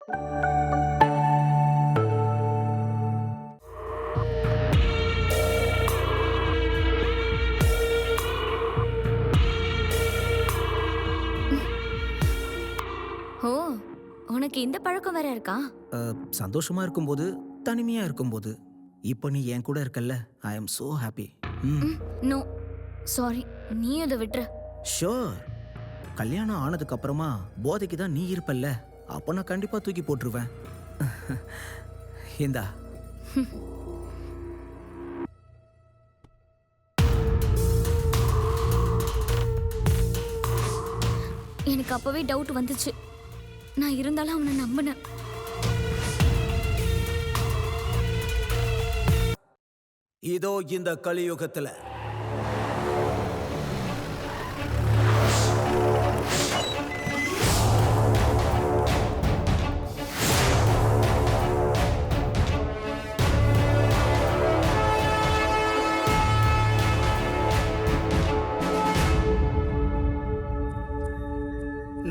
ஓ, உனக்கு இந்த பழக்கம் வேற இருக்கா? சந்தோஷமா இருக்கும்போது, தனிமையா இருக்கும்போது. இப்போ நீ என் கூட இருக்கல்ல, I am so happy. No sorry, நீ அதை விட்டுற. ஷோர். கல்யாணம் ஆனதுக்கு அப்புறமா போதைக்கு தான் நீ இருப்பல்ல, அப்போ நான் கண்டிப்பா தூக்கி போட்டுருவேன். இந்தா. எனக்கு அப்பவே டவுட் வந்துச்சு. நான் இருந்தாலும் அவனை நம்பினேன். இதோ இந்த கலியுகத்துல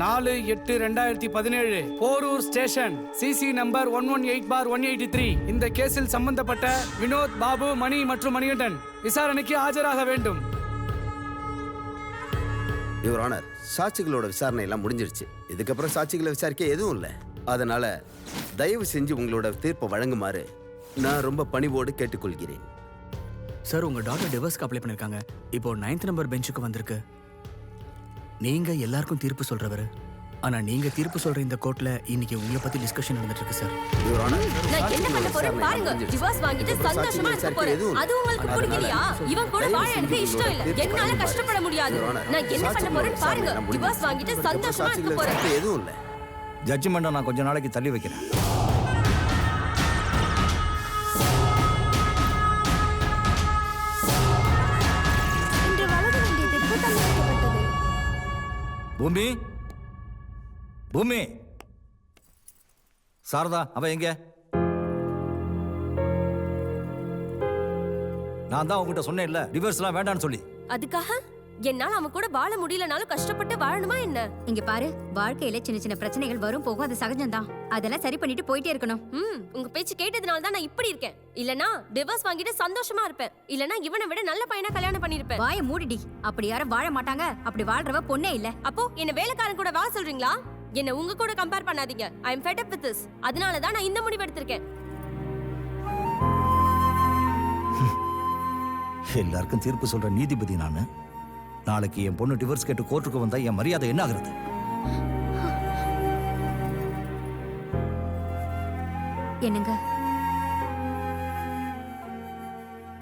நாலு 8/2017 போரூர் ஸ்டேஷன் சிசி நம்பர் 118/183. இந்த கேஸில் சம்பந்தப்பட்ட வினோத், பாபு, மணி மற்றும் மணிகண்டன் விசாரணைக்கு ஆஜராக வேண்டும். யுவர் ஆனர், சாட்சிகளோட விசாரணை எல்லாம் முடிஞ்சிருச்சு. இதுக்கப்புறம் சாட்சிகளை விசாரிக்க எதுவும் இல்லை. அதனால தயவு செஞ்சு உங்களோட தீர்ப்பை வழங்குமாறு நான் ரொம்ப பணிவோடு கேட்டுக்கொள்கிறேன். சார், உங்க டாக்டர் டிவோர்ஸ்க்கு அப்ளை பண்ணிருக்காங்க. இப்போ 9th நம்பர் பெஞ்சுக்கு வந்திருக்கு. நீங்க எல்லாருக்கும் தீர்ப்பு சொல்றவரு. ஆனா நீங்க தீர்ப்பு சொல்ற இந்த கோர்ட்ல இன்னைக்கு உங்களை பத்தி டிஸ்கஷன் நடந்துட்டு இருக்கு சார். யுவர் ஆனர், நான் என்ன பண்ண போறேன் பாருங்க. டிவோர்ஸ் வாங்கிட்டு சந்தோஷமா இருக்க போறேன். அது உங்களுக்கு பிடிக்கலையா? இவன் கூட வாழ எனக்கு இஷ்டம் இல்ல. என்னால கஷ்டப்பட முடியாது. நான் என்ன பண்ண போறேன் பாருங்க. டிவோர்ஸ் வாங்கிட்டு சந்தோஷமா இருக்க போறேன். எதுவும் இல்லை. ஜட்ஜ்மெண்ட்டை நான் கொஞ்ச நாளைக்கு தள்ளி வைக்கிறேன். இன்று வழங்க வேண்டிய தீர்ப்பு தள்ளி வைக்கப்பட்டது. பூமி, பூமி, சாரதா அவ எங்க? நான் தான் உங்ககிட்ட சொன்னேன்ல, டிவோர்ஸ்லாம் வேண்டான்னு சொல்லி. அதுக்காக என்னால அவன் கூட வாழ முடியலனாலும் கஷ்டப்பட்டு வாழணுமா என்ன? இங்க பாரு, வாழ்க்கையில சின்ன சின்ன பிரச்சனைகள் வரும் போகும், அது சகஜம்தான். அதெல்லாம் சரி பண்ணிட்டு போயிட்டே இருக்கணும். உங்க பேச்சு கேட்டதுனால தான் நான் இப்படி இருக்கேன். இல்லனா டிவோர்ஸ் வாங்கிட்டு சந்தோஷமா இருப்பேன். இல்லனா இவனை விட நல்ல பையனா கல்யாணம் பண்ணிருப்பேன். வாயை மூடிடி. அப்படி யாரும் வாழ மாட்டாங்க. அப்படி வாழ்றவ பொண்ணே இல்ல. அப்போ என்ன வேலைக்காரன் கூட வாழ சொல்றீங்களா? என்ன உங்க கூட கம்பேர் பண்ணாதீங்க. ஐ அம் ஃபெட் அப் வித் திஸ். அதனால தான் நான் இந்த முடிவு எடுத்திருக்கேன். எல்லாருக்கும் தீர்ப்பு சொல்ற நீதிபதி நானு. நாளைக்கு என் பொண்ணு டிவோர்ஸ் கேட்டு கோர்ட்டுக்கு வந்தா என் மரியாதை என்ன ஆகுறது? என்னங்க?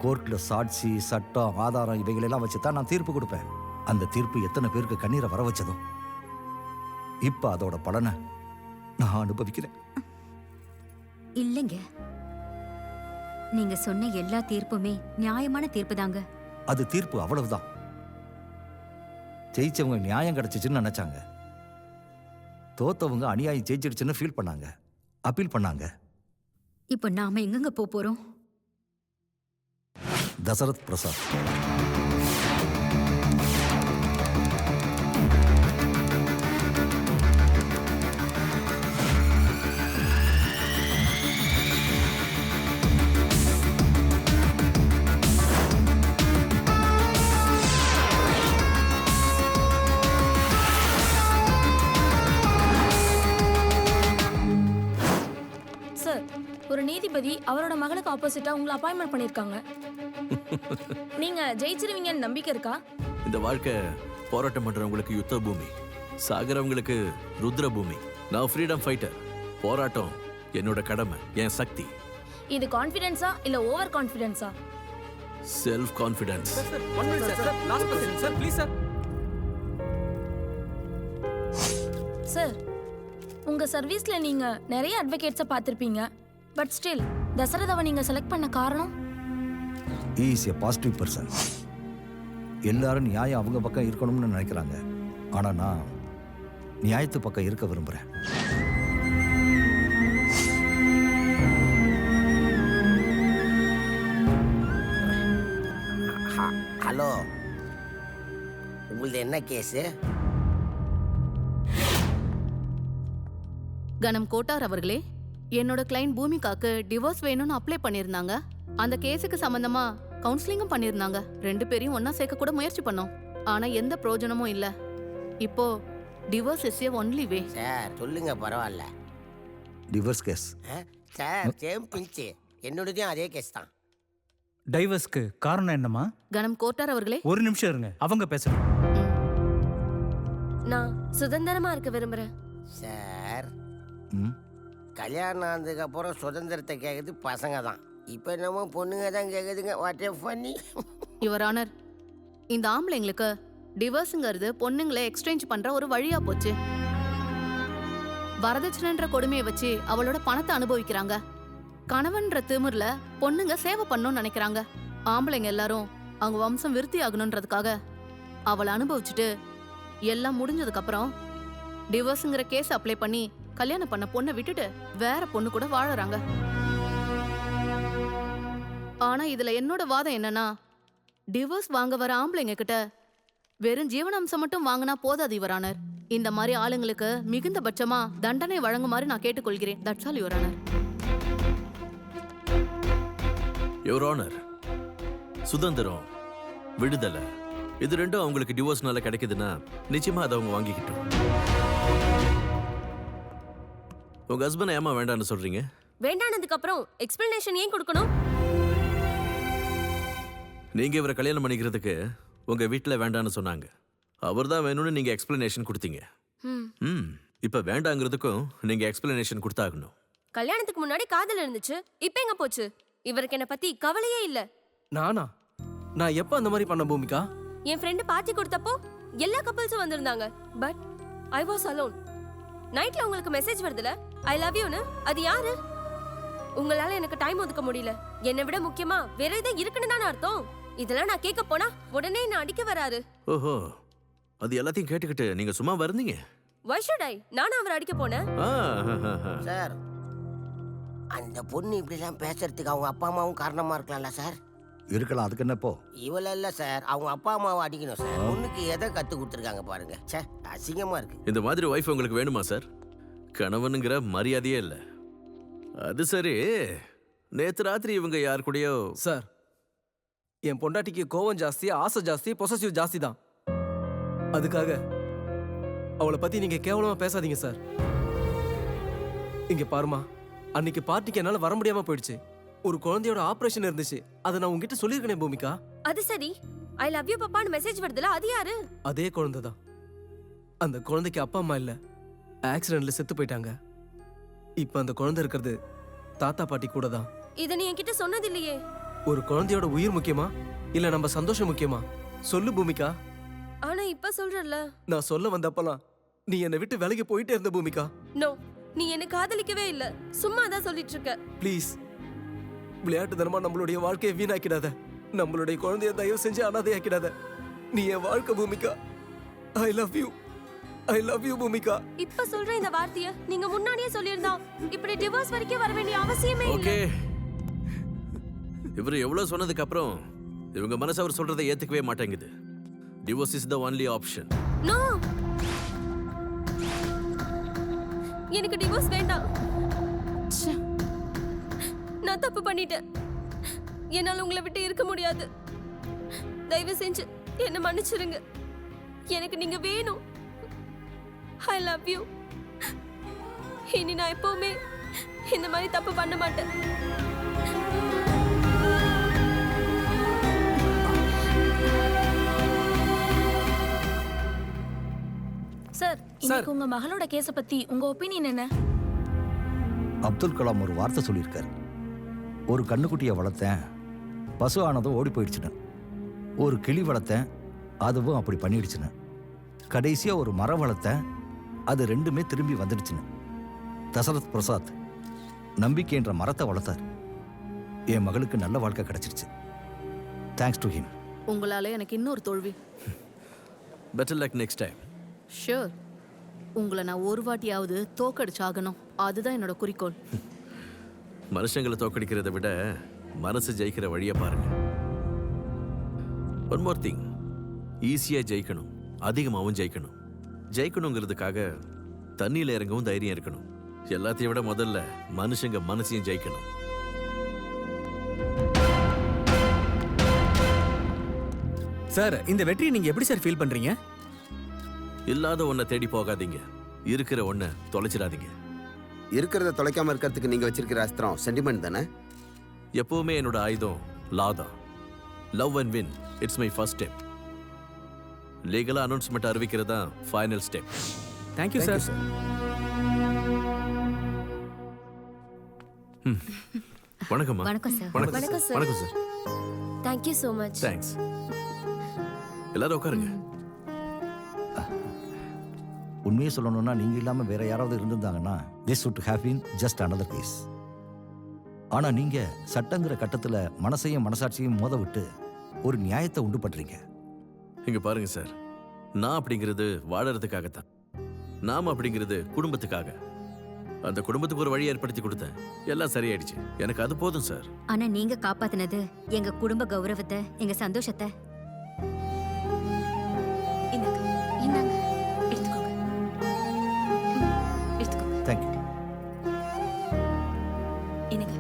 கோர்ட்ல சாட்சி, சட்டம், ஆதாரம் இவைகளெல்லாம் வச்சுதான் நான் தீர்ப்பு கொடுப்பேன். அந்த தீர்ப்பு எத்தனை பேருக்கு கண்ணீரை வர வச்சதும் இப்ப அதோட பலனை நான் அனுபவிக்கிறேன். இல்லைங்க, நீங்க சொன்ன எல்லா தீர்ப்புமே நியாயமான தீர்ப்பு தாங்க. அது தீர்ப்பு அவ்வளவுதான். ஜெயிச்சவங்க நியாயம் கிடைச்சிச்சுன்னு நினைச்சாங்க, தோத்தவங்க அநியாயம் ஜெயிச்சிடுச்சுன்னு ஃபீல் பண்ணாங்க, அப்பீல் பண்ணாங்க. இப்போ நாம எங்கங்க போறோம்? தசரத் பிரசாத். ஒரு நீதிபதி அவரோட மகளுக்கு ஆப்போசிட்டா உங்களை அப்பாயின்மெண்ட் பண்ணிருக்காங்க. நீங்க ஜெயிச்சிருவீங்கன்னு நம்பிக்கை இருக்கா? இந்த வாழ்க்கை போராட்டம் பண்றவங்களுக்கு யுத்த பூமி, சாகரவங்களுக்கு ருத்ர பூமி. நான் ஃப்ரீடம் ஃபைட்டர். போராட்டம் என்னோட கடமை, என் சக்தி. இது கான்ஃபிடன்ஸா இல்ல ஓவர் கான்ஃபிடன்ஸா? Self confidence. சார், உங்க சர்வீஸ்ல நீங்க நிறைய அட்வொகேட்ஸை பார்த்திருப்பீங்க. பட் ஸ்டில் தசரதாவை நீங்க செலக்ட் பண்ண காரணம்? He is a positive person. எல்லாரும் நியாயம் அவங்க பக்கம் இருக்கணும்னு நினைக்கிறாங்க. ஆனா நான் நியாயத்து பக்கம் இருக்க விரும்புறேன். ஹலோ, உங்களது என்ன கேஸு? கணம் கோட்டார் அவர்களே, என்னோட கிளைண்ட் பூமிகாக்கு டிவோர்ஸ் வேணும்னு அப்ளை பண்ணியிருந்தாங்க. அந்த கேஸுக்கு சம்பந்தமா கவுன்சிலிங்கும் பண்ணியிருந்தாங்க. 2 பேரையும் ஒன்னா சேர்க்க கூட முயற்சி பண்ணோம். ஆனா எந்த பிரயோஜனமும் இல்ல. இப்போ divorce is only way. Sir சொல்லுங்க, பரவாயில்ல. டிவோர்ஸ் கேஸ் சார் சேம் பிஞ்சு, என்னோடதையும் அதே கேஸ் தான். டைவர்ஸ்க்கு காரணம் என்னம்மா? கணம் கோட்டார் அவர்களே, ஒரு நிமிஷம் இருங்க, அவங்க பேசுறேன். நான் சுதந்திரமா இருக்க விரும்புறேன். சார் கல்யாணம் ஆனதுக்கு அப்புறம் சுதந்திரத்தை கேட்குறது பசங்க தான். இப்போ என்னமோ பொண்ணுங்க தான் கேட்குதுங்க. What A funny. Your honour, இந்த ஆம்பளைங்களுக்கு டிவோர்ஸுங்கிறது பொண்ணுங்களை எக்ஸ்சேஞ்ச் பண்ற ஒரு வழியா போச்சு. வரதட்சணைன்ற கொடுமையை வச்சு அவளோட பணத்தை அனுபவிக்கிறாங்க. கணவன்ற திமிர்ல பொண்ணுங்க சேவை பண்ணணும்னு நினைக்கிறாங்க. ஆம்பளைங்க எல்லாரும் அவங்க வம்சம் விருத்தி ஆகணுன்றதுக்காக அவளை அனுபவிச்சுட்டு எல்லாம் முடிஞ்சதுக்கு அப்புறம் டிவோர்ஸுங்கிற கேஸ் அப்ளை பண்ணி கல்யாணம் பண்ண பொண்ணை விட்டுட்டு வேற பொண்ணு கூட வாழறாங்க. ஆனா இதுல என்னோட வாதம் என்னன்னா, டிவோர்ஸ் வாங்க வர ஆம்பளைங்க கிட்ட வெறும் ஜீவனாம்சம் மட்டும் வாங்கினா போதாது யுவர் ஆனர். இந்த மாதிரி ஆளுங்களுக்கு மிகுந்த பட்சமா தண்டனை வழங்குமாறு நான் கேட்டுக்கொள்கிறேன். That's all your honour. Your honour, சுதந்திரம், விடுதலை, இது ரெண்டும் அவங்களுக்கு டிவோர்ஸ்னால கிடைக்குதுன்னா நிச்சயமா அதை அவங்க வாங்கிக்கிட்டோம். உங்க ஹஸ்பண்ட் ஏமா வேண்டான்னு சொல்றீங்க? வேண்டானதுக்கு அப்புறம் எக்ஸ்பிளனேஷன் ஏன் கொடுக்கணும்? நீங்க இவரை கல்யாணம் பண்ணிக்கிறதுக்கு உங்க வீட்டுல வேண்டான்னு சொன்னாங்க. அவர் தான் வேணும்னு நீங்க எக்ஸ்பிளனேஷன் கொடுத்தீங்க. இப்ப வேண்டாங்கிறதுக்கும் நீங்க எக்ஸ்பிளனேஷன் கொடுத்தாகணும். கல்யாணத்துக்கு முன்னாடி காதல் இருந்துச்சு, இப்ப எங்க போச்சு? இவருக்கு என்ன பத்தி கவலையே இல்ல. நான் எப்ப அந்த மாதிரி பண்ண பூமிகா? என் ஃப்ரெண்டு பார்ட்டி கொடுத்தப்போ எல்லா கப்பல்ஸும் வந்திருந்தாங்க. But I was alone. நைட்ல உங்களுக்கு மெசேஜ் வருதுல, ஐ லவ் யூன்னு, அது யாரு? உங்களால எனக்கு டைம் ஒதுக்க முடியல. என்னை விட முக்கியமா வேற ஏதோ இருக்குன்னு தானே அர்த்தம். இதெல்லாம் நான் கேட்க போனா உடனே நான் அடிக்க வராரு. ஓஹோ, அது எல்லாத்தையும் கேட்டுக்கிட்டு நீங்க சும்மா வருந்தீங்க. Why should I? நானும் அவர் அடிக்க போனேன். சார், அந்த பொண்ணு இப்படிலாம் பேசுறதுக்கு அவங்க அப்பா அம்மாவும் காரணமா இருக்கலாம்ல சார்? இருக்கலாம், அதுக்கு என்ன இப்போ? இவள இல்ல சார், அவங்க அப்பா அம்மாவை அடிக்கணும் சார். பொண்ணுக்கு எதை கத்து கொடுத்துருக்காங்க பாருங்க. சே, அசிங்கமா இருக்கு. இந்த மாதிரி வைஃப் உங்களுக்கு வேணுமா சார்? கணவனுங்கிற மரியாதையே இல்லை. அது சரி, நேத்து ராத்திரி இவங்க யார் கூடயோ? சார், என் பொண்டாட்டிக்கு கோவம் ஜாஸ்தி, ஆசை ஜாஸ்தி, பொசசிவ் ஜாஸ்தி தான். அதுக்காக அவளை பத்தி நீங்க கேவலமா பேசாதீங்க சார். இங்க பாருமா, அன்னைக்கு பார்ட்டிக்கு என்னால வர முடியாம போயிடுச்சு. ஒரு குழந்தையோட ஆபரேஷன் இருந்துச்சு. அதை நான் உங்ககிட்ட சொல்லியிருக்கேன் பூமிகா. அது சரி, ஐ லவ் யூ பப்பான்னு மெசேஜ் வருதுல, அது யாரு? அதே குழந்தை தான். அந்த குழந்தைக்கு அப்பா அம்மா இல்ல, ஆக்சிடென்ட்ல செத்து போயிட்டாங்க. இப்ப அந்த குழந்தை இருக்கிறது தாத்தா பாட்டி கூட தான். இத நீ என்கிட்ட சொன்னது இல்லையே. ஒரு குழந்தையோட உயிர் முக்கியமா இல்ல நம்ம சந்தோஷம் முக்கியமா? சொல்லு பூமிகா. ஆனா இப்ப சொல்றல. நான் சொல்ல வந்தப்பலாம் நீ என்னை விட்டு விலகி போயிட்டே இருந்த பூமிகா. நோ, நீ என்ன காதலிக்கவே இல்ல, சும்மா தான் சொல்லிட்டு இருக்க. ப்ளீஸ், விளையாட்டுத்தனமா நம்மளுடைய வாழ்க்கையை வீணாக்கிடாத. நம்மளுடைய குழந்தைய தயவு செஞ்சு அனாதையாக்கிடாத. நீ என் வாழ்க்கை Bhumika. I love you, I love you Bhumika. இப்ப சொல்ற இந்த வார்த்தைய நீங்க முன்னாடியே சொல்லியிருந்தா இப்படி டிவோர்ஸ் வரைக்கும் வர வேண்டிய அவசியமே இல்ல. ஓகே, இவர் எவ்வளவு சொன்னதுக்கு அப்புறம் இவங்க மனசு அவர் சொல்றதை ஏத்துக்கவே மாட்டேங்குது. Divorce is the only option. No, எனக்கு டிவோர்ஸ் வேண்டாம். நான் தப்பு பண்ணிட்டேன். என்னால உங்களை விட்டு இருக்க முடியாது. தயவு செஞ்சு என்ன மன்னிச்சிருங்க. எனக்கு நீங்க வேணும். ஐ லவ் யூ. இனி நான் எப்பவுமே இந்த மாதிரி தப்பு பண்ண மாட்டேன். சார், இன்னைக்கு உங்க மகளோட கேஸ பத்தி உங்க ஒப்பீனியன் என்ன? அப்துல் கலாம் ஒரு வார்த்தை சொல்லியிருக்காரு. ஒரு கண்ணுக்குட்டியை வளர்த்தேன், பசு ஆனதும் ஓடி போயிடுச்சுன்னு. ஒரு கிளி வளர்த்தேன், அதுவும் அப்படி பண்ணிடுச்சுன்னு. கடைசியா ஒரு மரம் வளர்த்தேன், அது ரெண்டுமே திரும்பி வந்துடுச்சுன்னு. தசரத் பிரசாத் நம்பிக்கைன்ற மரத்தை வளர்த்தார். என் மகளுக்கு நல்ல வாழ்க்கை கிடைச்சிருச்சு. Thanks to him. உங்களால எனக்கு இன்னொரு தோல்வி. Better luck next time. Sure. உங்களை நான் ஒரு வாட்டியாவது தோக்கடிச்சாகணும். அதுதான் என்னோட குறிக்கோள். மனுஷங்களை தோக்கடிக்கிறத விட மனசு ஜெயிக்கிற வழியை பாருங்க. ஒன் மோர் திங், ஈஸியா ஜெயிக்கணும், அதிகமாகவும் ஜெயிக்கணும். ஜெயிக்கணுங்கிறதுக்காக தண்ணியில் இறங்கவும் தைரியம் இருக்கணும். எல்லாத்தையும் விட முதல்ல மனுஷங்க மனசையும் ஜெயிக்கணும். சார், இந்த வெற்றியை நீங்க எப்படி சார் ஃபீல் பண்றீங்க? இல்லாத ஒன்றை தேடி போகாதீங்க, இருக்கிற ஒன்றை தொலைச்சிடாதீங்க. இருக்கிறத தொலைக்காம இருக்கிறதுக்கு நீங்க வச்சிருக்கிற அஸ்திரம் சென்டிமெண்ட் தானே? எப்பவுமே என்னோட ஆயுதம் லா தான். Love and win, it's my first step. லீகலா அனௌன்ஸ்மெண்ட் அறிவிக்கிறது தான் ஃபைனல் ஸ்டெப். Thank you sir. வணக்கம்மா. வணக்கம் சார். வணக்கம் சார். வணக்கம் sir. Thank you so much. Thanks. எல்லாரும் உட்காருங்க. உண்மையை சொல்லணும்னா நீங்க இல்லாம வேற யாராவது இருந்திருந்தாங்கன்னா this would have been just another case. ஆனா நீங்க சட்டங்கிற கட்டத்துல மனசையும் மனசாட்சியும் மோத விட்டு ஒரு நியாயத்தை உண்டு பண்றீங்க. இங்க பாருங்க சார், நான் அப்படிங்கிறது வாழறதுக்காகத்தான், நாம அப்படிங்கிறது குடும்பத்துக்காக. அந்த குடும்பத்துக்கு ஒரு வழி ஏற்படுத்தி கொடுத்தேன், எல்லாம் சரியாயிடுச்சு. எனக்கு அது போதும் சார். ஆனா நீங்க காப்பாத்தினது எங்க குடும்ப கௌரவத்தை, எங்க சந்தோஷத்தை. இந்தாங்க, எடுத்துக்கோங்க. எடுத்துக்கோங்க. தேங்க்யூ. என்னங்க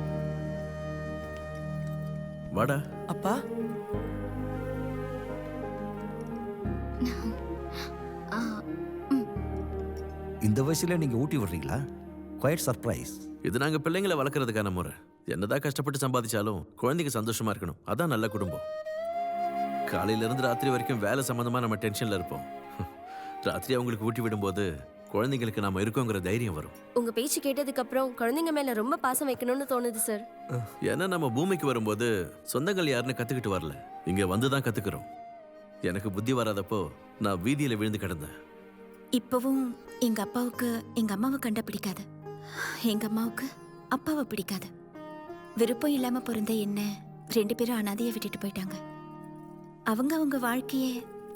வாடா. அப்பா, இந்த வயசுல நீங்க ஊட்டி விடுறீங்களா? Quite surprise. இது நாங்க பிள்ளைங்களை வளர்க்கறதுக்கான முறை. என்னதான் கஷ்டப்பட்டு சம்பாதிச்சாலும் குழந்தைங்க சந்தோஷமா இருக்கணும், அதான் நல்ல குடும்பம். காலையில இருந்து ராத்திரி வரைக்கும் வேலை சம்பந்தமா நம்ம டென்ஷன்ல இருப்போம். ராத்திரி அவங்களுக்கு ஊட்டி விடும்போது குழந்தைங்களுக்கு நாம இருக்கோங்கிற தைரியம் வரும். உங்க பேச்சு கேட்டதுக்கு அப்புறம் குழந்தைங்க மேல ரொம்ப பாசம் வைக்கணும்னு தோணுது சார். ஏன்னா நம்ம பூமிக்கு வரும்போது சொந்தங்கள் யாருன்னு கத்துக்கிட்டு வரல, இங்க வந்துதான் கத்துக்கிறோம். எனக்கு புத்தி வராதப்போ நான் வீதியில விழுந்து கிடந்தேன். இப்பவும் எங்க அப்பாவுக்கு எங்க அம்மாவை கண்ட பிடிக்காது, எங்க அம்மாவுக்கு அப்பாவை பிடிக்காது. விருப்பம் இல்லாம பிறந்த என்ன 2 பேரும் அனாதையை விட்டுட்டு போயிட்டாங்க. அவங்க வாழ்க்கையே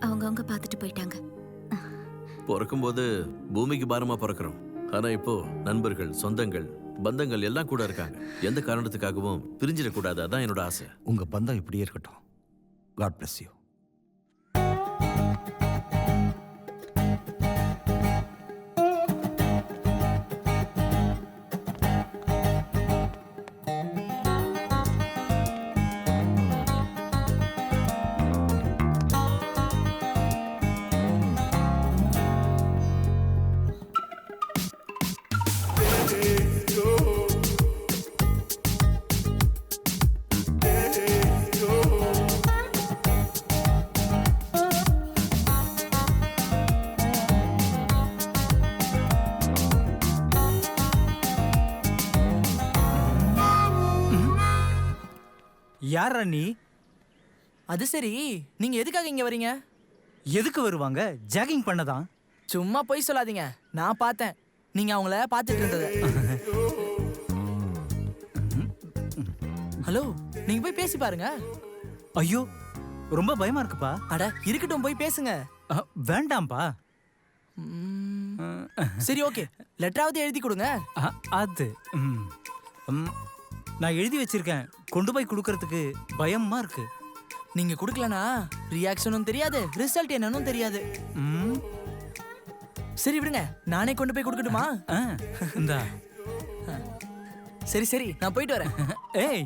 அவங்க பார்த்துட்டு போயிட்டாங்க. பிறக்கும்போது பூமிக்கு பாரமா பிறக்கிறோம். ஆனா இப்போ நண்பர்கள், சொந்தங்கள், பந்தங்கள் எல்லாம் கூட இருக்காங்க. எந்த காரணத்துக்காகவும் பிரிஞ்சிடக்கூடாது, அதான் என்னோட ஆசை. உங்க பந்தம் இப்படியே இருக்கட்டும். God bless you. யாரா நீ? அது சரி, நீங்க எதுக்காக இங்க வரீங்க? எதுக்கு வருவாங்க? ஜாகிங் பண்ணதான். சும்மா போய் சொல்லாதீங்க, நான் பார்த்தேன் நீங்க அவங்கள பார்த்துட்டு இருந்தது. ஹலோ, நீங்க போய் பேசி பாருங்க. ஐயோ, ரொம்ப பயமா இருக்குப்பா. அட இருக்கட்டும், போய் பேசுங்க. வேண்டாம்பா. சரி, ஓகே, லெட்டராவது எழுதி கொடுங்க. அது நான் எழுதி வச்சிருக்கேன், கொண்டு போய் கொடுக்கறதுக்கு பயமா இருக்கு. நீங்க கொடுக்கலனா ரியாக்ஷனும் தெரியாது, ரிசல்ட் என்னன்னு தெரியாது. சரி விடுங்க, நானே கொண்டு போய் கொடுக்கட்டுமா? இந்தா. சரி சரி, நான் போயிட்டு வரேன். ஏய்,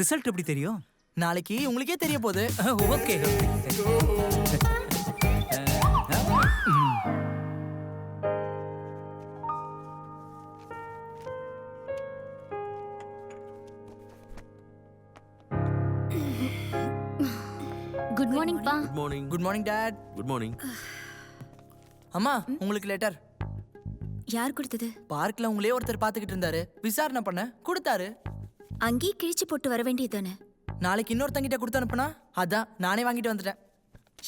ரிசல்ட் எப்படி தெரியும்? நாளைக்கு உங்களுக்கே தெரிய போகுது. ஓகே. குட் மார்னிங் பா. Good morning. Good morning dot. Good morning. அம்மா, உங்களுக்கு லெட்டர். யார் கொடுத்தது? பார்க்ல உங்களே ஒருத்தர் பாத்துக்கிட்டு இருந்தாரு, விசாரணை பண்ண கொடுத்தாரு. அங்கேயே கிழிச்சு போட்டு வர வேண்டியதுதானே? நாளைக்கு இன்னொருத்தங்கிட்ட கொடுத்து அனுப்புனா, அதான் நானே வாங்கிட்டு வந்துட்டேன்.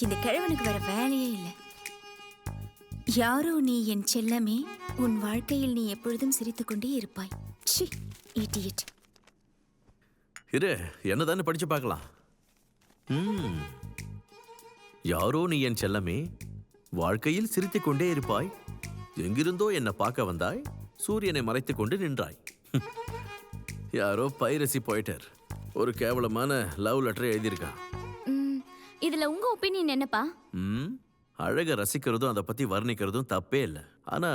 இந்த கிழவனுக்கு வேற வேலையே இல்லை. யாரோ நீ என் செல்லமே, உன் வாழ்க்கையில் நீ எப்பொழுதும் சிரித்துக் கொண்டே இருப்பாய். C, idiot. இரு, என்னதானே படிச்சு பார்க்கலாம். யாரோ நீ என் செல்லமே, வாழ்க்கையில் சிரித்துக் கொண்டே இருப்பாய், எங்கிருந்தோ என்னை பார்க்க வந்தாய், சூரியனை மறைத்துக் கொண்டு நின்றாய். யாரோ பைரசி போயிட்டர் ஒரு கேவலமான லவ் லெட்டர் எழுதியிருக்கான். இதுல உங்க ஒப்பீனியன் என்னப்பா? அழக ரசிக்கிறதும் அதை பத்தி வர்ணிக்கிறதும் தப்பே இல்லை. ஆனா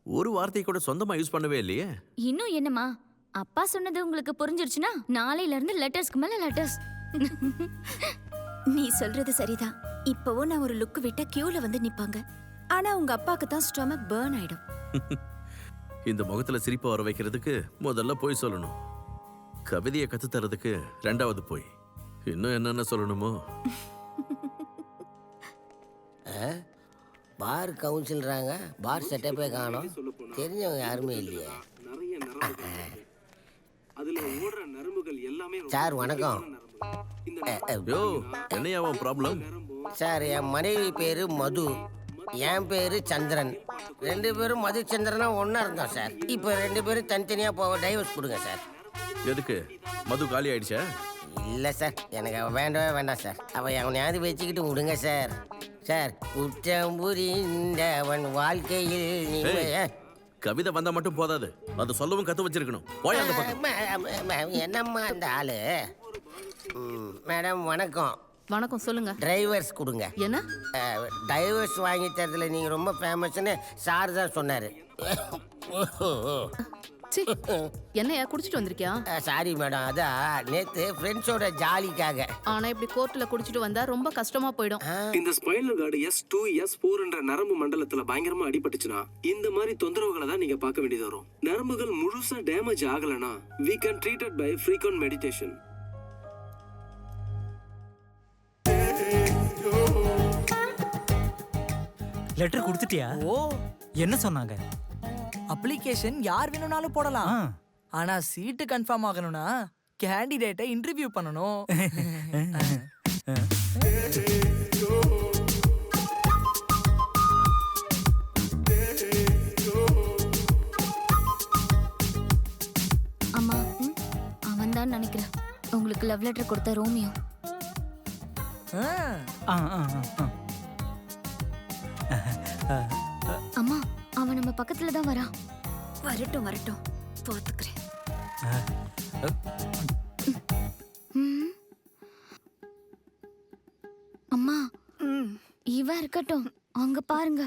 ஒரு வார்த்தையை கூட சொந்தமா யூஸ் பண்ணவே இல்லையே. இன்னும் என்னம்மா, அப்பா சொன்னது உங்களுக்கு புரிஞ்சிருச்சுன்னா நாளையில இருந்து லெட்டர்ஸ்க்கு மேல லெட்டர்ஸ். நீ சொல்றது சரிதான். இப்பவும் நான் ஒரு லுக் விட்டா கியூல வந்து நிப்பாங்க. ஆனா உங்க அப்பாக்கு தான் ஸ்டொமக் பர்ன் ஆயிடும். இந்த முகத்துல சிரிப்பை வர வைக்கிறதுக்கு முதல்ல போய் சொல்லணும். கவிதையை கத்து தரதுக்கு ரெண்டாவது போய். இன்னும் என்னென்ன சொல்லணுமோ. பார் கவுன்சில்றாங்க, பார் செட்டப்பே காணோம். தெரிஞ்சவங்க யாருமே இல்லையே. சார் வணக்கம். என்னையா ப்ராப்ளம்? சார் என் மனைவி பேரு மது, என் பேரு சந்திரன். 2 பேரும் மது சந்திரனா ஒன்னா இருந்தோம் சார். இப்போ 2 பேரும் தனித்தனியா போக டைவர்ஸ் கொடுங்க சார். எதுக்கு? மது காலி ஆயிடுச்சா? இல்ல சார், எனக்கு அவ வேண்டவே வேண்டாம் சார். அவ அவனையாவது வச்சுக்கிட்டு விடுங்க சார். சார், குற்றம் புரிந்தவன் வாழ்க்கையில் கவிதை வந்தா மட்டும் போதாது, அது சொல்லவும் கத்து வச்சிருக்கணும். போய் அந்த பக்கம். என்னம்மா அந்த ஆளு? மேடம் வணக்கம். வணக்கம், சொல்லுங்க. டிரைவர்ஸ் கொடுங்க. என்ன? டைவர்ஸ் வாங்கி தரதுல நீங்க ரொம்ப ஃபேமஸ்னு சார் தான் சொன்னாரு. என்னையா குடிச்சிட்டு வந்திருக்கியா? சாரி மேடம், அதான் நேத்து ஃப்ரெண்ட்ஸோட ஜாலிக்காக. ஆனா இப்படி கோர்ட்ல குடிச்சிட்டு வந்தா ரொம்ப கஷ்டமா போயிடும். இந்த ஸ்பைனல் கார்டு S2 S4 என்ற நரம்பு மண்டலத்துல பயங்கரமா அடிபட்டுச்சுன்னா இந்த மாதிரி தொந்தரவுகளை தான் நீங்க பார்க்க வேண்டியது வரும். நரம்புகள் முழுசா டேமேஜ் ஆகலனா we can treat it by frequent meditation. Letter கொடுத்துட்டியா? ஓ, என்ன சொன்னாங்க? அப்ளிகேஷன் யார் வேணும்னாலும் போடலாம். ஆனா சீட்டு கன்ஃபார்ம் ஆகணும்னா கேண்டிடேட்டை இன்டர்வியூ பண்ணணும். அம்மா, அவன் தான் நினைக்கிறேன் உங்களுக்கு லவ் லெட்டர் கொடுத்த ரோமியோ. அம்மா, அவன் நம்ம பக்கத்துல தான் வரான். வரட்டும் வரட்டும், பாத்துக்கிறேன். அம்மா, இவன் இருக்கட்டும், அங்க பாருங்க.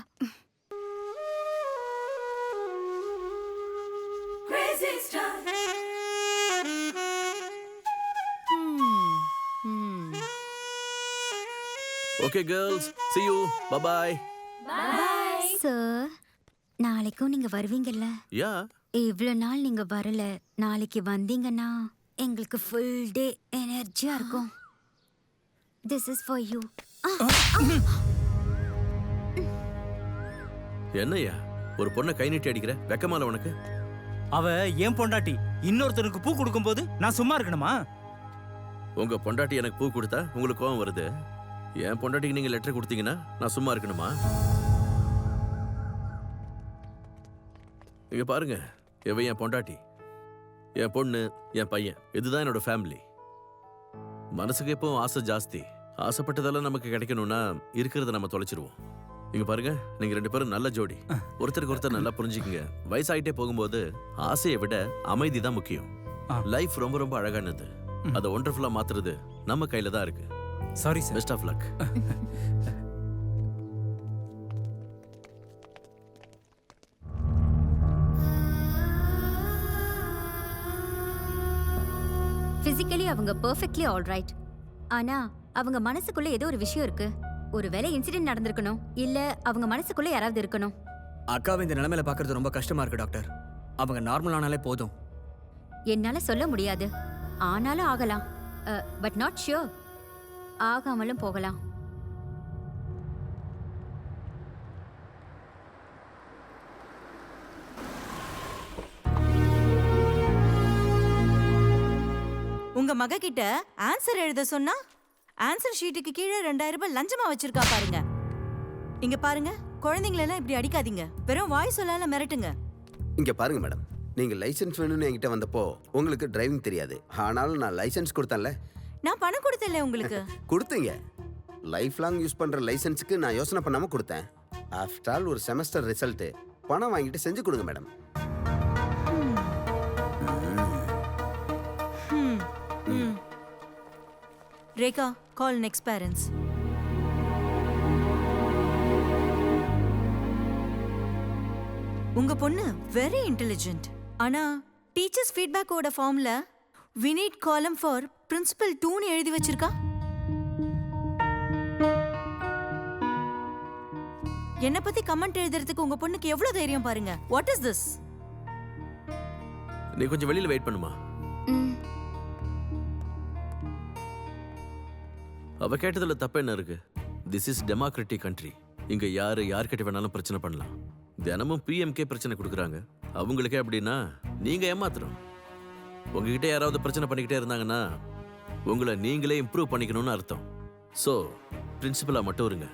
Okay girls, see you, bye bye. Sir, நாளைக்கும் நீங்க வருவீங்கல்ல? யா. இவ்வளோ நாள் நீங்க வரல, நாளைக்கு வந்தீங்கன்னா எங்களுக்கு ஃபுல் டே எனர்ஜியா இருக்கும். This is for you. என்னையா ஒரு பொண்ணை கை நீட்டி அடிக்கிற? வெக்கமால உனக்கு? அவ ஏன் பொண்டாட்டி இன்னொருத்தனுக்கு பூ கொடுக்கும்போது நான் சும்மா இருக்கணுமா? உங்க பொண்டாட்டி எனக்கு பூ கொடுத்தா உங்களுக்கு கோவம் வருது. என் பொண்டாட்டிக்கு நீங்க லெட்டர் கொடுத்தீங்கன்னா நான் சும்மா இருக்கணுமா? இங்க பாருங்க, இவன் என் பொண்டாட்டி, என் பொண்ணு, என் பையன், இதுதான் என்னோட ஃபேமிலி. மனசுக்கு எப்போ ஆசை ஜாஸ்தி. ஆசைப்பட்டதெல்லாம் நமக்கு கிடைக்கணும்னா இருக்கிறத நம்ம தொலைச்சிருவோம். இங்க பாருங்க, நீங்க 2 பேரும் நல்ல ஜோடி. ஒருத்தருக்கு ஒருத்தர் நல்லா புரிஞ்சுக்குங்க. வயசாயிட்டே போகும்போது ஆசையை விட அமைதி தான் முக்கியம். லைஃப் ரொம்ப ரொம்ப அழகானது. அதை ஒண்டர்ஃபுல்லா மாத்துறது நம்ம கையில தான் இருக்கு. Sorry sir. Best of luck. Physically அவங்க பெர்ஃபெக்ட்லி ஆல் ரைட். ஆனா அவங்க மனசுக்குள்ள ஏதோ ஒரு விஷயம் இருக்கு. ஒருவேளை இன்சிடென்ட் நடந்திருக்கணும், இல்ல அவங்க மனசுக்குள்ள யாராவது இருக்கணும். அக்காவை இந்த நிலைமையில பாக்குறது ரொம்ப கஷ்டமா இருக்கு டாக்டர். அவங்க நார்மல் ஆனாலே போதும். என்னால சொல்ல முடியாது, ஆனாலும் ஆகலாம். பட் நாட் ஷியோர், ஆகாமலும் போகலாம். உங்க மக கிட்ட ஆன்சர் எழுத சொன்னா ஆன்சர் ஷீட்டுக்கு கீழே 2000 ரூபாய் லஞ்சமா வச்சிருக்கா பாருங்க. இங்க பாருங்க, குழந்தைங்களை எல்லாம் இப்படி அடிக்காதீங்க. வெறும் வாய் சொல்லால மிரட்டுங்க. இங்க பாருங்க மேடம், நீங்க லைசென்ஸ் வேணும்னு என்கிட்ட வந்தப்போ உங்களுக்கு டிரைவிங் தெரியாது. ஆனாலும் நான் லைசென்ஸ் கொடுத்தேன்ல. நான் பணம் கொடுத்தல உங்களுக்கு. கொடுத்தீங்க. லைஃப் லாங் யூஸ் பண்ற லைசென்ஸுக்கு நான் யோசனை பண்ணாம கொடுத்தேன். ஆஃப்டர் ஆல் ஒரு செமஸ்டர் ரிசல்ட் பணம் வாங்கிட்டு செஞ்சு கொடுங்க மேடம். ரேகா, கால் நெக்ஸ்ட் பேரண்ட்ஸ். உங்க பொண்ணு வெரி இன்டெலிஜென்ட். ஆனா டீச்சர்ஸ் ஃபீட்பேக்கோட ஃபார்ம்ல we need column for principal 2 எழுதி வச்சிருக்கா. என்ன பத்தி கமெண்ட் எழுதுறதுக்கு உங்க பொண்ணுக்கு எவ்வளவு தைரியம் பாருங்க. What is this? நீ கொஞ்சம் வெளியில வெயிட் பண்ணுமா. அவ கேட்டதுல தப்பு என்ன இருக்கு? This is democratic country. இங்க யார்கிட்ட வேணாலும் பிரச்சனை பண்ணலாம். தினமும் பிஎம்கே பிரச்சனை கொடுக்குறாங்க. அவங்களுக்கே அப்படின்னா நீங்க ஏமாத்துறோம். உங்ககிட்ட யாராவது பிரச்சனை பண்ணிக்கிட்டே இருந்தாங்கன்னா உங்களை நீங்களே இம்ப்ரூவ் பண்ணிக்கணும்னு அர்த்தம். ஸோ பிரின்சிபலா மட்டும் இருங்க.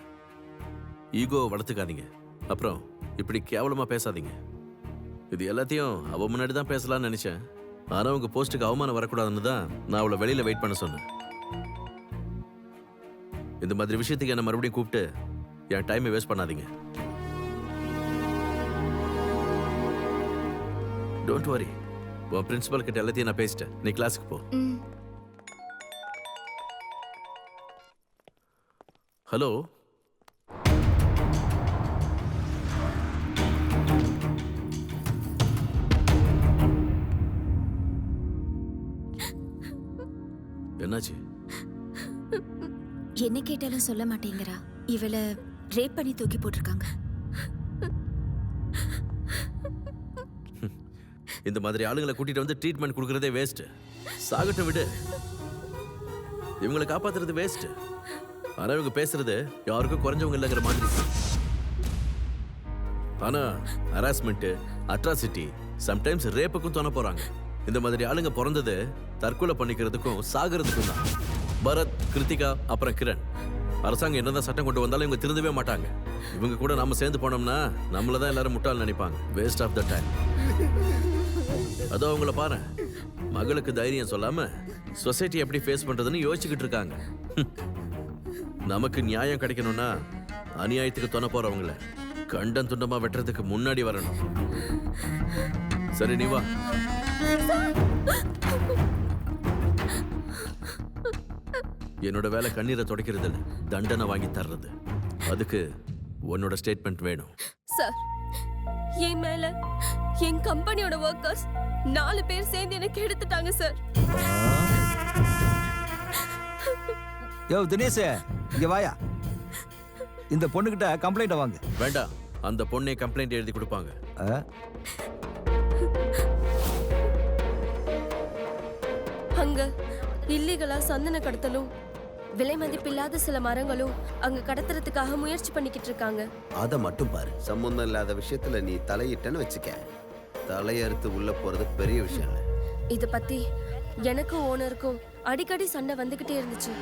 ஈகோ வளர்த்துக்காதீங்க. அப்புறம் இப்படி கேவலமா பேசாதீங்க. இது எல்லாத்தையும் அவ முன்னாடி தான் பேசலாம்னு நினைச்சேன். ஆனா உங்க போஸ்ட்டுக்கு அவமானம் வரக்கூடாதுன்னு தான் நான் அவளை வெளியில வெயிட் பண்ண சொன்னேன். இந்த மாதிரி விஷயத்துக்கு என்ன மறுபடியும் கூப்பிட்டு என் டைமை வேஸ்ட் பண்ணாதீங்க. Don't worry. உன் பிரின்சிபல் கிட்ட எல்லாத்தையும் நான் பேசிட்டேன். நீ கிளாஸுக்கு போ. ஹலோ, என்னாச்சு? என்ன கேட்டாலும் சொல்ல மாட்டேங்கிறா. இவளை ரேப் பண்ணி தூக்கி போட்டிருக்காங்க. இந்த மாதிரி ஆளுங்களை கூட்டிட்டு வந்து ட்ரீட்மெண்ட் கொடுக்கறதே வேஸ்ட். சாகட்டும் விடு. இவங்களை காப்பாத்துறது வேஸ்ட். ஆனா இவங்க பேசுறது யாருக்கும் குறைஞ்சவங்க இல்லைங்கிற மாதிரி. ஆனா ஹராஸ்மெண்ட், அட்ராசிட்டி, சம்டைம்ஸ் ரேப்புக்கும் தோண போறாங்க. இந்த மாதிரி ஆளுங்க பிறந்தது தற்கொலை பண்ணிக்கிறதுக்கும் சாகிறதுக்கும் தான். பரத், கிருத்திகா, அப்புறம் கிரண். அரசாங்கம் என்னதான் சட்டம் கொண்டு வந்தாலும் இவங்க திருந்தவே மாட்டாங்க. இவங்க கூட நாம சேர்ந்து போனோம்னா நம்மள தான் எல்லாரும் முட்டாள் நினைப்பாங்க. Waste of the time. அதோ அவங்கள பாரு, மகளுக்கு தைரியம் சொல்லாம சொசைட்டி எப்படி ஃபேஸ் பண்றதுன்னு யோசிச்சுக்கிட்டு இருக்காங்க. நமக்கு நியாயம் கிடைக்கணும்னா அநியாயத்துக்கு தொண போறவங்கள கண்டம் துண்டமா வெட்டுறதுக்கு முன்னாடி வரணும். சரி, நீ வா. என்னோட வேலை கண்ணீரை துடைக்கிறது இல்ல, தண்டனை வாங்கி தர்றது. அதுக்கு உன்னோட ஸ்டேட்மெண்ட் வேணும். சார், என் மேல என் கம்பெனியோட ஒர்க்கர்ஸ் 4 பேர் சேர்ந்து எனக்கு எடுத்துட்டாங்க சார். யோ தினேஷ், இங்க வாயா. இந்த பொண்ணுகிட்ட கம்ப்ளைண்ட் வாங்க. வேண்டாம், அந்த பொண்ணே கம்ப்ளைண்ட் எழுதி கொடுப்பாங்க. அங்க இல்லீகலா சந்தன கடத்தலும் விலை மதிப்பில்லாத சில மரங்களும் அங்க கடத்துறதுக்காக முயற்சி பண்ணிக்கிட்டு இருக்காங்க. அதை மட்டும் பாரு. சம்பந்தம் இல்லாத விஷயத்துல நீ தலையிட்டன்னு வச்சுக்க, தலையறுத்து உள்ள போறது பெரிய விஷயம் இல்லை. இத பத்தி எனக்கும் ஓனருக்கும் அடிக்கடி சண்டை வந்துகிட்டே இருந்துச்சு.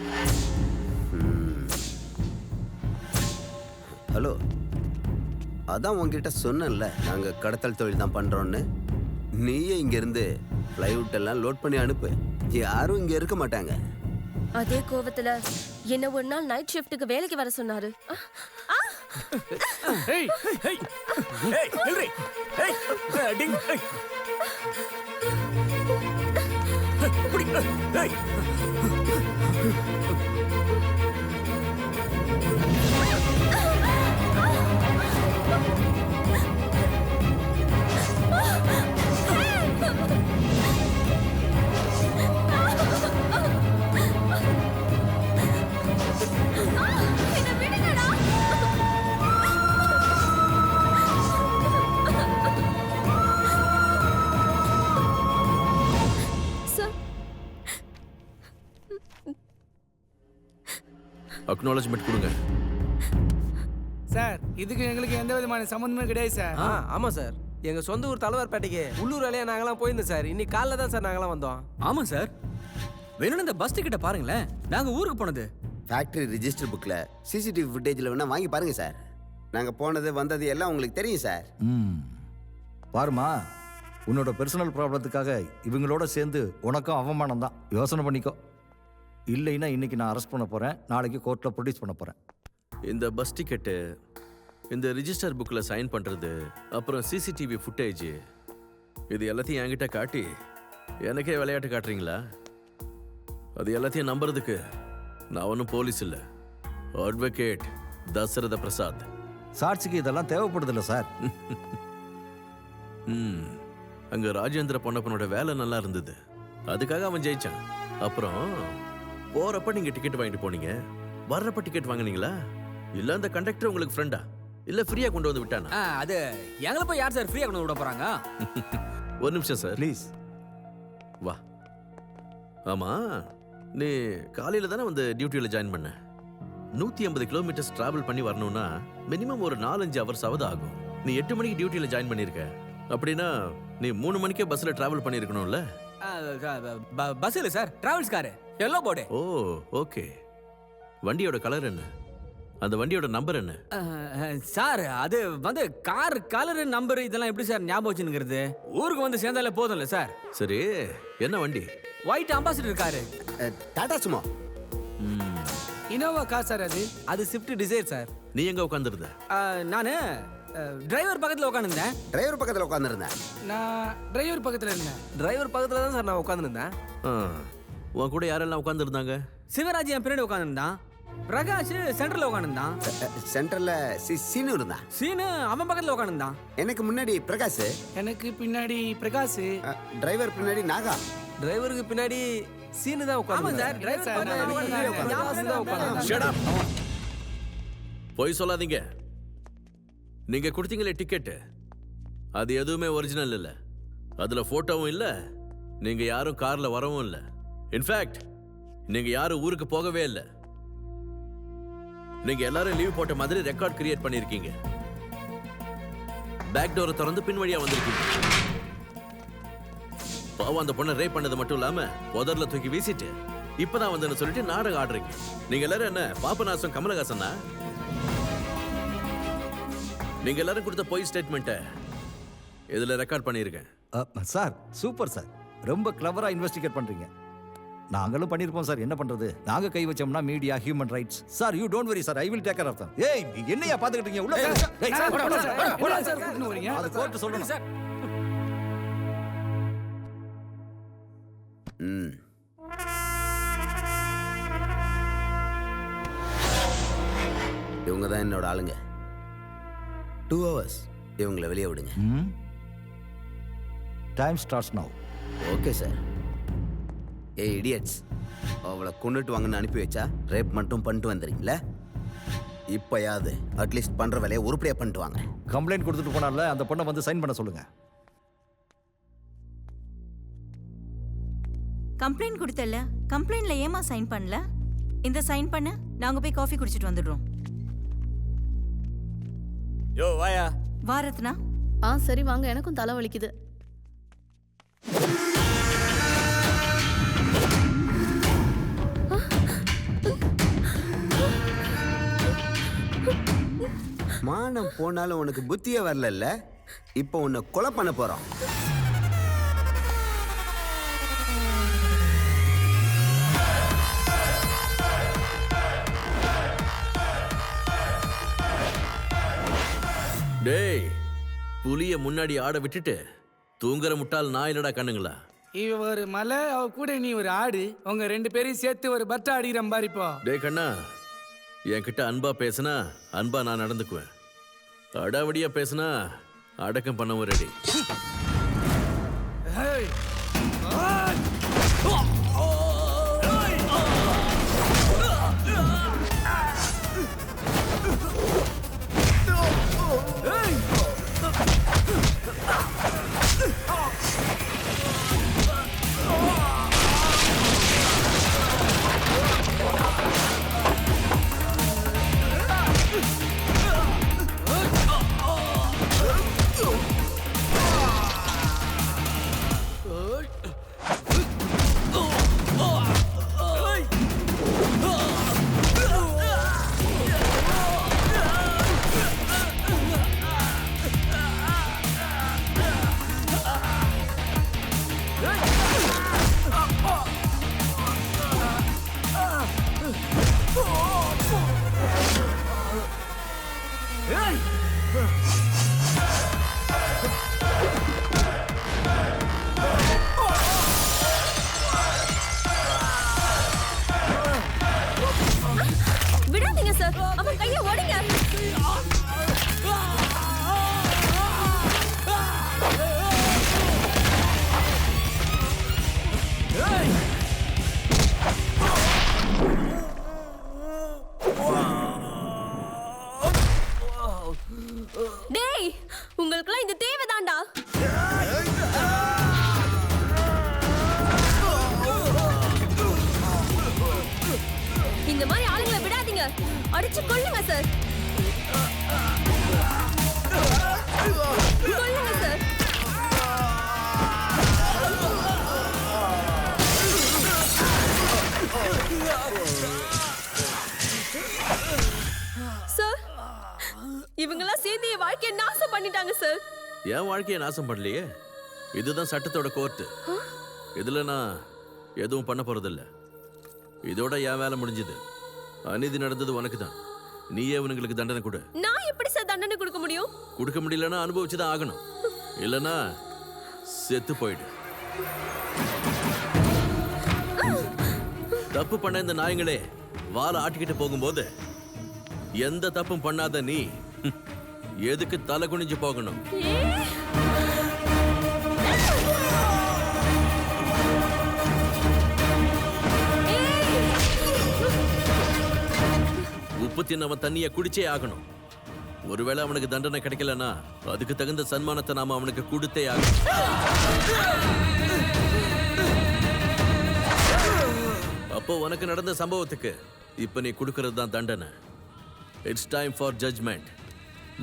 ஹலோ, அதான் உங்ககிட்ட சொன்னேன்ல, நாங்க கடத்தல் தொழில் தான் பண்றோம்னு. நீயே இங்க இருந்து பிளைவுட் எல்லாம் லோட் பண்ணி அனுப்பு. யாரும் இங்க இருக்க மாட்டாங்க. அதே கோவத்துல என்ன ஒரு நாள் நைட் ஷிஃப்ட்டுக்கு வேலைக்கு வர சொன்னாரு. ஏய் ஏய் ஏய் ஹெல்ரி ஏய் டிங் ஏய் புடி ஏய் அக்னாலஜ்மெண்ட் கொடுங்க. சார், இதுக்கு எங்களுக்கு எந்த விதமான சம்பந்தமும் கிடையாது சார். ஆமா சார், எங்க சொந்த ஊர் தலைவர்பேட்டைக்கு உள்ளூர் வேலையா நாங்களாம் போயிருந்தோம் சார். இன்னைக்கு காலைல தான் சார் நாங்களாம் வந்தோம். ஆமா சார், வேணும் இந்த பஸ் டிக்கெட்டை பாருங்களேன். நாங்க ஊருக்கு போனது ஃபேக்டரி ரிஜிஸ்டர் புக்ல சிசிடிவி ஃபுட்டேஜ்ல வேணா வாங்கி பாருங்க சார். நாங்க போனது வந்தது எல்லாம் உங்களுக்கு தெரியும் சார். பாருமா, உன்னோட பர்சனல் ப்ராப்ளத்துக்காக இவங்களோட சேர்ந்து உனக்கும் அவமானம் தான். யோசனை பண்ணிக்கோ. இல்லைன்னா இன்னைக்கு நான் அரெஸ்ட் பண்ண போறேன், நாளைக்கு கோர்ட்ல ப்ரொடியூஸ் பண்ண போறேன். இந்த பஸ் டிக்கெட்டு, இந்த ரிஜிஸ்டர் புக்கில் சைன் பண்ணுறது, அப்புறம் சிசிடிவி ஃபுட்டேஜ், இது எல்லாத்தையும் என்கிட்ட காட்டி எனக்கே விளையாட்டு காட்டுறீங்களா? அது எல்லாத்தையும் நம்புறதுக்கு நான் ஒன்றும் போலீஸ் இல்லை, அட்வொகேட் தசரத பிரசாத். சாட்சிக்கு இதெல்லாம் தேவைப்படுதில்ல சார். அங்க ராஜேந்திர பொன்னப்பனோட வேலை நல்லா இருந்தது, அதுக்காக அவன் ஜெயிச்சான். அப்புறம் போறப்ப நீங்க டிக்கெட் வாங்கிட்டு போனீங்க, வர்றப்ப டிக்கெட் வாங்குனீங்களா? இல்ல அந்த கண்டக்டர் உங்களுக்கு ஃப்ரெண்டா, இல்ல ஃப்ரீயா கொண்டு வந்து விட்டானா? அது எங்களை போய் யார் சார் ஃப்ரீயா கொண்டு விட போறாங்க? ஒரு நிமிஷம் சார் ப்ளீஸ் வா. ஆமா, நீ காலையில தானே வந்து டியூட்டியில ஜாயின் பண்ண. 150 கிலோமீட்டர்ஸ் டிராவல் பண்ணி வரணும்னா மினிமம் ஒரு 4-5 ஹவர்ஸ் ஆகுது ஆகும். நீ 8 மணிக்கு டியூட்டியில ஜாயின் பண்ணிருக்க அப்படின்னா நீ 3 மணிக்கே பஸ்ல டிராவல் பண்ணிருக்கணும்ல? பஸ் இல்ல sir, travels car, yellow board. ஓ ஓகே. வண்டியோட கலர் என்ன? அந்த வண்டியோட நம்பர் என்ன? சார் அது வந்து கார் கலர் நம்பர் இதெல்லாம் எப்படி சார் ஞாபகம் வச்சுங்கிறது? ஊருக்கு வந்து சேர்ந்தாலே போதும்ல சார். சரி, என்ன வண்டி? White ambassador car. Tata Sumo. Innova car sir. அது ஸ்விஃப்ட் டிசைர் சார். நீ எங்க உட்காந்துருந்த? நானு டிரைவர் பக்கத்துல உட்காந்துருந்தேன். டிரைவர் பக்கத்துல உட்காந்துருந்தேன். நான் டிரைவர் பக்கத்துல இருந்தேன். டிரைவர் பக்கத்துல தான் சார் நான் உட்காந்துருந்தேன். உன் கூட யாரெல்லாம் உட்காந்துருந்தாங்க? சிவராஜ் என் பின்னாடி உட்காந்துருந்தான். பிரகாஷ் சென்டர்ல உட்காந்துருந்தான். சென்டர்ல சீனு இருந்தான். சீனு அவன் பக்கத்துல உட்காந்துருந்தான். எனக்கு முன்னாடி பிரகாஷ். எனக்கு பின்னாடி பிரகாஷ். டிரைவர் பின்னாடி நாகா. டிரைவருக்கு பின்னாடி சீனு தான் உட்கார்ந்து. போய் சொல்லாதீங்க. நீங்க கொடுத்தீங்களே டிக்கெட், அது எதுவுமே ஒரிஜினல் இல்ல. அதுல போட்டோவும் இல்ல, நீங்க யாரும் கார்ல வரவும் இல்ல. இன்ஃபேக்ட் நீங்க யாரும் ஊருக்கு போகவே இல்ல. நீங்க எல்லாரும் லீவ் போட்ட மாதிரி ரெக்கார்ட் கிரியேட் பண்ணிருக்கீங்க. பேக் டோரை திறந்து பின் வழியா வந்திருக்கீங்க. பாவம் அந்த பொண்ணை ரேப் பண்ணது மட்டும் இல்லாம புதர்ல தூக்கி வீசிட்டு இப்பதான் வந்து சொல்லிட்டு நாடகம் ஆடுறீங்க. நீங்க எல்லாரும் என்ன பாபநாசம் கமலஹாசனா? நீங்க எல்லாரும் கொடுத்த பொய் ஸ்டேட்மெண்ட்டை இதுல ரெக்கார்ட் பண்ணியிருக்கேன். சார் சூப்பர் சார், ரொம்ப கிளவரா இன்வெஸ்டிகேட் பண்றீங்க. நாங்களும் பண்ணிருப்போம் சார், என்ன பண்றது? நாங்க கை வச்சோம்னா media, human rights. Sir you don't worry sir, I will take care of them. ஏய் என்னையா பாத்துக்கிட்டு இருக்கீங்க? உள்ள அது கோர்ட் சொல்லணும் சார். இவங்க தான் என்னோட ஆளுங்க. 2 hours இவங்களை வெளியே விடுங்க. டைம் ஸ்டார்ட்ஸ் நவ. Okay sir. ஏய் இடியட்ஸ், அவளை கொண்டுட்டு வாங்கன்னு அனுப்பி வச்சா ரேப் மட்டும் பண்ணிட்டு வந்துறீங்களா? இப்பயாவது அட்லீஸ்ட் பண்ற வேலையை உருப்படியா பண்ணிட்டு வாங்க. கம்ப்ளைண்ட் கொடுத்துட்டு போனால அந்த பொண்ணை வந்து சைன் பண்ண சொல்லுங்க. கம்ப்ளைண்ட் கொடுத்தல, கம்ப்ளைண்ட்ல ஏமா சைன் பண்ணல? இந்த சைன் பண்ண, நாங்க போய் காஃபி குடிச்சிட்டு வந்துடுறோம். யோ வாயா. வாரத்னா. சரி வாங்க, எனக்கும் தலை வலிக்குது. மானம் போனாலும் உனக்கு புத்தியே வரல. இப்போ உன்னை கொலை பண்ண போறோம். டேய், புலிய முன்னாடி ஆட விட்டுட்டு தூங்குற முட்டாள் நான் இல்லடா கண்ணுங்களா? இவ ஒரு மலை, அவ கூட நீ ஒரு ஆடு. உங்க 2 பேரையும் சேர்த்து ஒரு பட்டா அடிக்கிற மாதிரி இப்போ. டேய் கண்ணா, என்கிட்ட அன்பா பேசுனா அன்பா நான் நடந்துக்குவேன். அடாவடியா பேசுனா அடக்கம் பண்ணவும் ரெடி. விடாதீங்க சார், அவன் கையை ஓடுங்க. அடிச்சு கொல்லுங்க சார். கொல்லுங்க சார். சார், இவங்கெல்லாம் சேர்ந்து என் வாழ்க்கையை நாசம் பண்ணிட்டாங்க சார். என் வாழ்க்கையை நாசம் பண்ணலையே. இதுதான் சட்டத்தோட கோர்ட்டு. இதுல நான் எதுவும் பண்ண போறதில்ல. இதோட என் வேலை முடிஞ்சது. அநீதி நடந்தது உனக்கு தான். நீயே இவனுங்களுக்கு தண்டனை கொடு. நான் எப்படி சார் தண்டனை கொடுக்க முடியும்? கொடுக்க முடியலன்னா அனுபவிச்சுதான் ஆகணும். இல்லைன்னா செத்து போயிடு. தப்பு பண்ண இந்த நாயங்களே வாழை ஆட்டிக்கிட்டு போகும்போது எந்த தப்பும் பண்ணாத நீ எதுக்கு தலை குனிஞ்சு போகணும்? உப்பு தின்னவன் தண்ணிய குடிச்சே ஆகணும். ஒருவேளை அவனுக்கு தண்டனை கிடைக்கலன்னா அதுக்கு தகுந்த சன்மானத்தை நாம அவனுக்கு கொடுத்தே ஆகணும். அப்போ உனக்கு நடந்த சம்பவத்துக்கு இப்ப நீ கொடுக்கிறது தான் தண்டனை. It's time for judgement,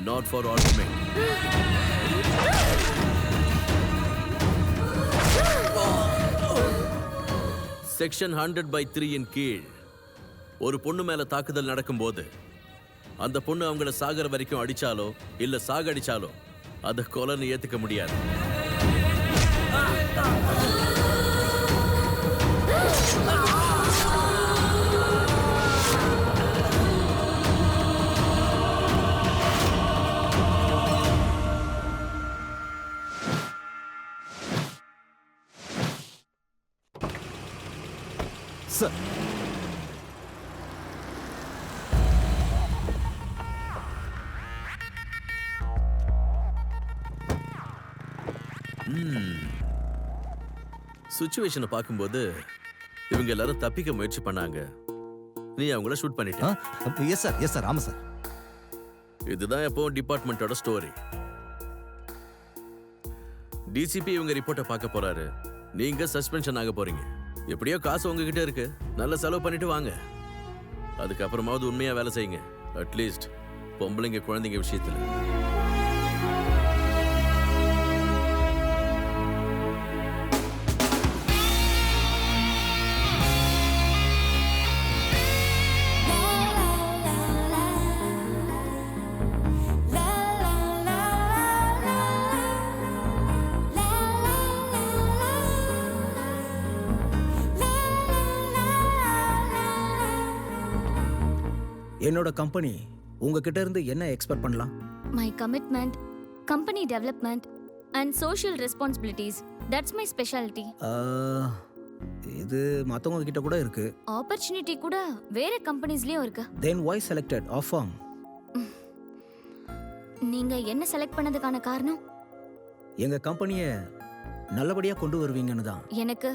not for argument. Section 100/3 இன் கீழ் ஒரு பொண்ணு மேல தாக்குதல் நடக்கும்போது அந்த பொண்ணு அவங்கள சாகர வரைக்கும் அடிச்சாலோ இல்ல சாகடிச்சாலோ அதை கொலைன்னு ஏத்துக்க முடியாது. சார், சிச்சுவேஷனை பார்க்கும்போது இவங்க எல்லாரும் தப்பிக்க முயற்சி பண்ணாங்க. நீ அவங்கள ஷூட் பண்ணிட்ட. எஸ் சார், எஸ் சார், ஆமா சார். இதுதான் எப்போ டிபார்ட்மெண்டோட ஸ்டோரி. டிசிபி இவங்க ரிப்போர்ட்டை பார்க்க போறாரு. நீங்க சஸ்பென்ஷன் ஆக போறீங்க. எப்படியோ காசு உங்ககிட்ட இருக்கு, நல்ல செலவு பண்ணிட்டு வாங்க. அதுக்கப்புறமாவது உண்மையா வேலை செய்யுங்க. அட்லீஸ்ட் பொம்பளைங்க குழந்தைங்க விஷயத்துல. என்னோட கம்பெனி உங்ககிட்ட இருந்து என்ன எக்ஸ்பெக்ட் பண்ணலாம்? My commitment, company development and social responsibilities. That's my speciality. இது மற்றவங்க கிட்ட கூட இருக்கு. ஆப்பர்ச்சுனிட்டி கூட வேற கம்பெனிஸ்லயும் இருக்கு. தென் why selected our firm? நீங்க என்ன செலக்ட் பண்ணதுக்கான காரணம்? எங்க கம்பெனியை நல்லபடியா கொண்டு வருவீங்கன்னு தான். எனக்கு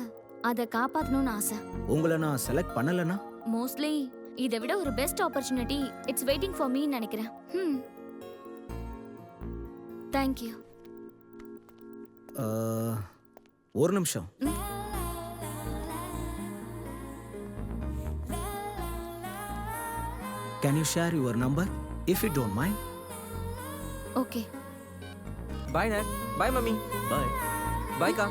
அதை காப்பாற்றணும்னு ஆசை. உங்களை நான் செலக்ட் பண்ணலனா மோஸ்ட்லி இதை விட ஒரு best opportunity it's waiting for மீன்னு நினைக்கிறேன். தேங்க்யூ. ஒரு நிமிஷம். Can you share your number if you don't mind? Okay. Bye, Nat. Bye, Mummy. Bye. Bye, Ka.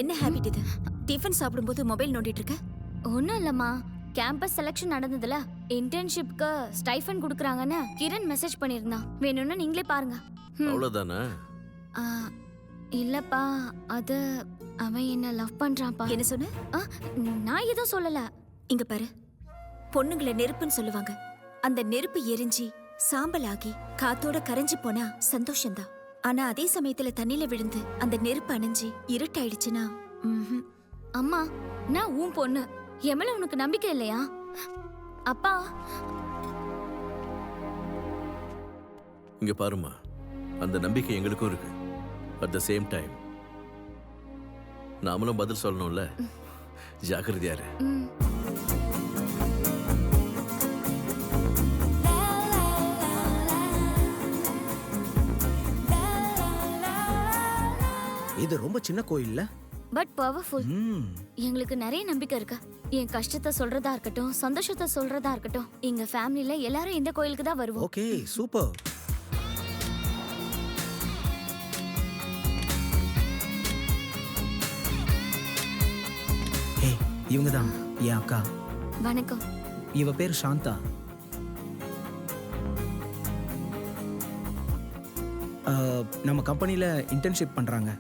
என்ன ஹேபிட் இது? டிஃபன் சாப்பிடும்போது மொபைல் நோண்டிட்டு இருக்க? ஒன்றும் இல்லைம்மா, கேம்பஸ் செலெக்ஷன் நடந்ததுல இன்டர்ன்ஷிப்க்கு ஸ்டைஃபன் கொடுக்குறாங்கன்னு கிரண் மெசேஜ் பண்ணியிருந்தான். வேணும்னா நீங்களே பாருங்க. அவ்வளோதானே? இல்லப்பா, அது அவன் என்ன லவ் பண்றான்ப்பா. என்ன சொன்ன? நான் எதுவும் சொல்லல. இங்க பாரு, பொண்ணுங்களை நெருப்புன்னு சொல்லுவாங்க. அந்த நெருப்பு எரிஞ்சி சாம்பல் ஆகி காத்தோட கரைஞ்சு போனா சந்தோஷம்தான். ஆனா அதே சமயத்துல தண்ணியில விழுந்து அந்த நெருப்பு அணைஞ்சு இருட்டாயிடுச்சுன்னா அம்மா, நான் உன் பொண்ணு, என் மேல உனக்கு நம்பிக்கை இல்லையா? அப்பா, இங்க பாருமா, அந்த நம்பிக்கை எங்களுக்கும் இருக்கு. அட் த சேம் டைம் நாமளும் பதில் சொல்லணும்ல. ஜாக்கிரதையா இரு. இது ரொம்ப சின்ன கோயில்ல. But powerful. எங்களுக்கு நிறைய நம்பிக்கை இருக்கு. என் கஷ்டத்தை சொல்றதா இருக்கட்டும், சந்தோஷத்தை சொல்றதா இருக்கட்டும், எங்க ஃபேமிலில எல்லாரும் இந்த கோயிலுக்கு தான் வருவோம். Okay, super. ஹே, இவங்க தான் என் அக்கா. வணக்கம். இவ பேர் சாந்தா. நம்ம கம்பெனில இன்டர்ன்ஷிப் பண்றாங்க.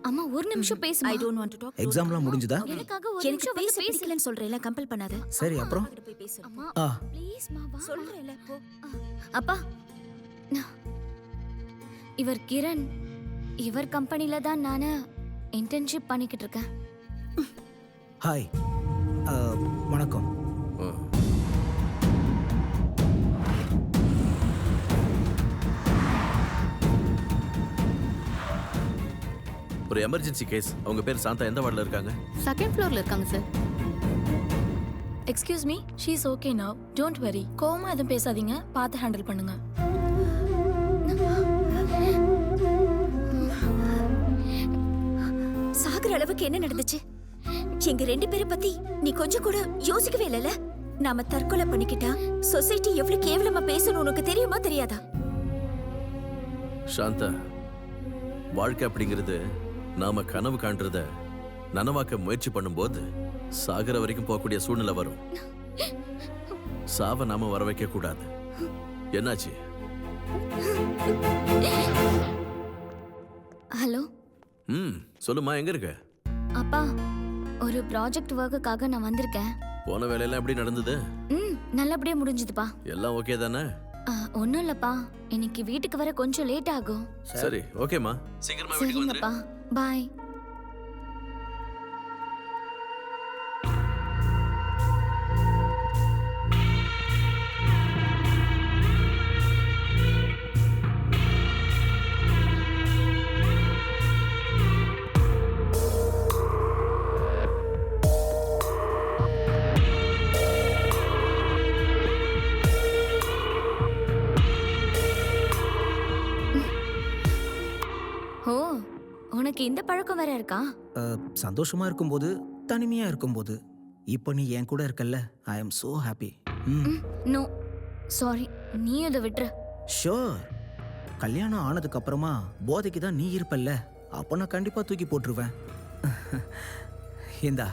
அம்மா ஒரு நிமிஷம் பேசுமா. I don't want to talk. எக்ஸாம்லாம் முடிஞ்சதா? எனக்காக ஒரு எனக்கு நிமிஷம் பேச பிடிக்கலன்னு சொல்றேல, கம்பல் பண்ணாத. சரி, அப்புறம் அம்மா ஆ ப்ளீஸ் மா வா. சொல்றேல போ. அப்பா, இவர் கிரண். இவர் கம்பெனில தான் நான் இன்டர்ன்ஷிப் பண்ணிக்கிட்டு இருக்கேன். ஹாய். வணக்கம். ஒரு எமர்ஜென்சி கேஸ். அவங்க பேர் சாந்தா. எந்த வார்டில் இருக்காங்க? செகண்ட் ஃப்ளோர்ல இருக்காங்க sir. Excuse me, she is okay now. Don't worry. கோவமா எதுவும் பேசாதீங்க, பார்த்து ஹேண்டில் பண்ணுங்க. சாகுற அளவுக்கு என்ன நடந்துச்சு? எங்க 2 பேரை பத்தி நீ கொஞ்சம் கூட யோசிக்கவே இல்லல? நாம தற்கொலை பண்ணிக்கிட்டா சொசைட்டி எவ்வளவு கேவலமா பேசணும் உனக்கு தெரியுமா தெரியாதா? சாந்தா, வாழ்க்கை அப்படிங்கிறது நாம கனவு காண்றத நனவாக்க முயற்சி பண்ணும்போது சாகர வரைக்கும் போகக்கூடிய சூழ்நிலை வரும். சாவ நாம வர வைக்க கூடாது. என்னாச்சு? ஹலோ. சொல்லுமா, எங்க இருக்க? அப்பா, ஒரு ப்ராஜெக்ட் ஒர்க்குக்காக நான் வந்திருக்கேன். போன வேலையெல்லாம் எப்படி நடந்தது? நல்லபடியா முடிஞ்சதுப்பா. எல்லாம் ஓகே தானே? ஒன்னும் இல்லப்பா, இன்னைக்கு வீட்டுக்கு வர கொஞ்சம் லேட் ஆகும். சரி, ஓகேமா. சீக்கிரமா வீட்டுக்கு வந்துரு. சரிங்கப்பா, பாய். ஓ, உனக்கு இந்த பழக்கம் வேற இருக்கா? சந்தோஷமா இருக்கும்போது, தனிமையா இருக்கும்போது. இப்போ நீ என் கூட இருக்கல்ல, I am so happy. No sorry, நீ அதை விட்டுற. ஷோர். கல்யாணம் ஆனதுக்கு அப்புறமா போதைக்கு தான் நீ இருப்பல்ல, அப்போ நான் கண்டிப்பா தூக்கி போட்டுருவேன். இந்தா.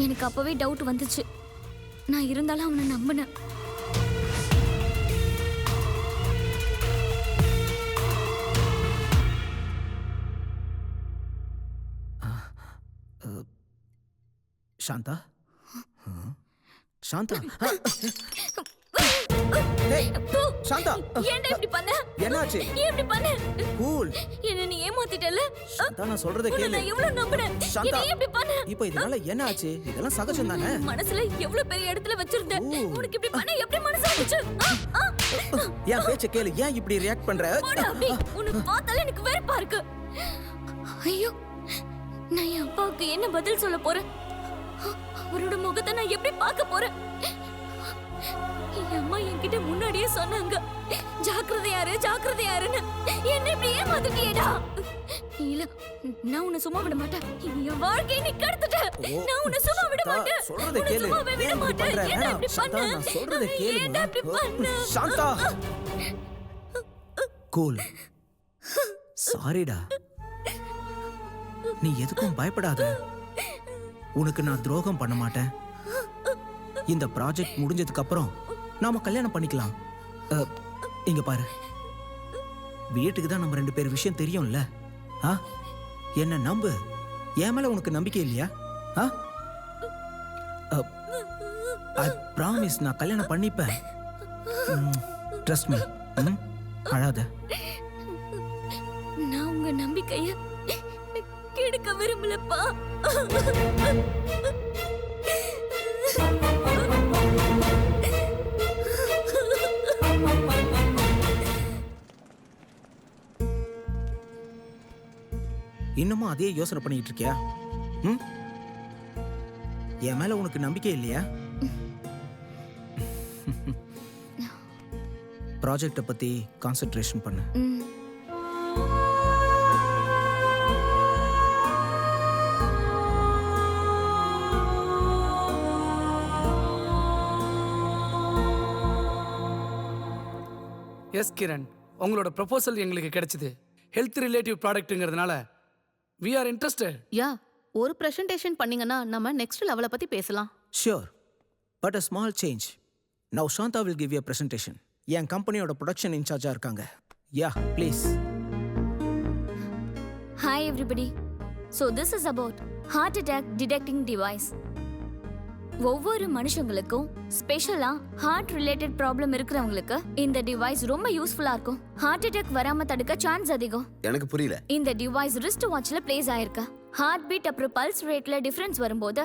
எனக்கு அப்பவே டவுட் வந்துச்சு. நான் இருந்தாலும் அவனை நம்பினேன். சாந்தா, சாந்தா, சாந்தா, ஏன்டா இப்படி பண்ண? என்னாச்சு? ஏன் இப்படி பண்ண? கூல். என்ன நீ ஏமாத்திட்டல? சாந்தா, நான் சொல்றத கேளு. நான் எவ்வளவு நம்பினேன். சாந்தா, நீ இப்படி பண்ண? இப்போ இதனால என்ன ஆச்சு? இதெல்லாம் சகஜம் தானே? மனசுல எவ்வளவு பெரிய இடத்துல வச்சிருந்த. உனக்கு இப்படி பண்ண எப்படி மனசு வந்துச்சு? ஏன் பேச்ச கேளு. ஏன் இப்படி ரியாக்ட் பண்ற? போடா அப்படி. உனக்கு பார்த்தாலே எனக்கு வெறுப்பா இருக்கு. ஐயோ, நான் என் அப்பாவுக்கு என்ன பதில் சொல்ல போறேன்? அவரோட முகத்தை நான் எப்படி பார்க்க போறேன்? என் அம்மா என்கிட்ட முன்னாடியே சொன்னாங்க, ஜாக்கிரதையாரு ஜாக்கிரதையாருன்னு. என்ன இப்படி ஏமாத்திட்டியேடா? இல்ல, நான் உன்னை சும்மா விட மாட்டேன். என் வாழ்க்கையை நீ கெடுத்துட்ட. நான் உன்னை சும்மா விட மாட்டேன். சொல்றத கேளு. சும்மாவே விட மாட்டேன். ஏன்டா இப்படி பண்ண? நான் சொல்றத கேளு. ஏன்டா இப்படி பண்ண? சாந்தா, கூல். சாரிடா. நீ எதுக்கும் பயப்படாத. உனக்கு நான் துரோகம் பண்ண மாட்டேன். இந்த ப்ராஜெக்ட் முடிஞ்சதுக்கு அப்புறம் நாம கல்யாணம் பண்ணிக்கலாம். இங்க பாரு, வீட்டுக்கு தான் நம்ம 2 பேர் விஷயம் தெரியும்ல. என்ன நம்பு. என் மேல உனக்கு நம்பிக்கை இல்லையா? ஐ ப்ராமிஸ், நான் கல்யாணம் பண்ணிப்பேன். Trust me. அழாத. நான் உங்க நம்பிக்கைய கெடுக்க விரும்பலப்பா. இன்னமும் அதே யோசனை பண்ணிட்டு இருக்கியா? ம்? என் மேல உனக்கு நம்பிக்கை இல்லையா? ப்ராஜெக்டை பத்தி கான்சென்ட்ரேஷன் பண்ணு. எஸ் கிரண், உங்களோட ப்ரொபோசல் எங்களுக்கு கிடைச்சது. ஹெல்த் ரிலேட்டிவ் ப்ராடக்ட்டுங்கிறதுனால we are interested. யா, ஒரு பிரசன்டேஷன் பண்ணீங்கன்னா நம்ம நெக்ஸ்ட் லெவலை பத்தி பேசலாம். Sure, but a small change. Now Shanta will give you a presentation. என் கம்பெனியோட ப்ரொடக்ஷன் இன்சார்ஜா இருக்காங்க. Yeah, please. Hi everybody. So this is about heart attack detecting device. ஒவ்வொரு மனுஷங்களுக்கும் ஸ்பெஷலா ஹார்ட் ரிலேட்டட் ப்ராப்ளம் இருக்கிறவங்களுக்கு இந்த டிவைஸ் ரொம்ப யூஸ்ஃபுல்லா இருக்கும். ஹார்ட் அட்டாக் வராம தடுக்க சான்ஸ் அதிகம். எனக்கு புரியல. இந்த டிவைஸ் ரிஸ்ட் வாட்ச்ல பிளேஸ் ஆயிருக்கு. ஹார்ட் பீட் அப்புறம் பல்ஸ் ரேட்ல டிஃபரன்ஸ் வரும்போது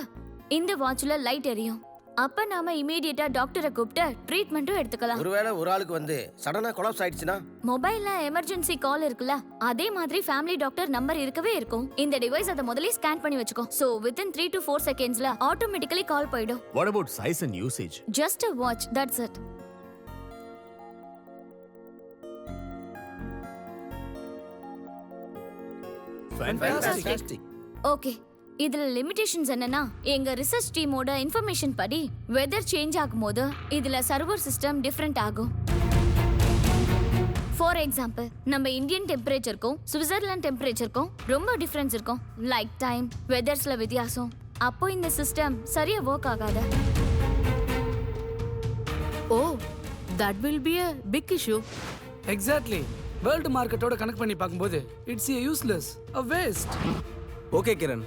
இந்த வாட்ச்ல லைட் எரியும். அப்ப நாம இமிடியேட்டா டாக்டரை கூப்பிட்டு ட்ரீட்மெண்ட்டும் எடுத்துக்கலாம். ஒருவேளை ஒரு ஆளுக்கு வந்து சடனா கொலாப்ஸ் ஆயிடுச்சுனா மொபைல்ல எமர்ஜென்சி கால் இருக்குல்ல, அதே மாதிரி ஃபேமிலி டாக்டர் நம்பர் இருக்கவே இருக்கும். இந்த டிவைஸ் அத முதல்ல ஸ்கேன் பண்ணி வச்சுக்கோ. So within 3 to 4 secondsல ஆட்டோமேட்டிக்கலி கால் போய்டும். What about size and usage? Just a watch, that's it. Fantastic. Okay. இதுல லிமிடேஷன்ஸ் என்னன்னா, எங்க ரிசர்ச் டீமோட இன்ஃபர்மேஷன் படி வெதர் சேஞ்ச் ஆகும்போது இதுல சர்வர் சிஸ்டம் டிஃபரெண்ட் ஆகும். ஃபார் எக்ஸாம்பிள், நம்ம இந்தியன் டெம்பரேச்சருக்கும் சுவிட்சர்லாந்து டெம்பரேச்சருக்கும் ரொம்ப டிஃபரன்ஸ் இருக்கும். லைக் டைம், வெதர்ஸ்ல வித்தியாசம். அப்போ இந்த சிஸ்டம் சரியா ஒர்க் ஆகாது. ஓ, that will be a big issue. Exactly. World மார்க்கெட்டோட கனெக்ட் பண்ணி பார்க்கும்போது it's a useless, a waste. Okay Kiran,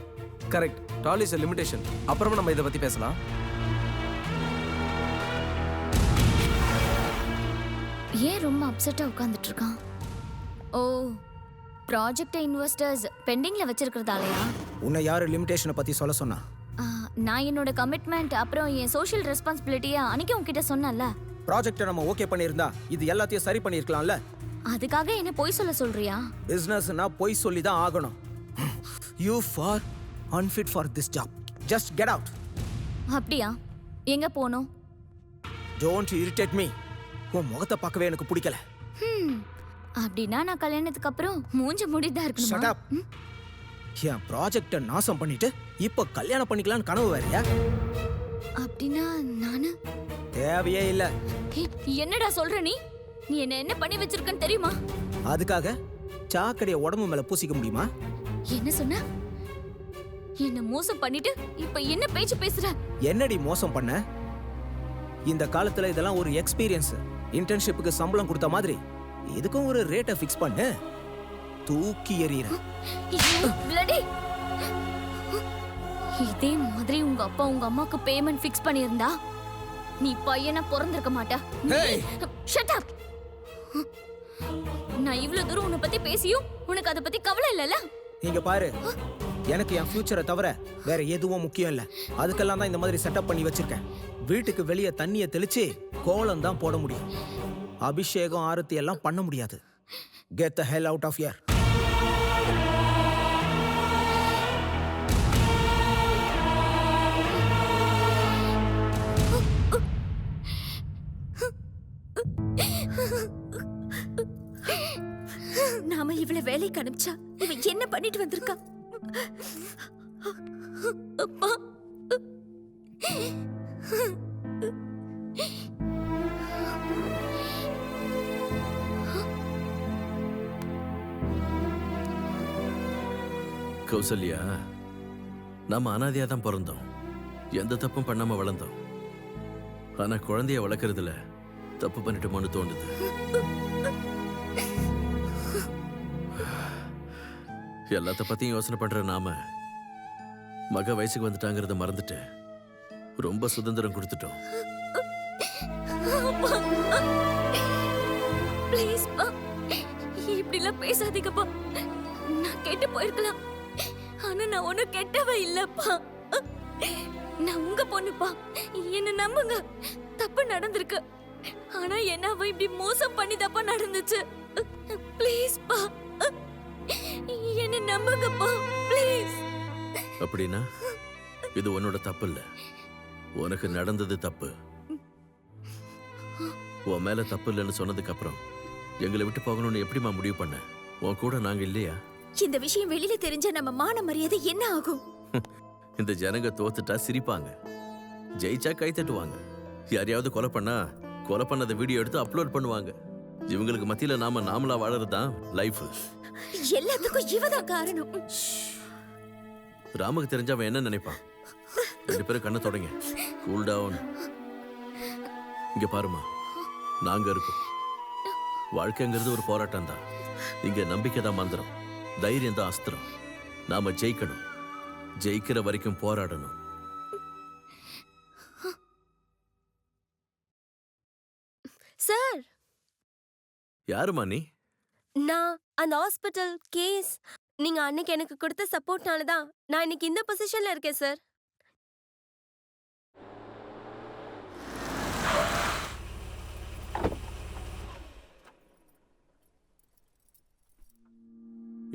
correct. டால் இஸ் a limitation. அப்புறமா நம்ம இதை பத்தி பேசலாம். ஏன் ரொம்ப அப்செட்டா உட்கார்ந்துட்டு இருக்கான்? ஓ, ப்ராஜெக்ட் இன்வெஸ்டர்ஸ் பெண்டிங்ல வச்சிருக்கிறதாலயா? உன்னை யாரு லிமிடேஷனை பத்தி சொல்ல சொன்னா? நான் என்னோட கமிட்மெண்ட் அப்புறம் என் சோஷியல் ரெஸ்பான்சிபிலிட்டியா அன்னைக்கு உன்கிட்ட சொன்னேன்ல. ப்ராஜெக்ட்டை நம்ம ஓகே பண்ணியிருந்தா இது எல்லாத்தையும் சரி பண்ணியிருக்கலாம்ல. அதுக்காக என்ன பொய் சொல்ல சொல்றியா? பிசினஸ்னா பொய் சொல்லி தான் ஆகணும். You far unfit for this job. Just get out. அப்படியா? எங்க போணும்? Don't irritate me. உன் முகத்தை பார்க்கவே எனக்கு பிடிக்கல. அப்படின்னா நான் கல்யாணத்துக்கு அப்புறம் மூஞ்ச மூடிதான் இருக்கணுமா? Shut up. என் ப்ராஜெக்ட்டை நாசம் பண்ணிட்டு இப்போ கல்யாணம் பண்ணிக்கலாம்னு கனவு வேறயா? அப்படின்னா நானு தேவையே இல்ல. என்னடா சொல்ற நீ? நீ என்ன பண்ணி வச்சிருக்கன்னு தெரியுமா? அதுக்காக சாக்கடைய உடம்பு மேல பூசிக்க முடியுமா? என்ன சொன்ன? என்ன மோசம் பண்ணிட்டு இப்ப என்ன பேச்சு பேசுற? என்னடி மோசம் பண்ண? இந்த காலத்துல இதெல்லாம் ஒரு எக்ஸ்பீரியன்ஸ். இன்டர்ன்ஷிப்புக்கு சம்பளம் கொடுத்த மாதிரி இதுக்கும் ஒரு ரேட்டை ஃபிக்ஸ் பண்ணு. தூக்கி எறியற. இதே மாதிரி உங்க அப்பா உங்க அம்மாக்கு பேமெண்ட் ஃபிக்ஸ் பண்ணியிருந்தா நீ பையனா பிறந்திருக்க மாட்டா. Shut up. நான் இவ்வளவு தூரம் உன்னை பத்தி பேசியும் உனக்கு அதை பத்தி கவலை இல்லைல்ல? இங்க பாரு, எனக்கு என் ஃபியூச்சரை தவிர வேற எதுவும் முக்கியம் இல்ல. அதுக்கெல்லாம் தான் இந்த மாதிரி செட்டப் பண்ணி வச்சிருக்கேன். வீட்டுக்கு வெளியே தண்ணியை தெளிச்சு கோலம் தான் போட முடியும். அபிஷேகம் ஆரத்தி எல்லாம் பண்ண முடியாது. Get the hell out of here. நாம இவளை வேலைக்கு அனுப்பிச்சா இவன் என்ன பண்ணிட்டு வந்திருக்கா? அப்பா, கௌசல்யா, நம்ம அனாதையா தான் பிறந்தோம். எந்த தப்பும் பண்ணாம வளர்ந்தோம். ஆனா குழந்தைய வளர்க்கறதுல தப்பு பண்ணிட்டோமோன்னு தோணுது. எல்லாத்த பத்தியும் யோசனை பண்ற நாம மக வயசுக்கு வந்துட்டாங்கிறத மறந்துட்டு ரொம்ப சுதந்திரம் கொடுத்துட்டோம். ப்ளீஸ் பா, இப்படிலாம் பேசாதீங்கப்பா. நான் கேட்டு போயிருக்கலாம். ஆனா நான் ஒன்னும் கெட்டவ இல்லப்பா. நான் உங்க பொண்ணுப்பா. என்ன நம்புங்க. தப்பு நடந்திருக்கு. ஆனா என்ன அவ இப்படி மோசம் பண்ணி தப்பா நடந்துச்சு. ப்ளீஸ் பா, என்ன நம்புங்கப்பா ப்ளீஸ். அப்படின்னா இது உன்னோட தப்பு இல்ல, உனக்கு நடந்தது தப்பு. உன் மேல தப்பு இல்லைன்னு சொன்னதுக்கு அப்புறம் எங்களை விட்டு போகணும்னு எப்படிமா முடிவு பண்ண? உன் கூட நாங்க இல்லையா? இந்த விஷயம் வெளியில தெரிஞ்ச நம்ம மான மரியாதை என்ன ஆகும்? இந்த ஜனங்க தோத்துட்டா சிரிப்பாங்க, ஜெயிச்சா கை தட்டுவாங்க. யாரையாவது கொலை பண்ணத வீடியோ எடுத்து அப்லோட் பண்ணுவாங்க. இவங்களுக்கு மத்தியில நாமளா வாழறதுதான் லைஃப். எல்லாத்துக்கும் இவதான் காரணம். ராமுக்கு தெரிஞ்சா அவன் என்ன நினைப்பான்? 2 பேரும் கண்ணை தொடங்க, கூல் டவுன். இங்க பாருமா, நாங்க இருக்கோம். வாழ்க்கைங்கிறது ஒரு போராட்டம் தான். இங்க நம்பிக்கை தான் மந்திரம், தைரியம் தான் அஸ்திரம். நாம ஜெயிக்கணும், ஜெயிக்கிற வரைக்கும் போராடணும். சார், யாருமா நீ? நான் அந்த ஹாஸ்பிட்டல் கேஸ் நீங்க அன்னைக்கு எனக்கு கொடுத்த சப்போர்ட்னால தான் நான் இன்னைக்கு இந்த பொசிஷன்ல இருக்கேன் சார்.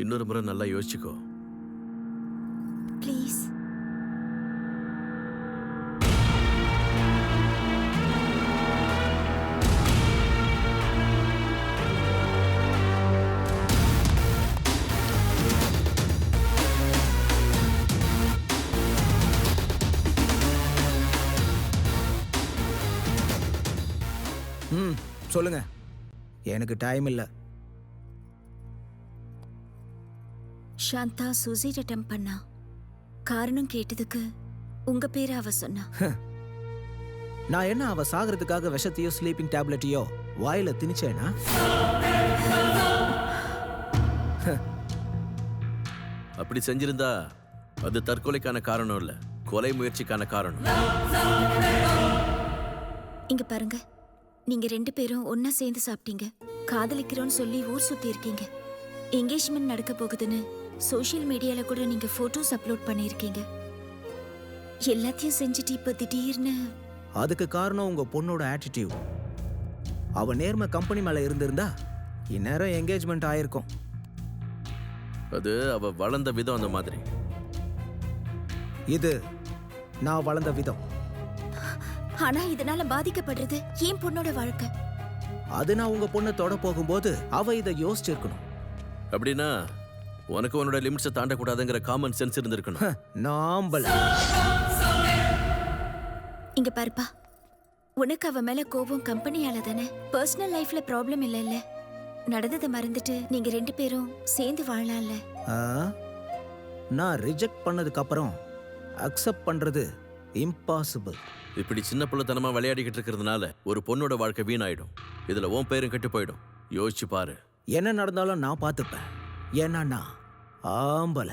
இன்னொரு முறை நல்லா யோசிச்சுக்கோ. ப்ளீஸ். சொல்லுங்க, எனக்கு டைம் இல்லை. சாந்தா சூசைட் அட்டெம்ப்ட் பண்ணா. காரணம் கேட்டதுக்கு உங்க பேரை அவ சொன்னா. நான் என்ன அவ சாகிறதுக்காக விஷத்தையோ ஸ்லீப்பிங் டேப்லெட்டையோ வாயில திணிச்சேனா? அப்படி செஞ்சிருந்தா அது தற்கொலைக்கான காரணம் இல்ல, கொலை முயற்சிக்கான காரணம். இங்க பாருங்க, நீங்க 2 பேரும் ஒன்னா சேர்ந்து சாப்பிட்டீங்க, காதலிக்கிறோன்னு சொல்லி ஊர் சுத்தி இருக்கீங்க, என்கேஜ்மெண்ட் நடக்க போகுதுன்னு சோஷியல் மீடியால கூட நீங்க போட்டோஸ் அப்லோட் பண்ணிருக்கீங்க. எல்லாத்தையும் செஞ்சுட்டு இப்ப திடீர்னு அதுக்கு காரணம் உங்க பொண்ணோட ஆட்டிடியூட். அவ நேர்மை கம்பெனி மேல இருந்திருந்தா இந்நேரம் என்கேஜ்மெண்ட் ஆயிருக்கும். அது அவ வளர்ந்த விதம் அந்த மாதிரி. இது நான் வளர்ந்த விதம். ஆனா இதனால பாதிக்கப்படுறது ஏன் பொண்ணோட வாழ்க்கை. அது நான் உங்க பொண்ணை தொட போகும்போது அவ இதை யோசிச்சிருக்கணும். அப்படின்னா உனக்கு உன்னோட லிமிட்ஸை தாண்டக்கூடாதுங்கிற காமன் சென்ஸ் இருந்திருக்கணும். நாம்பல. இங்க பாருப்பா, உனக்கு அவ மேல கோபம் கம்பெனியால தானே, பர்சனல் லைஃப்ல ப்ராப்ளம் இல்லைல்ல. நடந்ததை மறந்துட்டு நீங்க 2 பேரும் சேர்ந்து வாழலாம்ல. நான் ரிஜெக்ட் பண்ணதுக்கு அப்புறம் அக்செப்ட் பண்றது இம்பாசிபிள். இப்படி சின்ன பிள்ளைத்தனமா விளையாடிக்கிட்டு இருக்கிறதுனால ஒரு பொண்ணோட வாழ்க்கை வீணாயிடும். இதுல உன் பேரும் கெட்டு போயிடும். யோசிச்சு பாரு. என்ன நடந்தாலும் நான் பார்த்துப்பேன். ஏன்னா நான் ஆம்பல.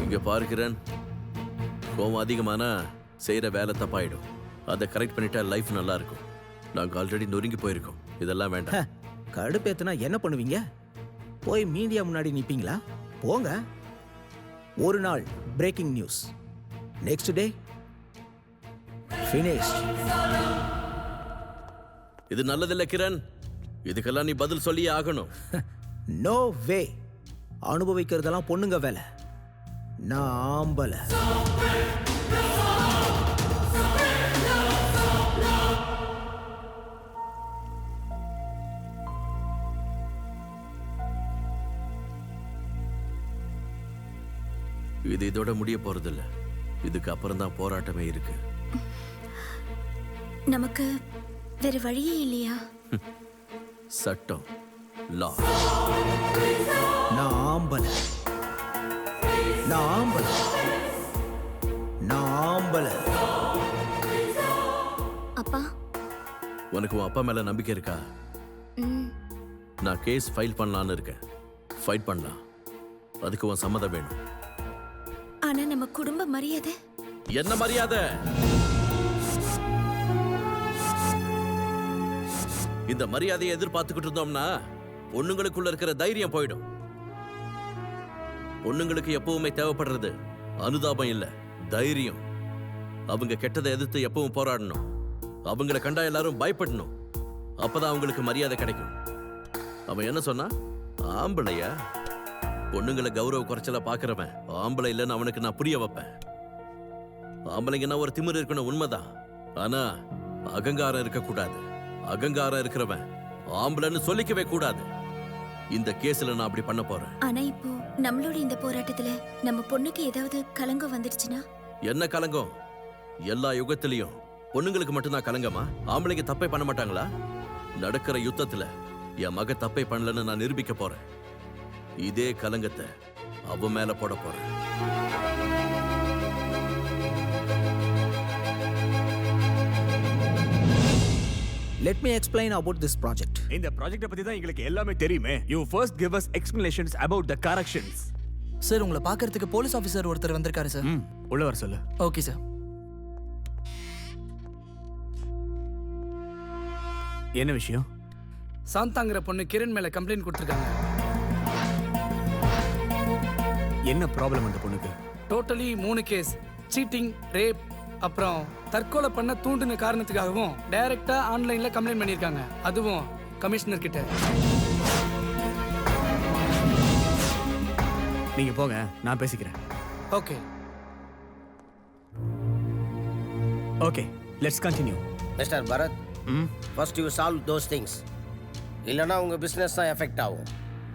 இங்க பார்க்கிறேன், கோவம் அதிகமானா செய்யற வேலை தப்பாயிடும். அதை கரெக்ட் பண்ணிட்டா லைஃப் நல்லா இருக்கும். நாங்க ஆல்ரெடி நொறுங்கி போயிருக்கோம். இதெல்லாம் வேண்டாம். கடுப்பேத்துனா என்ன பண்ணுவீங்க? போய் மீடியா முன்னாடி நிப்பீங்களா? போங்க. ஒரு நாள் breaking news, next day finished. இது நல்லதில்ல கிரண். இதுக்கெல்லாம் நீ பதில் சொல்லியே ஆகணும். நோ வே. அனுபவிக்கிறதெல்லாம் பொண்ணுங்க வேலை, நான் ஆம்பல. இது இதோட முடிய போறதில்ல. இதுக்கு அப்புறம் தான் போராட்டமே இருக்கு. நமக்கு வேற வழியே இல்லையா? சட்டம், லா. நான் ஆம்பல, நான் ஆம்பல, நான் ஆம்பல. அப்பா, உனக்கு உன் அப்பா மேல நம்பிக்கை இருக்கா? நான் கேஸ் ஃபைல் பண்ணலான்னு இருக்கேன். ஃபைட் பண்ணலாம். அதுக்கு உன் சம்மதம் வேணும். ஆனா நம்ம குடும்ப மரியாதை. என்ன மரியாதை? இந்த மரியாதையை எதிர்பார்த்துக்கிட்டு இருந்தோம்னா பொண்ணுங்களுக்குள்ள இருக்கிற தைரியம் போயிடும். பொண்ணுங்களுக்கு எப்பவுமே தேவைப்படுறது அனுதாபம் இல்ல, தைரியம். அவங்க கெட்டதை எதிர்த்து எப்பவும் போராடணும். அவங்களை கண்டா எல்லாரும் பயப்படணும். அப்பதான் அவங்களுக்கு மரியாதை கிடைக்கும். அவன் என்ன சொன்னா? ஆம்பளையா? பொண்ணுங்களை கௌரவ குறைச்சலா பாக்குறவன் ஆம்பளை இல்லைன்னு அவனுக்கு நான் புரிய வைப்பேன். ஆம்பளைங்கன்னா ஒரு திமிரு இருக்கணும், உண்மைதான். ஆனா அகங்காரம் இருக்கக்கூடாது. அகங்காரம் இருக்கிறவன் ஆம்பளைன்னு சொல்லிக்கவே கூடாது. இந்த கேஸ்ல நான் அப்படி பண்ண போறேன். ஆனா இப்போ நம்மளோட இந்த போராட்டத்துல நம்ம பொண்ணுக்கு ஏதாவது கலங்கம் வந்துடுச்சுன்னா? என்ன கலங்கம்? எல்லா யுகத்திலையும் பொண்ணுங்களுக்கு மட்டும்தான் கலங்கமா? ஆம்பளைங்க தப்பே பண்ண மாட்டாங்களா? நடக்கிற யுத்தத்துல என் மக தப்பே பண்ணலன்னு நான் நிரூபிக்க போறேன். இதே கலங்கத்தை அவ மேல போட போறேன். Let me explain about this project. இந்த ப்ராஜெக்ட்ட பத்தி தான் எங்களுக்கு எல்லாமே தெரியுமே. You first give us explanations about the corrections. Sir உங்களை பார்க்கறதுக்கு போலீஸ் ஆஃபீஸர் ஒருத்தர் வந்திருக்காரு சார். உள்ள வர சொல்லு. Okay sir. என்ன விஷயம்? சாந்தாங்கிற பொண்ணு கிரண் மேல கம்ப்ளைண்ட் கொடுத்திருக்காங்க. என்ன ப்ராப்ளம் அந்த பொண்ணுக்கு? Totally 3 case. சீட்டிங், ரேப், அப்புறம் தற்கொலை பண்ண தூண்டின காரணத்துக்காகவும் டைரக்டா ஆன்லைன்ல கம்ப்ளைண்ட் பண்ணிருக்காங்க. அதுவும் கமிஷனர் கிட்ட. நீங்க போங்க, நான் பேசிக்கிறேன். Okay. Okay, let's continue. Mister Bharath, first you solve those things. இல்லைன்னா உங்க பிசினஸ் தான் எஃபெக்ட் ஆகும்.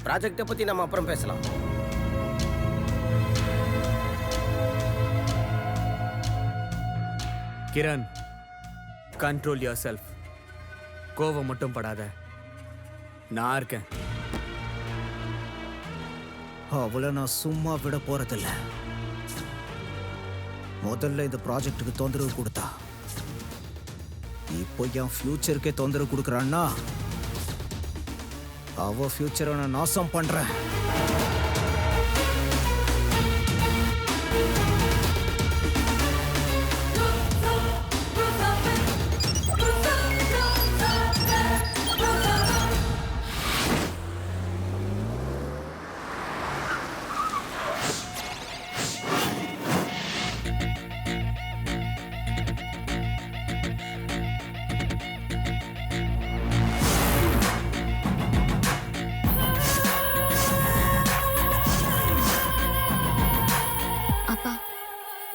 ப்ராஜெக்டை பத்தி நம்ம அப்புறம் பேசலாம். Kiran, control yourself. கோவம் மட்டும் படாத, நான் இருக்கேன். அவளை நான் சும்மா விட போறதில்ல. முதல்ல இந்த ப்ராஜெக்டுக்கு தொந்தரவு கொடுத்தா, இப்போ என் ஃபியூச்சருக்கே தொந்தரவு கொடுக்குறான்னா அவ ஃபியூச்சரை நான் நாசம் பண்றேன்.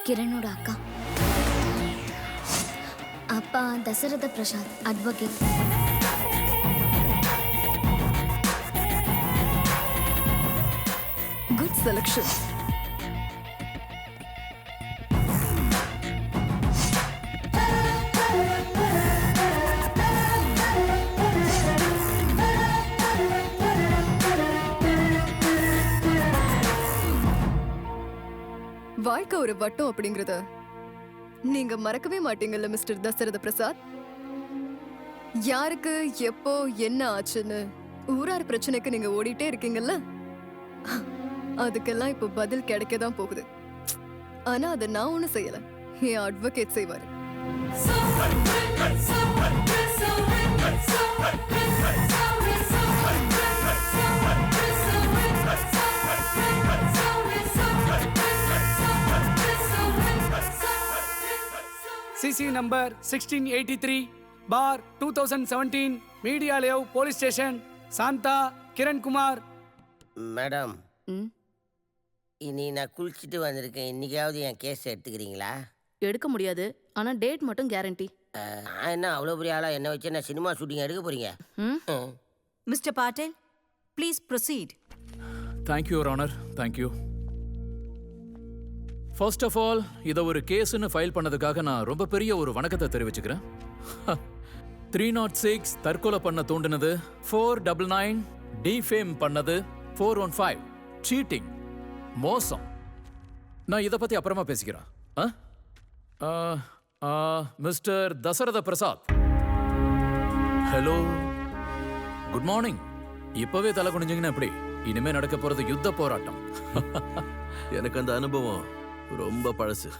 கிரணோட அக்கா. அப்பா Dasaratha Prasad, advocate. Good selection. வாழ்க்கை ஒரு வட்டம் அப்படிங்கறத நீங்க மறக்கவே மாட்டீங்கல்ல மிஸ்டர் தசரத பிரசாத். யாருக்கு எப்போ என்ன ஆச்சுன்னு ஊரார் பிரச்சனைக்கு நீங்க ஓடிட்டே இருக்கீங்கல்ல, அதுக்கெல்லாம் இப்போ பதில் கிடைக்கதான் போகுது. ஆனா அதை நான் ஒண்ணும் செய்யல, என் அட்வொகேட் செய்வாரு. CC நம்பர் 1683/2017 மீடியா லேவ் police station, Shantha, Kirankumar. Madam, இனி நான் குளிச்சுட்டு வந்திருக்கேன். இன்னைக்காவது என் கேஸ் எடுத்துக்கிறீங்களா? எடுக்க முடியாது, ஆனா டேட் மட்டும் கேரண்டி. நான் என்ன அவ்வளோ பெரிய ஆளா? என்ன வச்சு நான் சினிமா ஷூட்டிங் எடுக்க போறீங்க? Mister Patel, please proceed. Thank you your honour, thank you. First of all, இதை ஒரு கேஸ்ன்னு ஃபைல் பண்ணதுக்காக நான் ரொம்ப பெரிய ஒரு வணக்கத்தை தெரிவிச்சுக்கிறேன். 306 தற்கொலை பண்ண தூண்டினது, 499 டிஃபேம் பண்ணது, 415 சீட்டிங், மோசம். நான் இதை பத்தி அப்புறமா பேசிக்கிறேன். Mister Dasaratha Prasad, hello, good morning. இப்பவே தலை குனிஞ்சிங்கன்னா எப்படி? இனிமே நடக்க போறது யுத்த போராட்டம். எனக்கு அந்த அனுபவம் ரொம்ப பழசு.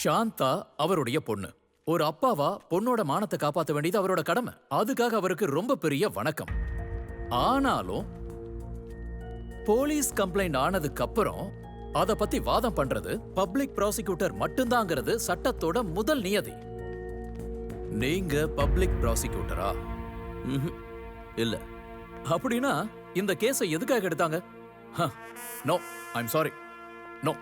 சாந்தா அவருடைய பொண்ணு. ஒரு அப்பாவா பொண்ணோட மானத்தை காப்பாற்ற வேண்டியது அவரோட கடமை. அதுக்காக அவருக்கு ரொம்ப பெரிய வணக்கம். ஆனாலும் போலீஸ் கம்ப்ளைண்ட் ஆனதுக்கு அப்புறம் அத பத்தி வாதம் பண்றது பப்ளிக் ப்ராசிக்யூட்டர் மட்டும்தாங்கிறது சட்டத்தோட முதல் நியதி. நீங்க பப்ளிக் ப்ராசிக்யூட்டரா? இல்ல. அப்படின்னா இந்த கேஸை எதுக்காக எடுத்தாங்க? No, I'm sorry, no.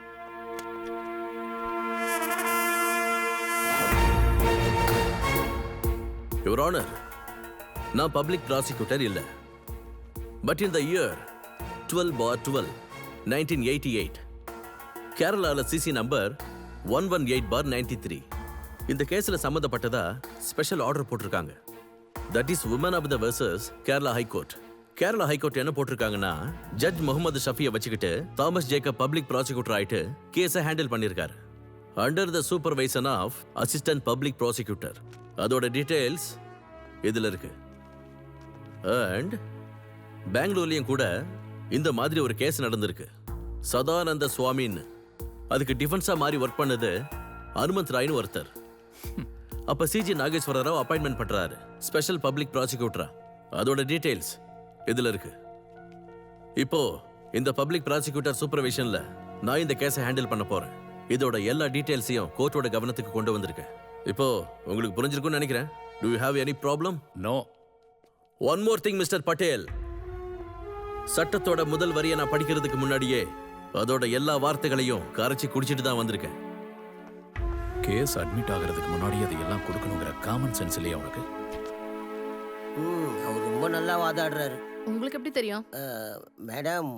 Your honour, நான் பப்ளிக் ப்ராசிக்யூட்டர் இல்ல. பட் இன் த இயர் 12/12 1988 கேரளால சிசி நம்பர் 118/93 இந்த கேஸ்ல சம்பந்தப்பட்டதா ஸ்பெஷல் ஆர்டர் போட்டிருக்காங்க. That is woman of the versus Kerala high court. Kerala high court என்ன போட்டிருக்காங்கன்னா, ஜட்ஜ் முகமது ஷஃபியை வச்சுக்கிட்டு தாமஸ் ஜேக்கப் பப்ளிக் ப்ராசிக்யூட்டர் ஆயிட்டு கேஸை ஹேண்டில் பண்ணியிருக்காரு. Under the supervision of assistant public prosecutor. அதோட டீடைல்ஸ் இதுல இருக்கு. அண்ட் பெங்களூர்லயும் கூட இந்த மாதிரி ஒரு கேஸ் நடந்திருக்கு. சதானந்த சுவாமின்னு. அதுக்கு டிஃபென்ஸா மாதிரி ஒர்க் பண்ணது அனுமந்த் ராய்னு ஒருத்தர். அப்ப சிஜி நாகேஸ்வர ராவ் அப்பாயின்மெண்ட் பண்றாரு ஸ்பெஷல் பப்ளிக் ப்ராசிக்யூட்டரா. அதோட டீடைல்ஸ் இதுல இருக்கு. இப்போ இந்த பப்ளிக் ப்ராசிக்யூட்டர் சூப்பர்விஷன்ல நான் இந்த கேஸை ஹேண்டில் பண்ண போறேன். இதோட எல்லா டீடைல்ஸையும் கோர்ட்டோட கவனத்துக்கு கொண்டு வந்திருக்கேன். இப்போ உங்களுக்கு புரிஞ்சிருக்கும்னு நினைக்கிறேன். Do you have any problem? No. One more thing, Mr. Patel. சட்டத்தோட முதல் வரியை நான் படிக்கிறதுக்கு முன்னாடியே அதோட எல்லா வார்த்தைகளையும் கரைச்சி குடிச்சிட்டு தான் வந்திருக்கேன். கேஸ் அட்மிட் ஆகிறதுக்கு முன்னாடி அது எல்லாம் கொடுக்கணுங்கிற காமன் சென்ஸ் இல்லையா உனக்கு? அவர் ரொம்ப நல்லா வாதாடுறாரு. உங்களுக்கு எப்படி தெரியும்? மேடம்,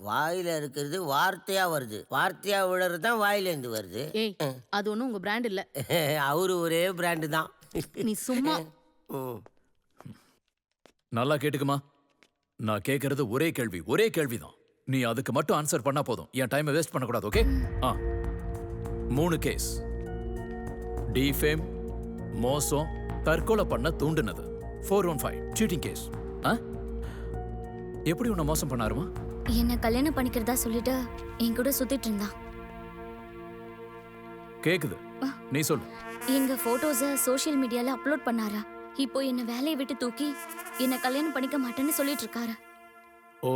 வாயில இருக்கிறது வார்த்தையா வருது, வார்த்தையா விழுறது தான் வாயிலேருந்து வருது. ஏய், அது ஒன்றும் உங்க பிராண்ட் இல்ல. அவரு ஒரே பிராண்டு தான். நீ சும்மா. நல்லா கேட்டுக்குமா, நான் கேட்கறது ஒரே கேள்விதான். நீ அதுக்கு மட்டும் ஆன்சர் பண்ணா போதும். என் டைமை வேஸ்ட் பண்ணக்கூடாது. ஓகே? 3 கேஸ். டிஃபேம், மோசம், தற்கொலை பண்ண தூண்டுனது. 415 சீட்டிங் கேஸ். எப்படி உன்னை மோசம் பண்ணாருமா? என்ன கல்யாணம் பண்ணிக்கிறதா சொல்லிட்டு என் கூட சுத்திட்டு இருந்தா. கேக்குது, நீ சொல்லு. எங்க போட்டோஸ சோஷியல் மீடியால அப்லோட் பண்ணாரா. இப்போ என்ன வேலையை விட்டு தூக்கி என்ன கல்யாணம் பண்ணிக்க மாட்டேன்னு சொல்லிட்டு இருக்காரு. ஓ,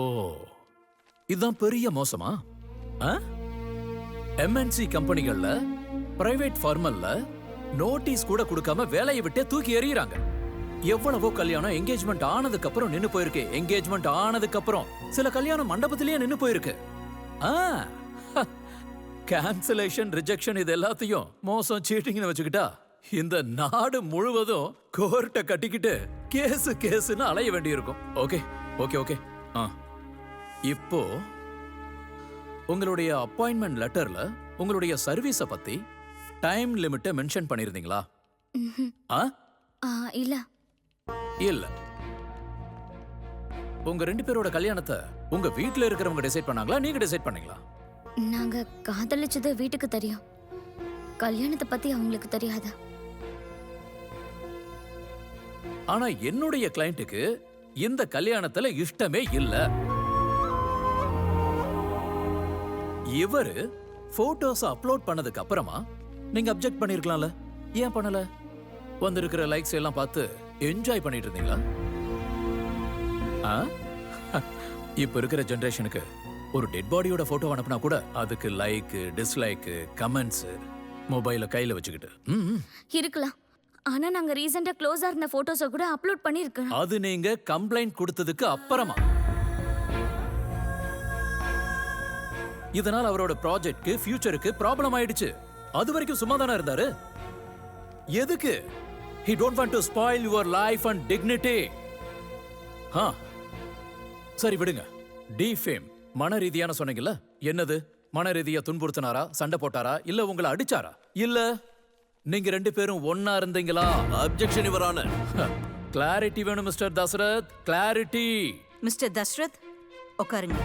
இதுதான் பெரிய மோசமா? எம்என்சி கம்பெனிகள்ல பிரைவேட் ஃபார்மல்ல நோட்டீஸ் கூட கொடுக்காம வேலையை விட்டே தூக்கி எறியறாங்க. எவ்வளவோ கல்யாணம் என்கேஜ்மெண்ட் ஆனதுக்கு அப்புறம் நின்னு போயிருக்கு. என்கேஜ்மெண்ட் ஆனதுக்கு அப்புறம் சில கல்யாணம் மண்டபத்திலேயே நின்னு போயிருக்கு. கேன்சலேஷன், ரிஜெக்ஷன் இது எல்லாத்தையும் மோசம், சீட்டிங்னு வச்சுக்கிட்டா இந்த நாடு முழுவதும் கோர்ட்டை கட்டிக்கிட்டு கேஸ்னு அலைய வேண்டியிருக்கும். Okay okay okay. இப்போ உங்களுடைய அப்பாயின்மெண்ட் லெட்டர்ல உங்களுடைய சர்வீஸ பத்தி டைம் லிமிட்டை மென்ஷன் பண்ணிருந்தீங்களா? இல்ல இல்ல. உங்க 2 பேரோட கல்யாணத்தை உங்க வீட்ல இருக்கிறவங்க டிசைட் பண்ணாங்களா, நீங்க டிசைட் பண்ணீங்களா? நாங்க காதலிச்சது வீட்டுக்கு தெரியும், கல்யாணத்தை பத்தி அவங்களுக்கு தெரியாது. ஆனா என்னுடைய கிளையண்ட்டுக்கு இந்த கல்யாணத்துல இஷ்டமே இல்ல. இவரு போட்டோஸ் அப்லோட் பண்ணதுக்கு அப்புறமா நீங்க அப்ஜெக்ட் பண்ணிருக்கலாம்ல, ஏன் பண்ணல? வந்திருக்கிற லைக்ஸ் எல்லாம் பார்த்து என்ஜாய் பண்ணிட்டு இருந்தீங்களா? இப்ப இருக்கிற ஜெனரேஷனுக்கு ஒரு டெட் பாடியோட போட்டோ அனுப்புனா கூட அதுக்கு லைக், டிஸ்லைக், கமெண்ட்ஸ் மொபைல கையில வச்சுக்கிட்டு இருக்கலாம். ஆனா நாங்க ரீசன்ட்டா க்ளோஸா இருந்த போட்டோஸ கூட அப்லோட் பண்ணிருக்கோம். அது நீங்க கம்ப்ளைண்ட் கொடுத்ததுக்கு அப்புறமா. இதனால அவரோட ப்ராஜெக்ட்க்கு, ஃபியூச்சருக்கு ப்ராப்ளம் ஆயிடுச்சு. அது வரைக்கும் சும்மா தானே இருந்தாரு. எதுக்கு? He don't want to spoil your life and dignity. சரி விடுங்க. டிஃபேம் மன ரீதியான சொன்னீங்கல்ல, என்னது? மன ரீதியா துன்புறுத்தினாரா, சண்டை போட்டாரா, இல்ல உங்களை அடிச்சாரா, இல்ல நீங்க 2 பேரும் ஒன்னா இருந்தீங்களா? Objection your honour. கிளாரிட்டி வேணும் mister Dasarath, clarity. Mister Dasarath, உட்காருங்க.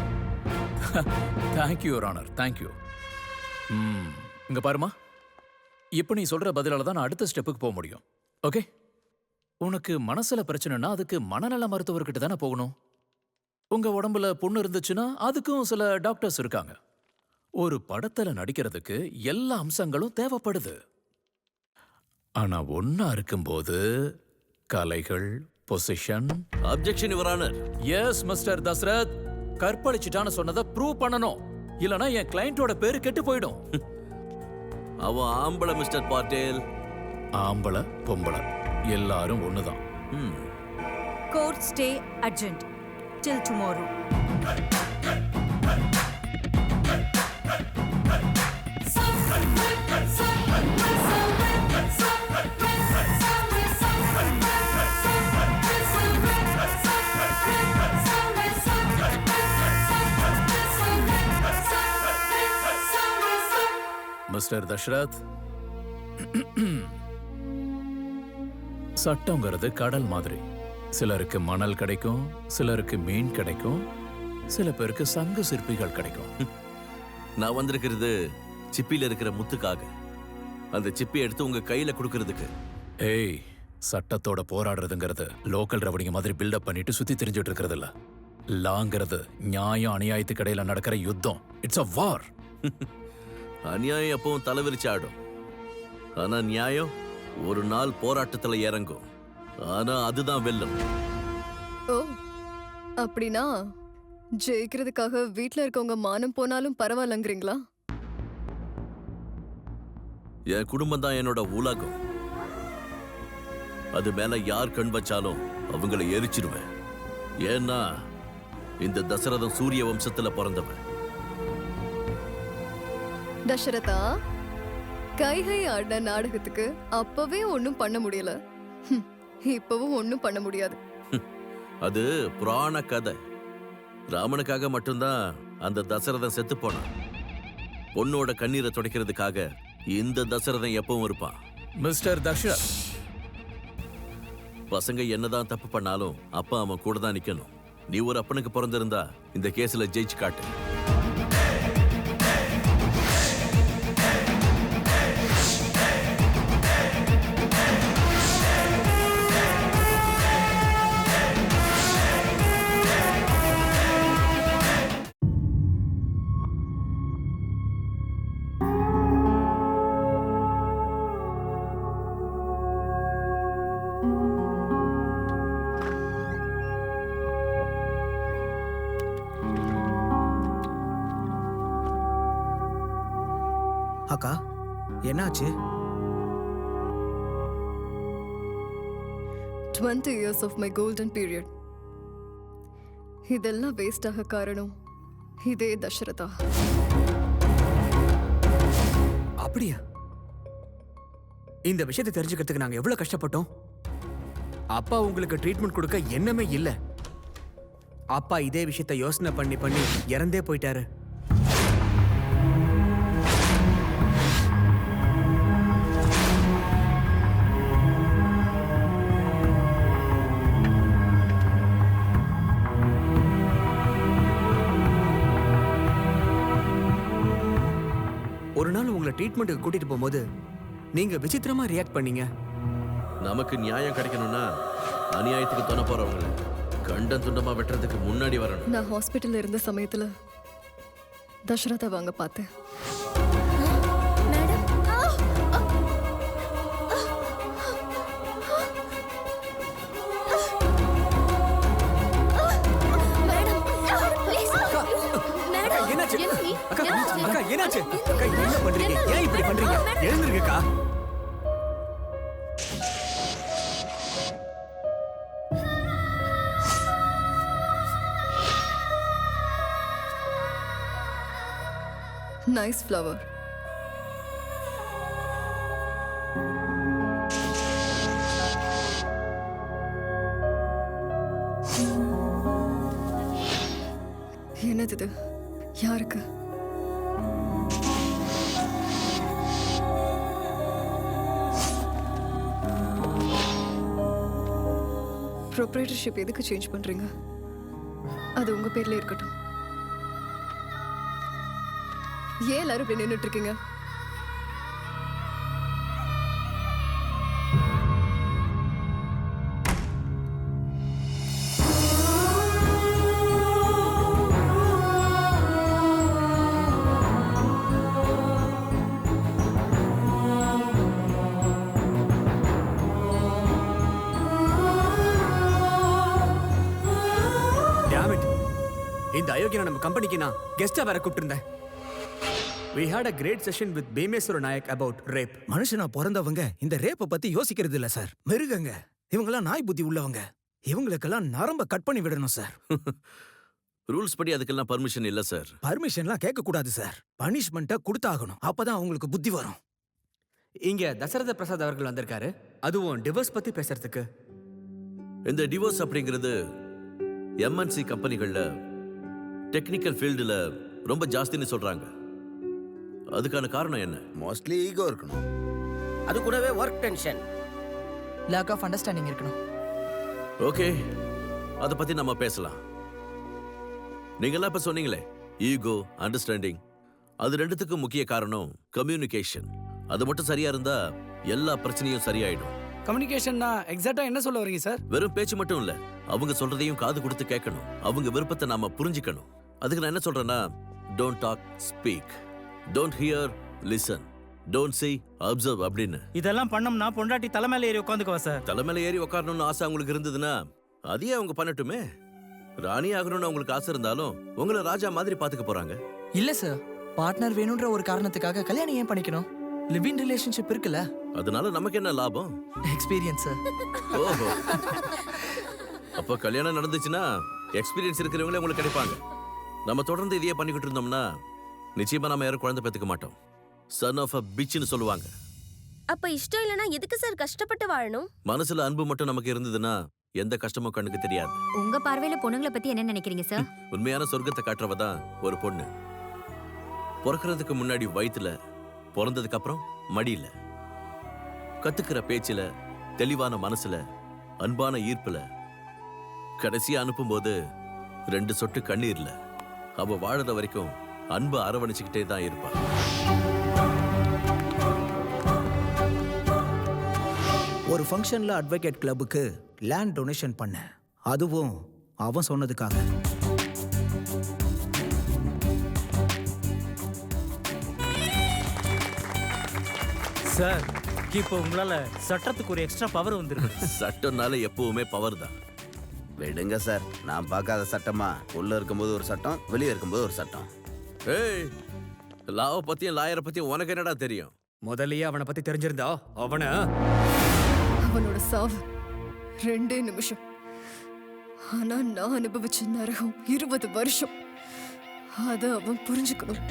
Thank you your honour, thank you. இங்க பாருமா, இப்போ நீ சொல்ற பதிலால தான் நான் அடுத்த ஸ்டெப்புக்கு போக முடியும். ஓகே? உனக்கு மனசுல பிரச்சனைனா அதுக்கு மனநல மருத்துவர்கிட்ட தானே போகணும். உங்க உடம்புல புண்ணு இருந்துச்சுன்னா அதுக்கும் சில டாக்டர்ஸ் இருக்காங்க. ஒரு படத்துல நடிக்கிறதுக்கு எல்லா அம்சங்களும் தேவைப்படுது. ஆனா ஒன்னா இருக்கும்போது கலைகள், position. Objection your honour. Yes mister Dasarath, கற்பழிச்சிட்டான்னு சொன்னதை ப்ரூவ் பண்ணணும். இல்லனா என் கிளையண்டோட பேரு கெட்டு போயிடும். அவன் ஆம்பளை மிஸ்டர் பாட்டேல். ஆம்பளை பொம்பளை எல்லாரும் ஒண்ணுதான். Court stay அட்ஜென்ட். till tomorrow. Mister Dashrath, சட்டங்கிறது கடல் மாதிரி. சிலருக்கு மணல் கிடைக்கும், சிலருக்கு மீன் கிடைக்கும், சில பேருக்கு சங்கு சிற்பிகள் கிடைக்கும். நான் வந்திருக்கிறது சிப்பில இருக்கிற முத்துக்காக. அந்த சிப்பி எடுத்து உங்க கையில கொடுக்கறதுக்கு. ஏய், சட்டத்தோட போராடுறதுங்கிறது லோக்கல் ரவடிங்க மாதிரி பில்டப் பண்ணிட்டு சுத்தி தெரிஞ்சுட்டு இருக்கிறது இல்ல. லாங்கிறது நியாயம் அநியாயத்துக்கு இடையில நடக்கிற யுத்தம். இட்ஸ் அ வார். அநியாயம் எப்பவும் தலைவிரிச்சாடும். ஆனா நியாயம் ஒரு நாள் போராட்டத்துல இறங்கும். ஆனா அதுதான் வெல்லும். ஓ, அப்படின்னா ஜெயிக்கிறதுக்காக வீட்ல இருக்கவங்க மானம் போனாலும் பரவாயில்லங்கிறீங்களா? என் குடும்பம் தான் என்னோட உலகம். அது மேல யார் கண் வச்சாலும் அவங்களை எரிச்சிருவேன். ஏன்னா இந்த தசரதன் சூரிய வம்சத்துல பிறந்தவன். தசரதா, கைகை ஆடின நாடகத்துக்கு அப்பவே ஒண்ணும் பண்ண முடியல, இப்பவும் ஒண்ணும் பண்ண முடியாது. அது புராண கதை. ராமனுக்காக மட்டும்தான் அந்த தசரதன் செத்து போனான். பொண்ணோட கண்ணீரை துடைக்கிறதுக்காக இந்த தசரதன் எப்பவும் இருப்பான். மிஸ்டர் தஷ்ரத், பசங்க என்னதான் தப்பு பண்ணாலும் அப்பா அவன் கூட தான் நிக்கணும். நீ ஒரு அப்பனுக்கு பிறந்திருந்தா இந்த கேஸ்ல ஜெயிச்சு காட்டு. அக்கா, என்னாச்சு? 20 years of my golden period. இதெல்லாம் வேஸ்ட் ஆக காரணம் இதே தசரதா. அப்படியா? இந்த விஷயத்தை தெரிஞ்சுக்கிறதுக்கு நாங்க எவ்வளவு கஷ்டப்பட்டோம். அப்பா உங்களுக்கு ட்ரீட்மெண்ட் கொடுக்க எண்ணமே இல்ல. அப்பா இதே விஷயத்தை யோசனை பண்ணி பண்ணி இறந்தே போயிட்டாரு. ஒரு நாள் உங்களை ட்ரீட்மெண்ட்டுக்கு கூட்டிட்டு போகும்போது நீங்க விசித்திரமா ரியாக்ட் பண்ணீங்க. நமக்கு நியாயம் கிடைக்கணும்னா அநியாயத்துக்கு தொண போறவங்களை கண்டம் துண்டமா வெட்டுறதுக்கு முன்னாடி வரணும். நான் ஹாஸ்பிட்டல்ல இருந்த சமயத்துல தசரதா வாங்க பார்த்தேன். என்னாச்சு? அக்கா, என்ன பண்றீங்க? ஏன் இப்படி பண்றீங்க? எழுந்திருங்கக்கா. Nice flower. என்னது இது? யாருக்கு? ப்ரொப்ரைட்டர்ஷிப் எதுக்கு சேஞ்ச் பண்றீங்க? அது உங்க பேர்ல இருக்கட்டும். ஏன் எல்லாரும் இப்படி நின்னுட்டு இருக்கீங்க? இந்த அயோக்கியனை நம்ம கம்பெனிக்கு நான் கெஸ்டா வர கூப்பிட்டிருந்தேன். We had a great session with Bhimeswara Nayak about rape. மனுஷனா பிறந்தவங்க இந்த ரேப்பை பத்தி யோசிக்கிறது இல்ல சார். மிருகங்க. இவங்கெல்லாம் நாய் புத்தி உள்ளவங்க. இவங்களுக்கெல்லாம் நரம்ப கட் பண்ணி விடணும் சார். ரூல்ஸ் படி அதுக்கெல்லாம் பர்மிஷன் இல்ல சார். பர்மிஷன்லாம் கேட்க கூடாது சார். பனிஷ்மெண்ட்டை கொடுத்தாகணும். அப்பதான் அவங்களுக்கு புத்தி வரும். இங்க தசரத பிரசாத் அவர்கள் வந்திருக்காரு, அதுவும் டிவோர்ஸ் பத்தி பேசுறதுக்கு. இந்த டிவோர்ஸ் அப்படிங்கிறது எம்என்சி கம்பெனிகள்ல டெக்னிக்கல் ஃபீல்டுல ரொம்ப ஜாஸ்தின்னு சொல்றாங்க. அதுக்கான காரணம் என்ன? மோஸ்ட்லி ஈகோ இருக்கணும். அது கூடவே work tension, lack of understanding இருக்கணும். ஓகே, அதை பத்தி நம்ம பேசலாம். நீங்கெல்லாம் இப்ப சொன்னீங்களே ஈகோ, அண்டர்ஸ்டாண்டிங், அது ரெண்டுத்துக்கும் முக்கிய காரணம் கம்யூனிகேஷன். அது மட்டும் சரியா இருந்தா எல்லா பிரச்சனையும் சரியாயிடும். கம்யூனிகேஷன்னா எக்ஸாக்ட்டா என்ன சொல்ல வரீங்க சார்? வெறும் பேச்சு மட்டும் இல்ல, அவங்க சொல்றதையும் காது கொடுத்து கேட்கணும். அவங்க விருப்பத்தை நாம புரிஞ்சுக்கணும். அதுக்கு நான் என்ன சொல்றேன்னா, don't talk, speak. Don't hear, listen. Don't see, observe அப்படின்னு. இதெல்லாம் பண்ணோம்னா பொண்டாட்டி தலைமையில ஏறி உட்காந்துக்குவா சார். தலைமையில ஏறி உட்காரணும்னு ஆசை அவங்களுக்கு இருந்ததுன்னா அதையே அவங்க பண்ணட்டுமே. ராணி ஆகணும்னு அவங்களுக்கு ஆசை இருந்தாலும் உங்களை ராஜா மாதிரி பாத்துக்க போறாங்க. இல்ல சார், பார்ட்னர் வேணும்ன்ற ஒரு காரணத்துக்காக கல்யாணம் ஏன் பண்ணிக்கணும்? லிவ் இன் ரிலேஷன்ஷிப் இருக்குல்ல, அதனால நமக்கு என்ன லாபம்? Experience sir. ஓஹோ, அப்போ கல்யாணம் நடந்துச்சுன்னா எக்ஸ்பீரியன்ஸ் இருக்கிறவங்களே உங்களுக்கு கிடைப்பாங்க. நம்ம தொடர்ந்து இதையே பண்ணிக்கிட்டு இருந்தோம்னா நிச்சயமா நம்ம யாரும் குழந்தை பெற்றுக்க மாட்டோம். சன் ஆஃப் அ பிட்ச்னு சொல்லுவாங்க. அப்ப இஷ்டம் இல்லனா எதுக்கு சார் கஷ்டப்பட்டு வாழணும்? மனசுல அன்பு மட்டும் நமக்கு இருந்ததுன்னா எந்த கஷ்டமும் கண்ணுக்கு தெரியாது. உங்க பார்வையில பொண்ணுங்களை பத்தி என்ன நினைக்கிறீங்க சார்? உண்மையான சொர்க்கத்தை காட்டுறவ தான் ஒரு பொண்ணு. பிறக்கிறதுக்கு முன்னாடி வயித்துல, பிறந்ததுக்கு அப்புறம் மடியில, கத்துக்கிற பேச்சுல, தெளிவான மனசுல, அன்பான ஈர்ப்புல, கடைசியா அனுப்பும்போது 2 சொட்டு கண்ணீர்ல. அவ வாழற வரைக்கும் அன்பு அரவணைச்சுக்கிட்டே தான் இருப்பா. ஒரு ஃபங்க்ஷன்ல அட்வொகேட் கிளப்புக்கு லேண்ட் டொனேஷன் பண்ண, அதுவும் அவன் சொன்னதுக்காக. சார், இப்போ உங்களால சட்டத்துக்கு ஒரு எக்ஸ்ட்ரா பவர் வந்துருக்கு. சட்டம்னால எப்பவுமே பவர் தான். விடுங்க சார், நான் பார்க்காத சட்டமா? உள்ள இருக்கும்போது ஒரு சட்டம், வெளியே இருக்கும்போது ஒரு சட்டம். ஏய், லாவை பத்தியும் லாயரை பத்தியும் உனக்கு என்னடா தெரியும்? முதல்லயே அவனை பத்தி தெரிஞ்சிருந்தா அவனோட சாவு 2 நிமிஷம். ஆனா நான் அனுபவிச்ச நரகம் 20 வருஷம். அத அவன் புரிஞ்சுக்கணும்.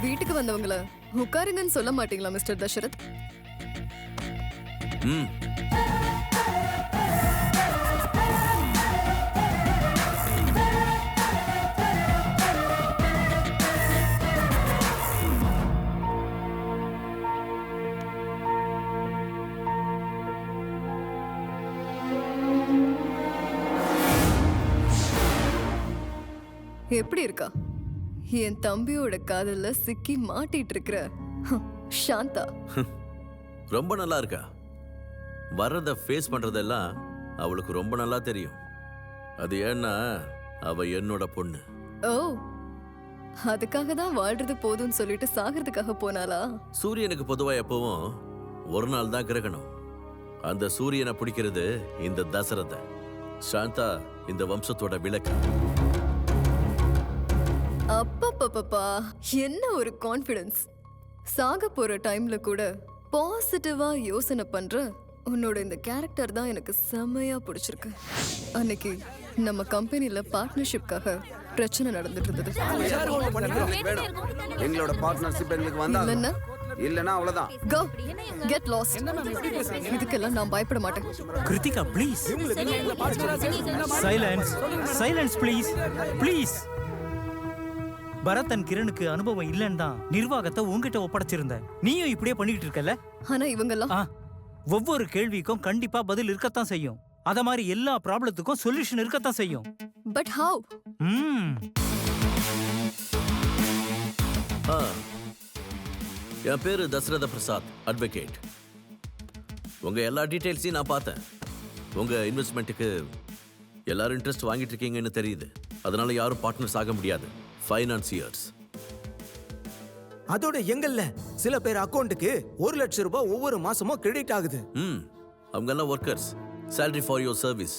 வீட்டுக்கு வந்தவங்கள உட்காருங்கன்னு சொல்ல மாட்டீங்களா மிஸ்டர் தசரத்? எப்படி இருக்கா என் தம்பியோட காதல்ல சிக்கி மாட்டிட்டு இருக்கிற சாந்தா? ரொம்ப நல்லா இருக்கா. வர்றத ஃபேஸ் பண்றதெல்லாம் அவளுக்கு ரொம்ப நல்லா தெரியும். அது ஏன்னா அவ என்னோட பொண்ணு. ஓ, அதுக்காக தான் வாழ்றது போதும்னு சொல்லிட்டு சாகிறதுக்காக போனாளா? சூரியனுக்கு பொதுவா எப்பவும் ஒரு நாள் தான் கிரகணம். அந்த சூரியனை பிடிக்கிறது இந்த தசரத. சாந்தா இந்த வம்சத்தோட விளக்கு. அப்பப்பப்பா, என்ன ஒரு கான்ஃபிடன்ஸ்! சாக போற டைம்ல கூட பாசிட்டிவா யோசனை பண்ற உன்னோட இந்த கேரக்டர் தான் எனக்கு செம்மையா பிடிச்சிருக்கு. அன்னைக்கு நம்ம கம்பெனில பார்ட்னர்ஷிப்காக பிரச்சனை நடந்துட்டு இருந்தது. எங்களோட பார்ட்னர்ஷிப் எங்களுக்கு வந்தாங்க. இல்லனா அவ்வளவுதான். Go get lost. இதுக்கெல்லாம் நான் பயப்பட மாட்டேன். Krithika please. Silence, silence please, please. Bharath and கிரணுக்கு அனுபவம் இல்லைன்னு தான் நிர்வாகத்தை உங்ககிட்ட ஒப்படைச்சிருந்த. நீயும் இப்படியே பண்ணிக்கிட்டு இருக்கல. ஆனா இவங்கெல்லாம் ஒவ்வொரு கேள்விக்கும் கண்டிப்பா பதில் இருக்கத்தான் செய்யும். அத மாதிரி எல்லா ப்ராப்ளத்துக்கும் சொல்யூஷன் இருக்கத்தான் செய்யும். But how? என் பேரு தசரத பிரசாத், அட்வொகேட். உங்க எல்லா டீடைல்ஸையும் நான் பார்த்தேன். உங்க இன்வெஸ்ட்மெண்ட்டுக்கு எல்லாரும் இன்ட்ரெஸ்ட் வாங்கிட்டு இருக்கீங்கன்னு தெரியுது. அதனால யாரும் பார்ட்னர்ஸ் ஆக முடியாது. ஃபைனான்சியர்ஸ். அதோட எங்கல்ல சில பேர் அக்கவுண்ட்டுக்கு 1 லட்சம் ரூபாய் ஒவ்வொரு மாசமும் கிரெடிட் ஆகுது. அவங்க எல்லாம் workers. salary for your service.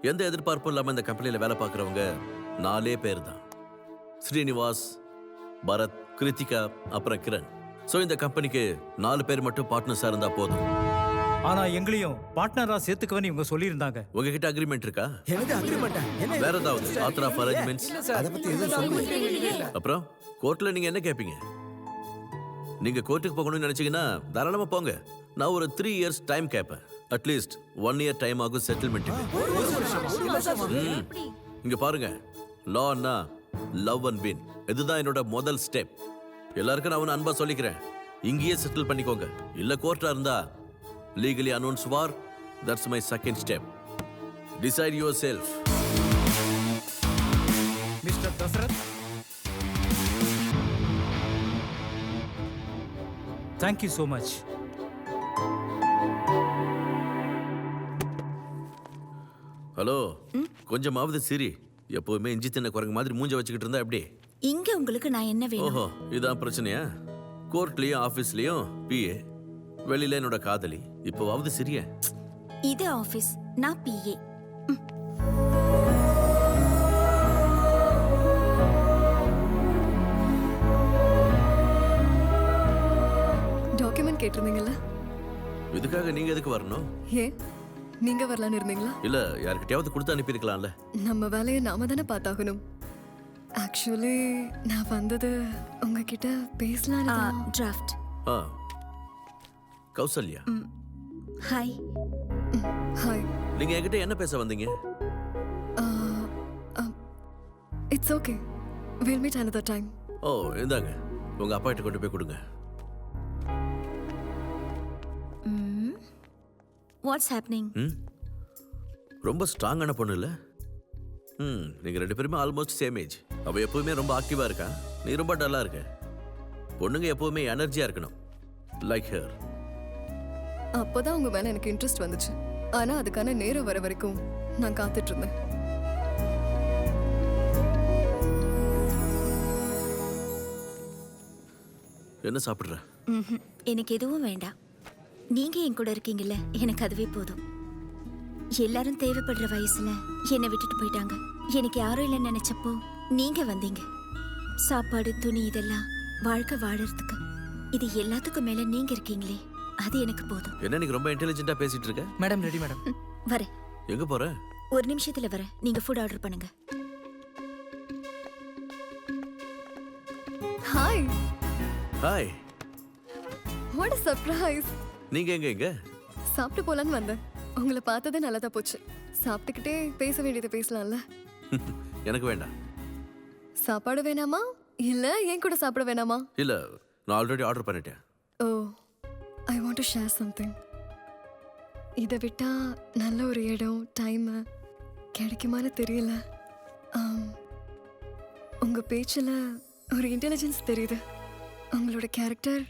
எந்த எதிர்பார்ப்பும் இல்லாம இந்த கம்பெனியில் வேலை பார்க்குறவங்க 4 பேர் தான். ஸ்ரீனிவாஸ், பரத், கிருத்திகா, அப்புறம் கிரண். ஸோ இந்த கம்பெனிக்கு 4 பேர் மட்டும் பார்ட்னர்ஸாக இருந்தால் போதும். ஆனா எங்களையும் பார்ட்னரா சேர்த்துக்கவன்னு இவங்க சொல்லியிருந்தாங்க. உங்ககிட்ட அக்ரிமெண்ட் இருக்கா? எனக்கு அக்ரிமெண்டா? என்ன வேற ஏதாவது ஆத்தர் ஆஃப் அரேஞ்ச்மெண்ட்ஸ்? அதை பத்தி எதுவும் சொல்லுங்க. அப்புறம் கோர்ட்ல நீங்க என்ன கேட்பீங்க? நீங்க கோர்ட்டுக்கு போகணும்னு நினைச்சீங்கன்னா தாராளமா போங்க. நான் ஒரு 3 இயர்ஸ் டைம் கேட்பேன். அட்லீஸ்ட் 1 இயர் டைம் ஆகும் செட்டில்மெண்ட்டுக்கு. இங்க பாருங்க, லான்னா லவ் அண்ட் வின். இதுதான் என்னோட முதல் ஸ்டெப். எல்லாருக்கும் நான் அன்பா சொல்லிக்கிறேன், இங்கேயே செட்டில் பண்ணிக்கோங்க. இல்ல கோர்ட்டா இருந்தா legally announced war. That's my second step. Decide yourself. Mr. Dasarath, thank you so much. Hello, கொஞ்சமாவது சிரி. எப்பவுமே இஞ்சி தின்ன குரங்கு மாதிரி மூஞ்ச வச்சுக்கிட்டு இருந்தா எப்படி? இங்க உங்களுக்கு நான் என்ன வேணும்? ஓஹோ, இதான் பிரச்சனையா? கோர்ட்லயும் ஆபீஸ்லயும் பிஏ, வெளியில என்னோட காதலி. இப்போவாவது சிரிய. இது ஆபீஸ், நான் பிஏ. டாக்குமெண்ட் கேட்டிருந்தீங்கல்ல? இதுக்காக நீங்க எதுக்கு வரணும்? ஏன் நீங்க வரலான்னு இருந்தீங்களா? இல்ல, யார்கிட்டயாவது கொடுத்து அனுப்பியிருக்கலாம்ல. நம்ம வேலையை நாம தானே பார்த்தாகணும். ஆக்சுவலி நான் வந்தது உங்ககிட்ட பேசலாம். டிராஃப்ட். கௌசல்யா, ஹாய். ஹாய். நீங்க என்கிட்ட என்ன பேச வந்தீங்க? It's okay, we'll meet another time. ஓ, இந்தாங்க, உங்க அப்பா கிட்ட கொண்டு போய் கொடுங்க. What's happening? ரொம்ப ஸ்ட்ராங்கான பொண்ணு இல்ல? நீங்க 2 பேருமே ஆல்மோஸ்ட் சேம் ஏஜ். அவ எப்பவுமே ரொம்ப ஆக்டிவா இருக்கா, நீ ரொம்ப டல்லா இருக்க. பொண்ணுங்க எப்பவுமே எனர்ஜியா இருக்கணும், லைக் ஹர். அப்போதான் உங்க மேல எனக்கு இன்ட்ரெஸ்ட் வந்துச்சு. ஆனா அதுக்கான நேரம் வர வரைக்கும் நான் காத்துட்டு இருந்தேன். என்ன சாப்பிடுற? எனக்கு எதுவும் வேண்டாம். நீங்க என் கூட இருக்கீங்கல்ல, எனக்கு அதுவே போதும். எல்லாரும் தேவைப்படுற வயசுல என்னை விட்டுட்டு போயிட்டாங்க. எனக்கு யாரும் இல்லைன்னு நினைச்சப்போ நீங்க வந்தீங்க. சாப்பாடு, துணி, இதெல்லாம் வாழ்க்கை வாழறதுக்கு. இது எல்லாத்துக்கும் மேல நீங்க இருக்கீங்களே, அது எனக்கு போதும். என்ன நீங்க ரொம்ப இன்டெலிஜென்ட்டா பேசிட்டு இருக்க? Madam ready madam. வரேன். எங்க போற? ஒரு நிமிஷத்துல வரேன். நீங்க ஃபுட் ஆர்டர் பண்ணுங்க. Hi. Hi. What a surprise. நீங்க எங்க? சாப்பிட்டு போலான்னு வந்தேன். உங்களை பார்த்ததே நல்லதா போச்சு. சாப்பிட்டுக்கிட்டே பேச வேண்டியதை பேசலாம்ல. எனக்கு வேண்டாம். சாப்பாடு வேணாமா இல்ல என் கூட சாப்பிட வேணாமா? இல்ல, நான் ஆல்ரெடி ஆர்டர் பண்ணிட்டேன். ஓ, I want to share something. இதை விட்டா நல்ல ஒரு இடம், டைம் கிடைக்குமான்னு தெரியல. உங்க பேச்சில் ஒரு இன்டெலிஜென்ஸ் தெரியுது. உங்களோட கேரக்டர்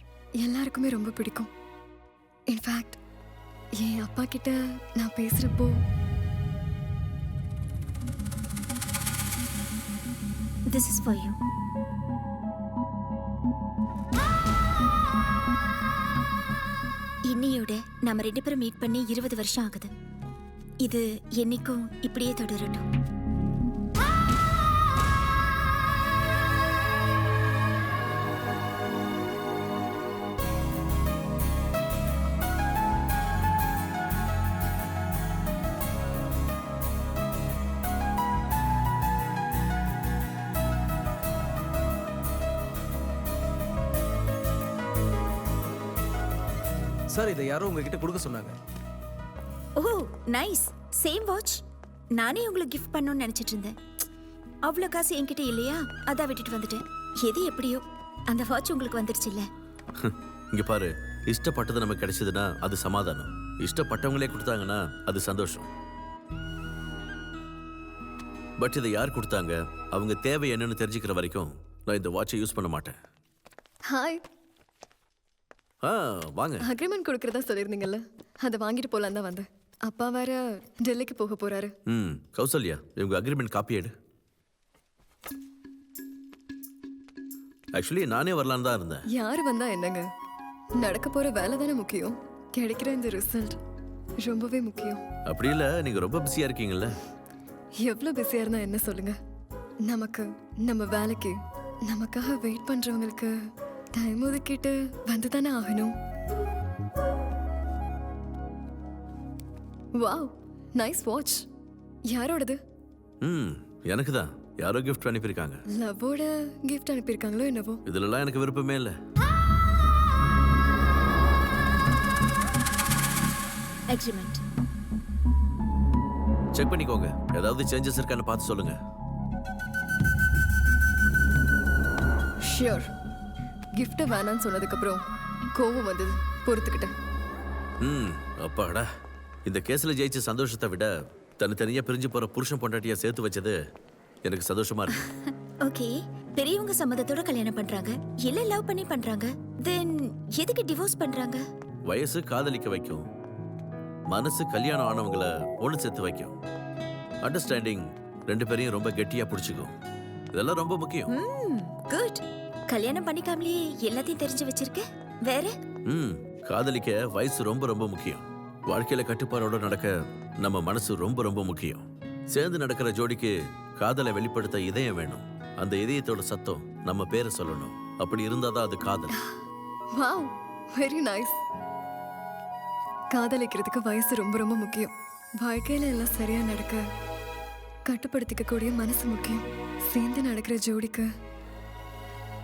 எல்லாருக்குமே ரொம்ப பிடிக்கும். இன்ஃபேக்ட் என் அப்பா கிட்ட நான் பேசுறப்போ This is for you. இன்னையோட நம்ம 2 பேரும் மீட் பண்ணி 20 வருஷம் ஆகுது. இது என்னைக்கும் இப்படியே தொடரட்டும். சார், இதை யாரோ உங்ககிட்ட கொடுக்க சொன்னாங்க. ஓ, நைஸ். Same watch. நானே உங்களுக்கு கிஃப்ட் பண்ணணும்னு நினைச்சிட்டு இருந்தேன். அவ்வளோ காசு என்கிட்ட இல்லையா, அதான் விட்டுட்டு வந்துட்டேன். எது எப்படியோ அந்த வாட்ச் உங்களுக்கு வந்துருச்சு இல்ல? இங்க பாரு, இஷ்டப்பட்டது நமக்கு கிடைச்சதுன்னா அது சமாதானம். இஷ்டப்பட்டவங்களே கொடுத்தாங்கன்னா அது சந்தோஷம். பட் இதை யார் கொடுத்தாங்க, அவங்க தேவை என்னன்னு தெரிஞ்சுக்கிற வரைக்கும் நான் இந்த வாட்சை யூஸ் பண்ண மாட்டேன். ஹாய். வாங்க. அக்ரிமெண்ட் கொடுக்கறதா சொல்லியிருந்தீங்கல்ல, அதை வாங்கிட்டு போலாம் தான் வந்தேன். அப்பா வேற டெல்லிக்கு போக போறாரு. கௌசல்யா, இவங்க அக்ரிமெண்ட் காப்பி எடு. ஆக்சுவலி நானே வரலான்னு தான் இருந்தேன். யாரு வந்தா என்னங்க, நடக்க போற வேலை தானே முக்கியம். கிடைக்கிற இந்த ரிசல்ட் ரொம்பவே முக்கியம். அப்படி இல்ல, நீங்க ரொம்ப பிஸியா இருக்கீங்கல்ல, எவ்வளவு பிஸியா இருந்தா என்ன சொல்லுங்க, நமக்கு நம்ம வேலைக்கு நமக்காக வெயிட் பண்றவங்களுக்கு டைம் ஒதுக்கிட்டு வந்து தானே ஆகணும். Wow, nice watch. யாரோடது? எனக்கு தான். யாரோ gift அனுப்பியிருக்காங்க. லவ்வோட கிஃப்ட் அனுப்பியிருக்காங்களோ என்னவோ. இதுலலாம் எனக்கு விருப்பமே இல்லை. அக்ரிமெண்ட் செக் பண்ணிக்கோங்க. ஏதாவது சேஞ்சஸ் இருக்கான்னு பார்த்து சொல்லுங்க. ஷியோர். கிஃப்ட் வேணான்னு சொன்னதுக்கு அப்புறம் கோவம் வந்தது, பொறுத்துக்கிட்டேன். அப்பாடா, இந்த கேஸ்ல ஜெயிச்ச சந்தோஷத்தை விட தனித்தனியா பிரிஞ்சு போற புருஷன் பொண்டாட்டியா சேர்த்து வச்சது எனக்கு சந்தோஷமா இருக்கு. ஓகே, பெரியவங்க சம்மதத்தோட கல்யாணம் பண்றாங்க, இல்ல லவ் பண்ணி பண்றாங்க, தென் எதுக்கு டிவோர்ஸ் பண்றாங்க? வயசு காதலிக்க வைக்கும், மனசு கல்யாணம் ஆனவங்கள ஒன்று சேர்த்து வைக்கும், அண்டர்ஸ்டாண்டிங் ரெண்டு பேரையும் ரொம்ப கெட்டியா பிடிச்சிக்கும். இதெல்லாம் ரொம்ப முக்கியம். குட். கல்யாணம் பண்ணிக்காமலேயே எல்லாத்தையும் தெரிஞ்சு வச்சிருக்க. வேற காதலிக்க வயசு ரொம்ப ரொம்ப முக்கியம். வாழ்க்கையில கட்டுப்பாடோட நடக்க நம்ம மனசு ரொம்ப ரொம்ப முக்கியம். சேர்ந்து நடக்கிற ஜோடிக்கு காதலை வெளிப்படுத்த இதயம் வேணும். அந்த இதயத்தோட சத்தம் நம்ம பேரை சொல்லணும். அப்படி இருந்தாதான் அது காதல். Wow, very nice. காதலிக்கிறதுக்கு வயசு ரொம்ப ரொம்ப முக்கியம். வாழ்க்கையில எல்லாம் சரியா நடக்க கட்டுப்படுத்திக்க கூடிய மனசு முக்கியம். சேர்ந்து நடக்கிற ஜோடிக்கு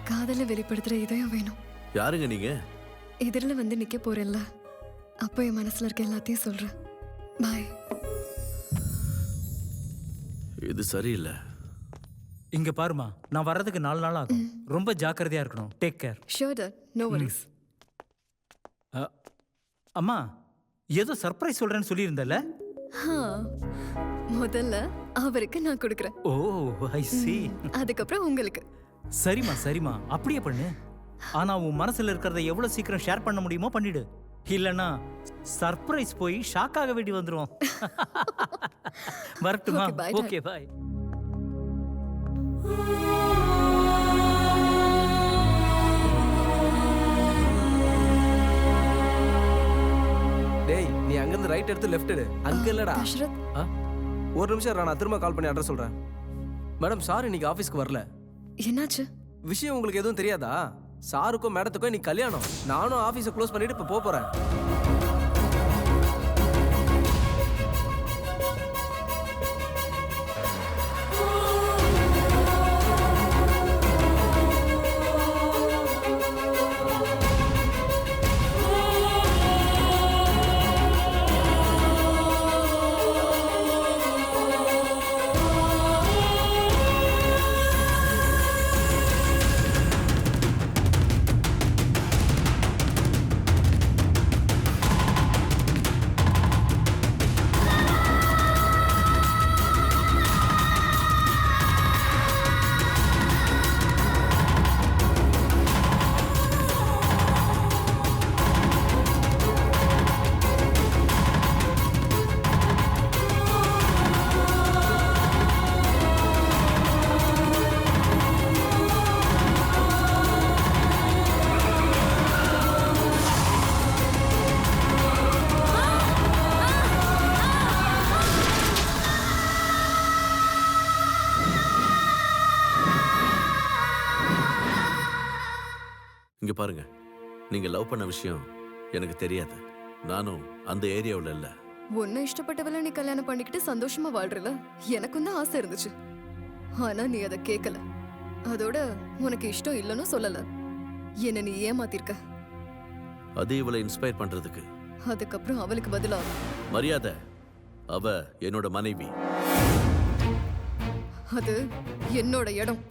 காதலை வெளிப்படுத்துற இதயம் வேணும். யாருங்க நீங்க? எதிரில் வந்து நிக்க போறேன்ல, அப்போ என் மனசுல இருக்க எல்லாத்தையும் சொல்றேன். பாய். இது சரியில்லை. இங்க பாருமா, நான் வர்றதுக்கு 4 நாள் ஆகும். ரொம்ப ஜாக்கிரதையா இருக்கணும். Take care. Sure dot, no worries. அம்மா, ஏதோ சர்ப்ரைஸ் சொல்றேன்னு சொல்லியிருந்தல. முதல்ல அவருக்கு நான் கொடுக்குறேன். ஓ, ஐ see. அதுக்கப்புறம் உங்களுக்கு. சரிம்மா சரிம்மா, அப்படியே பண்ணு. ஆனா உன் மனசுல இருக்கிறத எவ்வளவு சீக்கிரம் ஷேர் பண்ண முடியுமோ பண்ணிடு. இல்லனா சர்ப்ரைஸ் போய் ஷாக் ஆக வேண்டி வந்துரும். வரட்டுமா? ஓகே, பாய். டேய், நீ அங்கிருந்து ரைட் எடுத்து லெஃப்ட் எடு. அங்க இல்லடா. ஒரு நிமிஷம் நான் திரும்ப கால் பண்ணி அட்ரஸ் சொல்றேன். மேடம், சார் இன்னைக்கு ஆபீஸ்க்கு வரல. என்னாச்சு? விஷயம் உங்களுக்கு எதுவும் தெரியாதா? சாருக்கும் மேடத்துக்கும் இன்னைக்கு கல்யாணம். நானும் ஆபீஸை க்ளோஸ் பண்ணிட்டு இப்ப போறேன். இங்க பாருங்க, நீங்க லவ் பண்ண விஷயம் எனக்கு தெரியாது. நானும் அந்த ஏரியாவில் இல்ல. உன்னை இஷ்டப்பட்டவள நீ கல்யாணம் பண்ணிக்கிட்டு சந்தோஷமா வாழ்றல, எனக்கும் தான் ஆசை இருந்துச்சு. ஆனா நீ அதை கேட்கல. அதோட உனக்கு இஷ்டம் இல்லைன்னு சொல்லல. என்ன நீ ஏமாத்திருக்க. அது இவளை இன்ஸ்பயர் பண்றதுக்கு. அதுக்கப்புறம் அவளுக்கு பதிலா மரியாதை, அவ என்னோட மனைவி. அது என்னோட இடம்.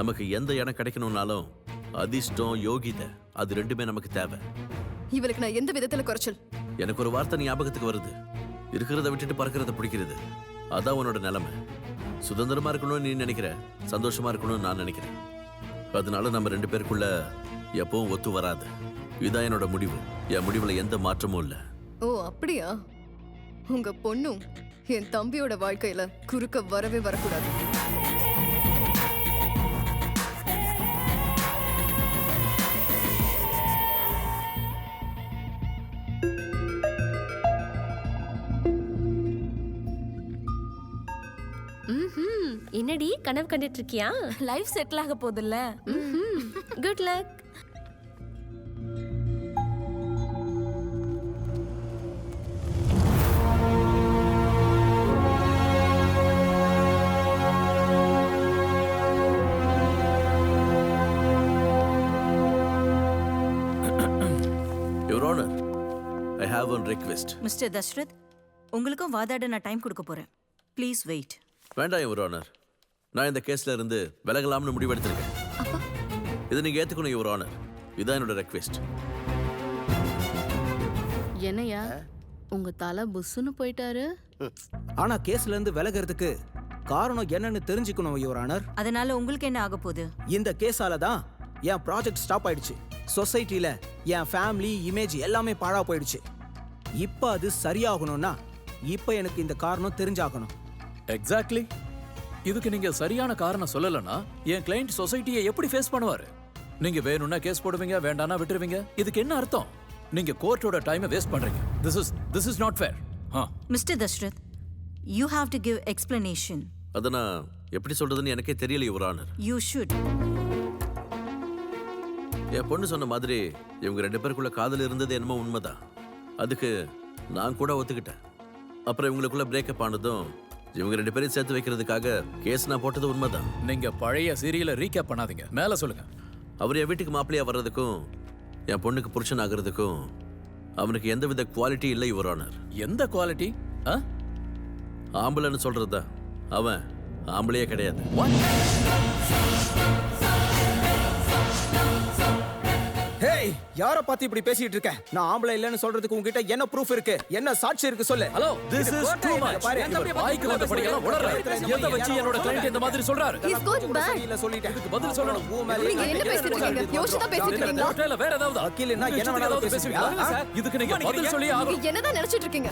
நமக்கு எந்த இடம் கிடைக்கணும்னாலும் அதிர்ஷ்டம், யோகிதை, அது ரெண்டுமே நமக்கு தேவை. இவளுக்கு நான் எந்த விதத்துல குறைச்சல்? எனக்கு ஒரு வார்த்தை ஞாபகத்துக்கு வருது. இருக்கிறத விட்டுட்டு பறக்கிறத பிடிக்கிறது. அதான் உன்னோட நிலைமை. சுதந்திரமா இருக்கணும்னு நீ நினைக்கிற, சந்தோஷமா இருக்கணும்னு நான் நினைக்கிறேன். அதனால நம்ம ரெண்டு பேருக்குள்ள எப்பவும் ஒத்து வராது. இதான் என்னோட முடிவு. என் முடிவுல எந்த மாற்றமும் இல்லை. ஓ அப்படியா? உங்க பொண்ணும் என் தம்பியோட வாழ்க்கையில குறுக்க வரவே வரக்கூடாது. என்னடி கனவு கண்டுட்டு இருக்கியா? லைஃப் செட்டில் ஆக போகுதுல்ல. Good luck. Your honour, I have one request. Mister Dashrath, உங்களுக்கும் வாதாட நான் டைம் கொடுக்க போறேன். Please wait. வேண்டாம் யுவர் ஆனர், நான் இந்த கேஸ்ல இருந்து விலகலாம்னு முடிவெடுத்திருக்கேன். இதை நீங்க ஏத்துக்கணும் யுவர் ஆனர். இதான் என்னோட ரெக்வெஸ்ட். என்னையா உங்க தலை புஸ்ஸுன்னு போயிட்டாரு? ஆனா கேஸ்ல இருந்து விலகிறதுக்கு காரணம் என்னன்னு தெரிஞ்சுக்கணும் யுவர் ஆனர். அதனால உங்களுக்கு என்ன ஆக போகுது? இந்த கேஸால தான் என் ப்ராஜெக்ட் ஸ்டாப் ஆயிடுச்சு. சொசைட்டில என் ஃபேமிலி இமேஜ் எல்லாமே பாழா போயிடுச்சு. இப்ப அது சரியாகணும்னா இப்ப எனக்கு இந்த காரணம் தெரிஞ்சாகணும். எக்ஸாக்ட்லி. இதுக்கு நீங்க சரியான காரணம் சொல்லலன்னா என் கிளையண்ட் சொசைட்டியை எப்படி ஃபேஸ் பண்ணுவாரு? நீங்க வேணும்னா கேஸ் போடுவீங்க, வேண்டாம்னா விட்டுருவீங்க. இதுக்கு என்ன அர்த்தம்? நீங்க கோர்ட்டோட டைமை வேஸ்ட் பண்றீங்க. This is not fair. Mister Dashrath, you have to give explanation. அத நான் எப்படி சொல்றதுன்னு எனக்கே தெரியல யுவர் ஆனர். You should. என் பொண்ணு சொன்ன மாதிரி இவங்க 2 பேருக்குள்ள காதல் இருந்தது என்னமோ உண்மைதான். அதுக்கு நான் கூட ஒத்துக்கிட்டேன். அப்புறம் இவங்களுக்குள்ள பிரேக்கப் ஆனதும் இவங்க 2 பேரையும் சேர்த்து வைக்கிறதுக்காக கேஸ் நான் போட்டது உண்மைதான். நீங்க பழைய சீரியலை ரீகேப் பண்ணாதீங்க. மேல சொல்லுங்க. அவர் என் வீட்டுக்கு மாப்பிள்ளையா வர்றதுக்கும் என் பொண்ணுக்கு புருஷன் ஆகிறதுக்கும் அவனுக்கு எந்தவித குவாலிட்டி இல்லை யுவர் ஆனர். எந்த குவாலிட்டி? ஆம்பளைன்னு சொல்றதா? அவன் ஆம்பளையே கிடையாது. ஹேய், யாரை பார்த்து இப்படி பேசிட்டு இருக்க? நான் ஆம்பளை இல்லைன்னு சொல்றதுக்கு உங்ககிட்ட என்ன ப்ரூஃப் இருக்கு? என்ன சாட்சி இருக்கு சொல்லு. Hello, this is too much. வாய்க்கு வந்தபடியெல்லாம் உளறாரு. எதை வச்சு என்னோட கிளையண்ட் இந்த மாதிரி சொல்றாரு? He's going bad. இல்ல சொல்லிட்டேன். இதுக்கு பதில் சொல்லணும். நீங்க என்ன பேசிட்டு இருக்கீங்க? யோசிச்சு பேசிட்டு இருக்கீங்களா? கோர்ட்ல வேற ஏதாவது வக்கீல்னா என்ன வேணாலும் பேசுவீங்களா? இதுக்கு நீங்க பதில் சொல்லி ஆகணும். நீங்க என்னதான் நினைச்சிட்டு இருக்கீங்க?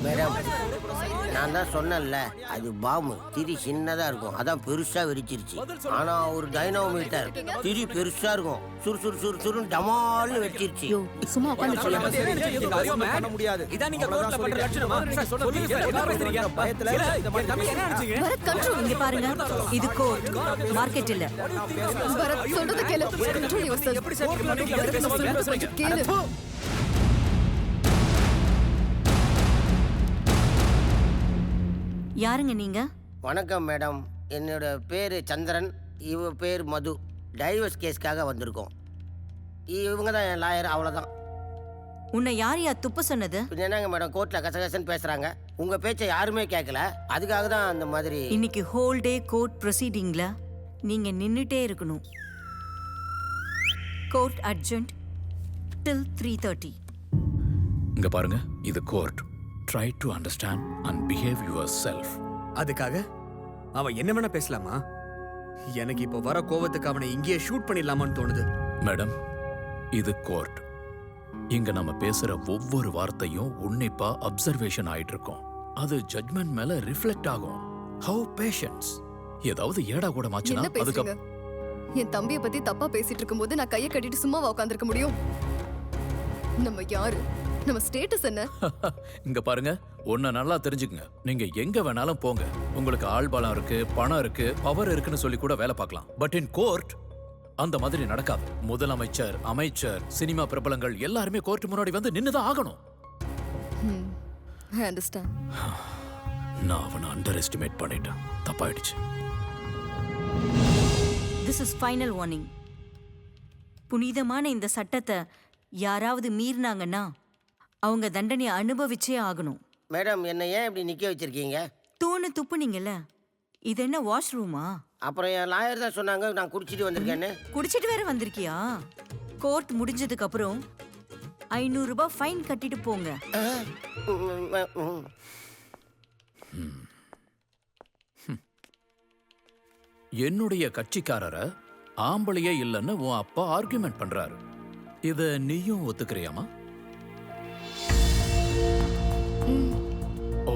மேடம், நான் தான் சொன்னேன்ல, அது பாம்பு. திரி சின்னதா இருக்கும், அதான் பெருசா வெடிச்சிருச்சு. ஆனா ஒரு டைனோமீட்டர் திரி பெருசா இருக்கும், சுறு சுறு சுறு சுருன்னு டமால்னு வெடிச்சிருச்சு. சும்மா உட்கார்ந்து பண்ண முடியாது. இதான் நீங்க கோர்ட்ல பண்ற லட்சணமா? சொல்லுங்க சார், என்ன பேசுறீங்க? பயத்துல இந்த மாதிரி தம்பி என்ன நினைச்சீங்க? பரத் கண்ட்ரோல். இங்க பாருங்க, இது கோர்ட், மார்க்கெட் இல்ல. பரத் சொல்றத கேளு. Control yourself. எப்படி சார் நீங்க மட்டும் பேசுறீங்க? கேளு. யாருங்க நீங்க? வணக்கம் மேடம், என்னோட பேரு சந்திரன், இவ பேர் மது. டைவர்ஸ் கேஸ்க்காக வந்திருக்கோம். இவங்க தான் என் லாயர், அவ்வளோதான். உன்னை யார் துப்ப சொன்னது? என்னங்க மேடம், கோர்ட்ல கசகசன்னு பேசுறாங்க. உங்க பேச்சை யாருமே கேட்கல, அதுக்காக தான் அந்த மாதிரி. இன்னைக்கு ஹோல் டே கோர்ட் ப்ரொசீடிங்ல நீங்க நின்னுட்டே இருக்கணும். Court அட்ஜென்ட் till 3:30. இங்க பாருங்க, இது court. Try to understand and behave your self. அதுக்காக அவன் என்ன வேணா பேசலாமா? எனக்கு இப்போ வர கோவத்துக்கு அவனை இங்கேயே ஷூட் பண்ணிடலாமான்னு தோணுது. மேடம், இது கோர்ட். இங்க நம்ம பேசுற ஒவ்வொரு வார்த்தையும் உன்னிப்பா அப்சர்வேஷன் ஆயிட்டு இருக்கும். அது ஜட்மெண்ட் மேல ரிஃப்ளெக்ட் ஆகும். Have patience. ஏதாவது ஏடா கூட மாச்சுனா என்ன பேசுறீங்க? என் தம்பியை பத்தி தப்பா பேசிட்டு இருக்கும்போது நான் கையை கட்டிட்டு சும்மாவா உட்கார்ந்திருக்க முடியும்? நம்ம யாரு? நம்ம ஸ்டேட்டஸ் என்ன? இங்க பாருங்க, ஒன்ன நல்லா தெரிஞ்சுக்குங்க. நீங்க எங்க வேணாலும் போங்க, உங்களுக்கு ஆள் பலம் இருக்கு, பணம் இருக்கு, பவர் இருக்குன்னு சொல்லி கூட வேலை பார்க்கலாம். பட் இன் கோர்ட் அந்த மாதிரி நடக்காது. முதலமைச்சர், அமைச்சர், சினிமா பிரபலங்கள் எல்லாருமே கோர்ட் முன்னாடி வந்து நின்னுதான் ஆகணும். I understand. நான் அவனை அண்டர் எஸ்டிமேட் பண்ணிட்டேன். தப்பாயிடுச்சு. This is final warning. புனிதமான இந்த சட்டத்தை யாராவது மீறினாங்கன்னா அவங்க தண்டனையை அனுபவிச்சே ஆகணும். மேடம், என்ன ஏன் இப்படி நிக்க வச்சிருக்கீங்க? தூணு துப்புனீங்கல்ல, இது என்ன வாஷ்ரூமா? அப்புறம் என் லாயர் தான் சொன்னாங்க நான் குடிச்சிட்டு வந்திருக்கேன்னு. குடிச்சிட்டு வேற வந்திருக்கியா? கோர்ட் முடிஞ்சதுக்கு அப்புறம் 500 ரூபாய் ஃபைன் கட்டிட்டு போங்க. என்னுடைய கட்சிக்காரரை ஆம்பளையே இல்லைன்னு உன் அப்பா ஆர்குமெண்ட் பண்றாரு. இத நீயும் ஒத்துக்கிறியாமா? ஓ,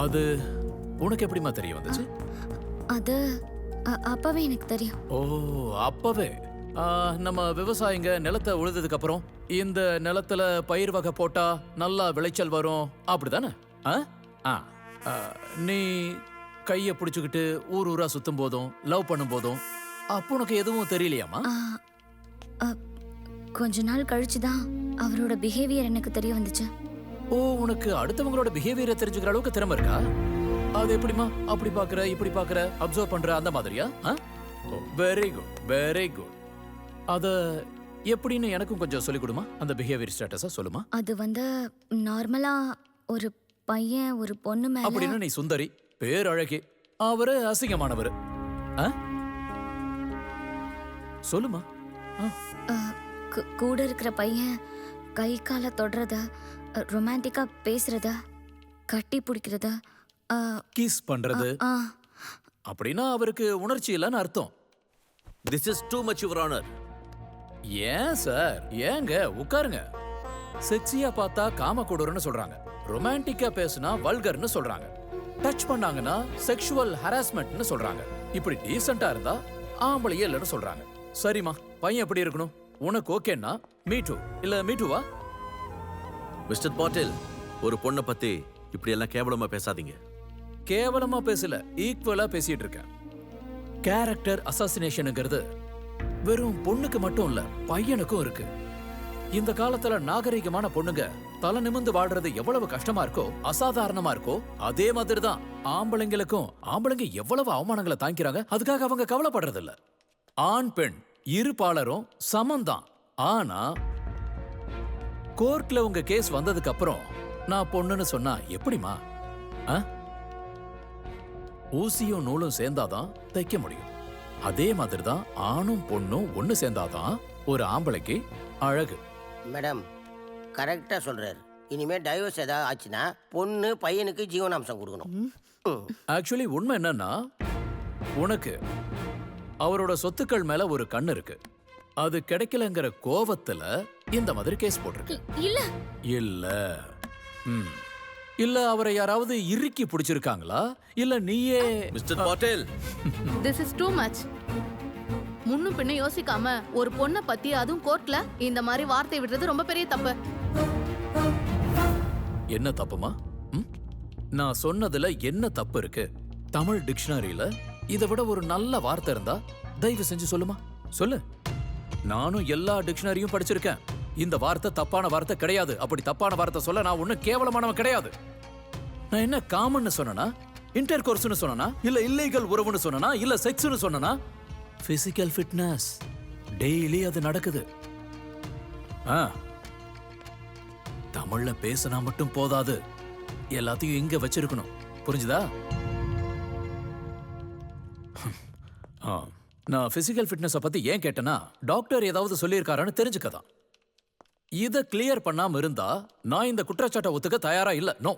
அது உனக்கு எப்படிமா தெரிய வந்துச்சு? அது அப்பவே எனக்கு தெரியும். ஓ, அப்பவே. நம்ம விவசாயிங்க நிலத்தை உழுதுக்கு அப்புறம் இந்த நிலத்துல பயிர் வகை போட்டா நல்லா விளைச்சல் வரும், அப்படிதானே? நீ கையை பிடிச்சுக்கிட்டு ஊர் ஊரா சுத்தும் போதும் லவ் பண்ணும் போதும் அப்போ உனக்கு எதுவும் தெரியலையாமா? கொஞ்ச நாள் கழிச்சு தான் அவரோட பிஹேவியர் எனக்கு தெரிய வந்துச்சு. ஓ, உனக்கு அடுத்தவங்களோட பிஹேவியரை தெரிஞ்சுக்கிற அளவுக்கு திறமை இருக்கா? அது எப்படிமா அப்படி பாக்குற இப்படி பாக்குற அப்சர்வ் பண்ற அந்த மாதிரியா? Very good very good. அத எப்படின்னு எனக்கும் கொஞ்சம் சொல்லிக் கொடுமா. அந்த பிஹேவியர் ஸ்டேட்டஸா சொல்லுமா. அது வந்து நார்மலா ஒரு பையன் ஒரு பொண்ணு மேல. அப்படின்னா நீ சுந்தரி, பேர் அழகி, அவரு அசிங்கமானவர். சொல்லுமா. கூட இருக்கிற பையன் கை கால தொடுறத, ரொமான்டிக்கா பேசுறத, கட்டி பிடிக்கிறத, கிஸ் பண்றது, அப்படின்னா அவருக்கு உணர்ச்சி இல்லைன்னு அர்த்தம். This is too much, Your Honor. ஏன் சார், ஏங்க உட்காருங்க. செக்ஸியா பார்த்தா காம கொடூரன்னு சொல்றாங்க, ரொமான்டிக்கா பேசினா வல்கர்னு சொல்றாங்க, டச் பண்ணாங்கன்னா செக்ஷுவல் ஹராஸ்மெண்ட்னு சொல்றாங்க. இப்படி டீசென்ட்டா இருந்தா ஆம்பளையே இல்லைன்னு சொல்றாங்க. சரிம்மா, பையன் எப்படி இருக்கணும்? உனக்கு ஓகேன்னா மீட்டு இல்ல மீட்டுவா? மிஸ்டர் பாட்டில், ஒரு பொண்ணை பத்தி இப்படி எல்லாம் கேவலமா பேசாதீங்க. கேவலமா பேசல, ஈக்குவலா பேசிட்டு இருக்கேன். கேரக்டர் அசாசினேஷனுங்கிறது வெறும் பொண்ணுக்கு மட்டும் இல்ல, பையனுக்கும் இருக்கு. இந்த காலத்துல நாகரிகமான பொண்ணுங்க தலை நிமிர்ந்து வாழ்றது எவ்வளவு கஷ்டமா இருக்கோ, அசாதாரணமா இருக்கோ, அதே மாதிரி தான் ஆம்பளைங்களுக்கும். ஆம்பளைங்க எவ்வளவு அவமானங்களை தாங்கிறாங்க, அதுக்காக அவங்க கவலைப்படுறது இல்ல. ஆண் பெண் இரு பாலரும் சமந்தான். ஆனா கோர்ட்ல உங்க கேஸ் வந்ததுக்கு அப்புறம் நான் பொண்ணுன்னு சொன்னா எப்படிமா? ஊசியும் நூலும் சேர்ந்தாதான் தைக்க முடியும். அதே மாதிரி தான் ஆணும் பொண்ணும் ஒண்ணு சேர்ந்தாதான் ஒரு ஆம்பளைக்கு அழகு. மேடம் கரெக்டா சொல்றாரு. இனிமே டைவர்ஸ் ஏதாவது ஆச்சுன்னா பொண்ணு பையனுக்கு ஜீவனாம்சம் கொடுக்கணும். ஆக்சுவலி உண்மை என்னன்னா, உனக்கு அவரோட சொத்துக்கள் மேல ஒரு கண்ணு இருக்கு. அது கிடைக்கலங்கிற கோவத்துல இந்த மாதிரி கேஸ் போட்டிருக்கு. இல்ல இல்ல இல்ல அவரை யாராவது இறுக்கி பிடிச்சிருக்காங்களா இல்ல நீயே? Mister Patel, this is too much. முன்னும் பின்ன யோசிக்காம ஒரு பொண்ணை பத்தி அதுவும் கோர்ட்ல இந்த மாதிரி வார்த்தை விடுறது ரொம்ப பெரிய தப்பு. என்ன தப்புமா? நான் சொன்னதுல என்ன தப்பு இருக்கு? தமிழ் டிக்ஷனரியில இதை விட ஒரு நல்ல வார்த்தை இருந்தா தயவு செஞ்சு சொல்லுமா, சொல்லு. நானும் எல்லா டிக்ஷனரியும் படிச்சிருக்கேன். இந்த வார்த்தை தப்பான வார்த்தை கிடையாது. அப்படி தப்பான வார்த்தை சொல்ல நான் ஒன்னும் கேவலமானவன் கிடையாது. நான் என்ன காமன்னு சொன்னா, இன்டர் கோர்ஸ்னு சொன்னா, இல்ல இல்லீகல் உறவுன்னு சொன்னா, இல்ல செக்ஸ்னு சொன்னா, பிசிக்கல் ஃபிட்னஸ் டெய்லி அது நடக்குது. தமிழ்ல பேசினா மட்டும் போதாது, எல்லாத்தையும் இங்க வச்சிருக்கணும். புரிஞ்சுதா? நான் பிசிக்கல் ஃபிட்னஸ் பத்தி ஏன் கேட்டேன்னா, டாக்டர் ஏதாவது சொல்லியிருக்காரான்னு தெரிஞ்சுக்கதான். இத கிளியர் பண்ணாம இருந்தா நான் இந்த குற்றச்சாட்டை ஒத்துக்க தயாரா இல்ல. நோ.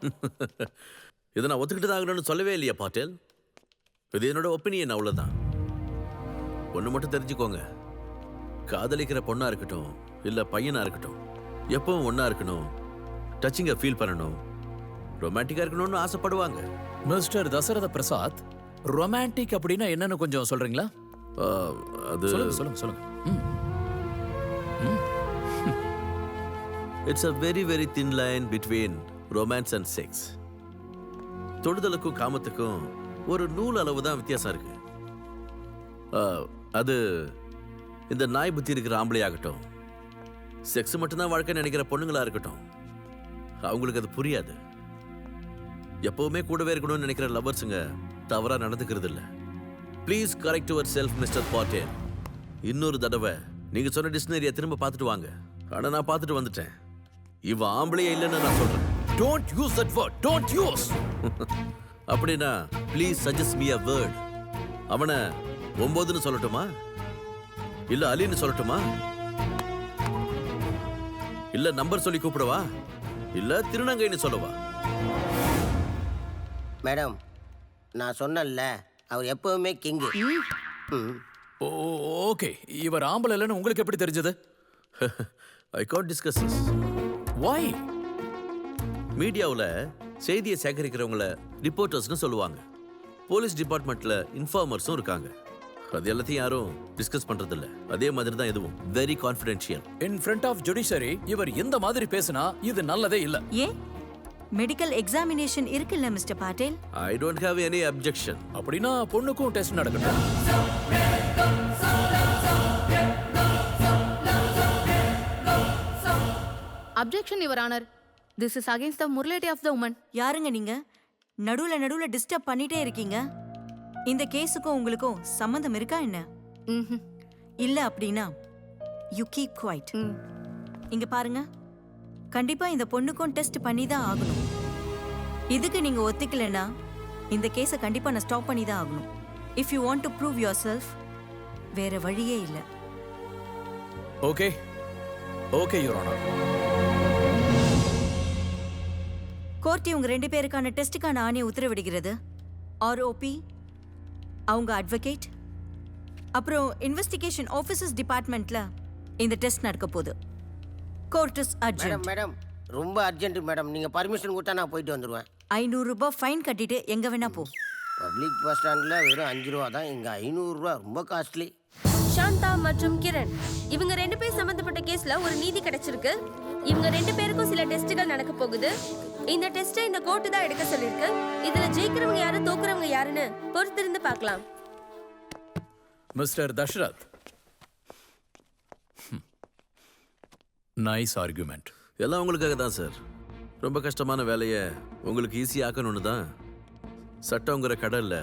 இதை நான் ஒத்துக்கிட்டு தாங்கன்னு சொல்லவே இல்லையா பாட்டேல்? இது என்னோட ஒப்பீனியன், அவ்வளவுதான். ஒண்ணு மட்டும் தெரிஞ்சுக்கோங்க, காதலிக்கிற பொண்ணா இருக்கட்டும் இல்ல பையனா இருக்கட்டும், எப்பவும் ஒன்னா இருக்கணும், டச்சிங்க ஃபீல் பண்ணணும், ரொமான்டிக்கா இருக்கணும்னு ஆசைப்படுவாங்க. மிஸ்டர் தசரத பிரசாத், ரொமான்டிக் அப்படின்னா என்னன்னு கொஞ்சம் சொல்றீங்களா? அது சொல்லுங்க சொல்லுங்க. It's a very very thin line between romance and sex. தொடுதலுக்கும் காமத்துக்கும் ஒரு நூல் அளவு தான் வித்தியாசம் இருக்கு. அது இந்த நாய் புத்தி இருக்கிற ஆம்பளையாகட்டும், செக்ஸ் மட்டும்தான் வாழ்க்கை நினைக்கிற பொண்ணுங்களா இருக்கட்டும், அவங்களுக்கு அது புரியாது. எப்பவுமே கூடவே இருக்கணும்னு நினைக்கிற லவர்ஸுங்க தவறா நடந்துக்கிறது இல்ல. Please correct your self mister Patel. இன்னொரு தடவை நீங்க சொன்ன டிக்ஷனரியை திரும்ப பார்த்துட்டு வாங்க. ஆனா நான் பார்த்துட்டு வந்துட்டேன். இவ ஆம்பளையே இல்லைன்னு நான் சொல்றேன். Don't use that word. Don't use. அப்படின்னா please suggest me a word. அவனை 9ன்னு சொல்லட்டுமா, இல்ல அலின்னு சொல்லட்டுமா, இல்ல நம்பர் சொல்லி கூப்பிடவா, இல்ல திருநங்கைன்னு சொல்லவா? மேடம் நான் சொன்னேன்ல, அவர் எப்பவுமே கிங். ஓகே, இவர் ஆம்பளை இல்லைன்னு உங்களுக்கு எப்படி தெரிஞ்சது? I can't discuss this. Why? மீடியாவில் செய்தியை சேகரிக்கிறவங்கள ரிப்போர்ட்டர்ஸ்னு சொல்லுவாங்க. போலீஸ் டிபார்ட்மெண்ட்ல இன்ஃபார்மர்ஸும் இருக்காங்க. அது எல்லாத்தையும் யாரும் டிஸ்கஸ் பண்றது இல்ல. அதே மாதிரி தான் இதுவும் very confidential. In front of judiciary இவர் இந்த மாதிரி பேசினா இது நல்லதே இல்ல. ஏன் மெடிக்கல் எக்ஸாமினேஷன் இருக்குல்ல mister Patel? I don't have any objection. அப்படின்னா பொண்ணுக்கும் டெஸ்ட் நடக்கட்டும். Objection your honour. This is against the morality of the woman. யாருங்க நீங்க? நடுவுல டிஸ்டர்ப் பண்ணிட்டே இருக்கீங்க. இந்த கேஸுக்கும் உங்களுக்கும் சம்பந்தம் இருக்கா என்ன? இல்ல அப்படின்னா யூ கீப் குவைட். இங்க பாருங்க, கண்டிப்பா இந்த பொண்ணுக்கும் டெஸ்ட் பண்ணி தான் ஆகணும். இதுக்கு நீங்க ஒத்துக்கலைன்னா இந்த கேஸை கண்டிப்பா நான் ஸ்டாப் பண்ணி தான் ஆகணும். If you want to prove your self, வேற வழியே இல்லை. Okay okay your honour. Court இவங்க 2 பேருக்கான டெஸ்ட்டுக்கான ஆணையை உத்தரவிடுகிறது. ஆர்ஓபி, அவங்க அட்வொகேட், அப்புறம் இன்வெஸ்டிகேஷன் ஆஃபீஸர்ஸ் டிபார்ட்மெண்ட்ல இந்த டெஸ்ட் நடக்க போகுது. Court is urgent. மேடம் ரொம்ப அர்ஜென்ட் மேடம். நீங்க பர்மிஷன் கொடுத்தா நான் போயிட்டு வந்துடுவேன். 500 ரூபாய் ஃபைன் கட்டிட்டு எங்க வேணா போ. பப்ளிக் பஸ் ஸ்டாண்ட்ல வெறும் 5 ரூபா தான், இங்க 500 ரூபா, ரொம்ப காஸ்ட்லி. சாந்தா மற்றும் கிரண் இவங்க 2 பேர் சம்பந்தப்பட்ட கேஸ்ல ஒரு நீதி கிடைச்சிருக்கு. இவங்க 2 பேருக்கும் சில டெஸ்ட்கள் நடக்க போகுது. இந்த டெஸ்ட்டை இந்த கோர்ட் தான் எடுக்க சொல்லிருக்கு. இதுல ஜெயிக்கிறவங்க யாரு தோக்குறவங்க யாருன்னு பொறுத்திருந்து பார்க்கலாம். Mister Dashrath, nice argument. எல்லாம் உங்களுக்காக தான் சார். ரொம்ப கஷ்டமான வேலையை உங்களுக்கு ஈஸியாக ஆக்கணும்னு தான் சட்டங்கிற கடல்ல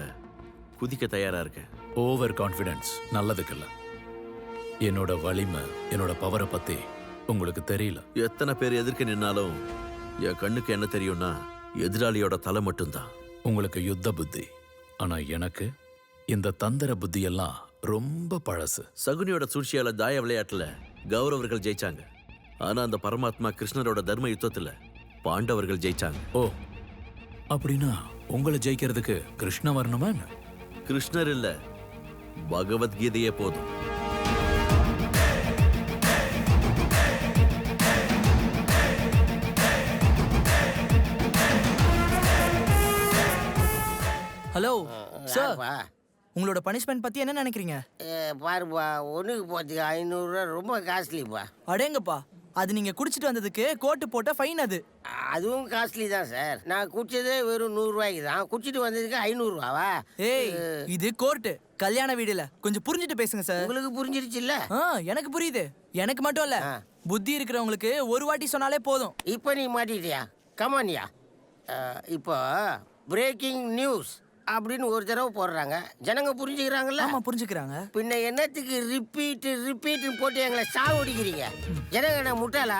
குதிக்க தயாரா இருக்கேன். ஓவர் கான்ஃபிடன்ஸ் நல்லதுக்கு இல்லை. என்னோட வலிமை, என்னோட பவரை பத்தி உங்களுக்கு தெரியல. எத்தனை பேர் எதிர்க்க நின்னாலும் என் கண்ணுக்கு என்ன தெரியும்னா எதிராளியோட தலை மட்டும்தான். உங்களுக்கு யுத்த புத்தி, ஆனா எனக்கு இந்த தந்திர புத்தி எல்லாம் ரொம்ப பழசு. சகுனியோட சூழ்ச்சியால தாய விளையாட்டுல கௌரவர்கள் ஜெயிச்சாங்க. ஆனா அந்த பரமாத்மா கிருஷ்ணரோட தர்ம யுத்தத்துல பாண்டவர்கள் ஜெயிச்சாங்க. ஓ, அப்படின்னா உங்களை ஜெயிக்கிறதுக்கு கிருஷ்ண வரணுமா? கிருஷ்ணர் இல்ல, பகவத்கீதையே போதும். ஹலோ சார், உங்களோட பனிஷ்மெண்ட் பத்தி என்ன நினைக்கிறீங்க? பாருப்பா, ஒண்ணுக்கு போறதுக்கு 500 ரூபா ரொம்ப காஸ்ட்லிப்பா. அடேங்கப்பா, அது நீங்க குடிச்சிட்டு வந்ததுக்கு கோர்ட்டு போட்ட ஃபைன். அதுவும் காஸ்ட்லி தான் சார். நான் குடிச்சதே வெறும் 100 ரூபாய்க்கு தான். குடிச்சிட்டு வந்ததுக்கு 500 ரூபாவா? ஏய், இது கோர்ட்டு, கல்யாண வீடுல. கொஞ்சம் புரிஞ்சுட்டு பேசுங்க சார். உங்களுக்கு புரிஞ்சிருச்சு இல்ல? எனக்கு புரியுது. எனக்கு மட்டும் இல்ல, புத்தி இருக்கிறவங்களுக்கு ஒரு வாட்டி சொன்னாலே போதும். இப்போ நீ மாட்டிட்டியா? கமானியா. இப்போ பிரேக்கிங் நியூஸ் அப்படின்னு ஒரு தடவை போடுறாங்க, ஜனங்க புரிஞ்சுக்கிறாங்கல்ல? ஆமா, புரிஞ்சுக்கிறாங்க. பின்ன என்னத்துக்கு ரிப்பீட் போட்டு எங்களை சாவடிக்கிறீங்க? ஜனங்க என்ன முட்டாளா?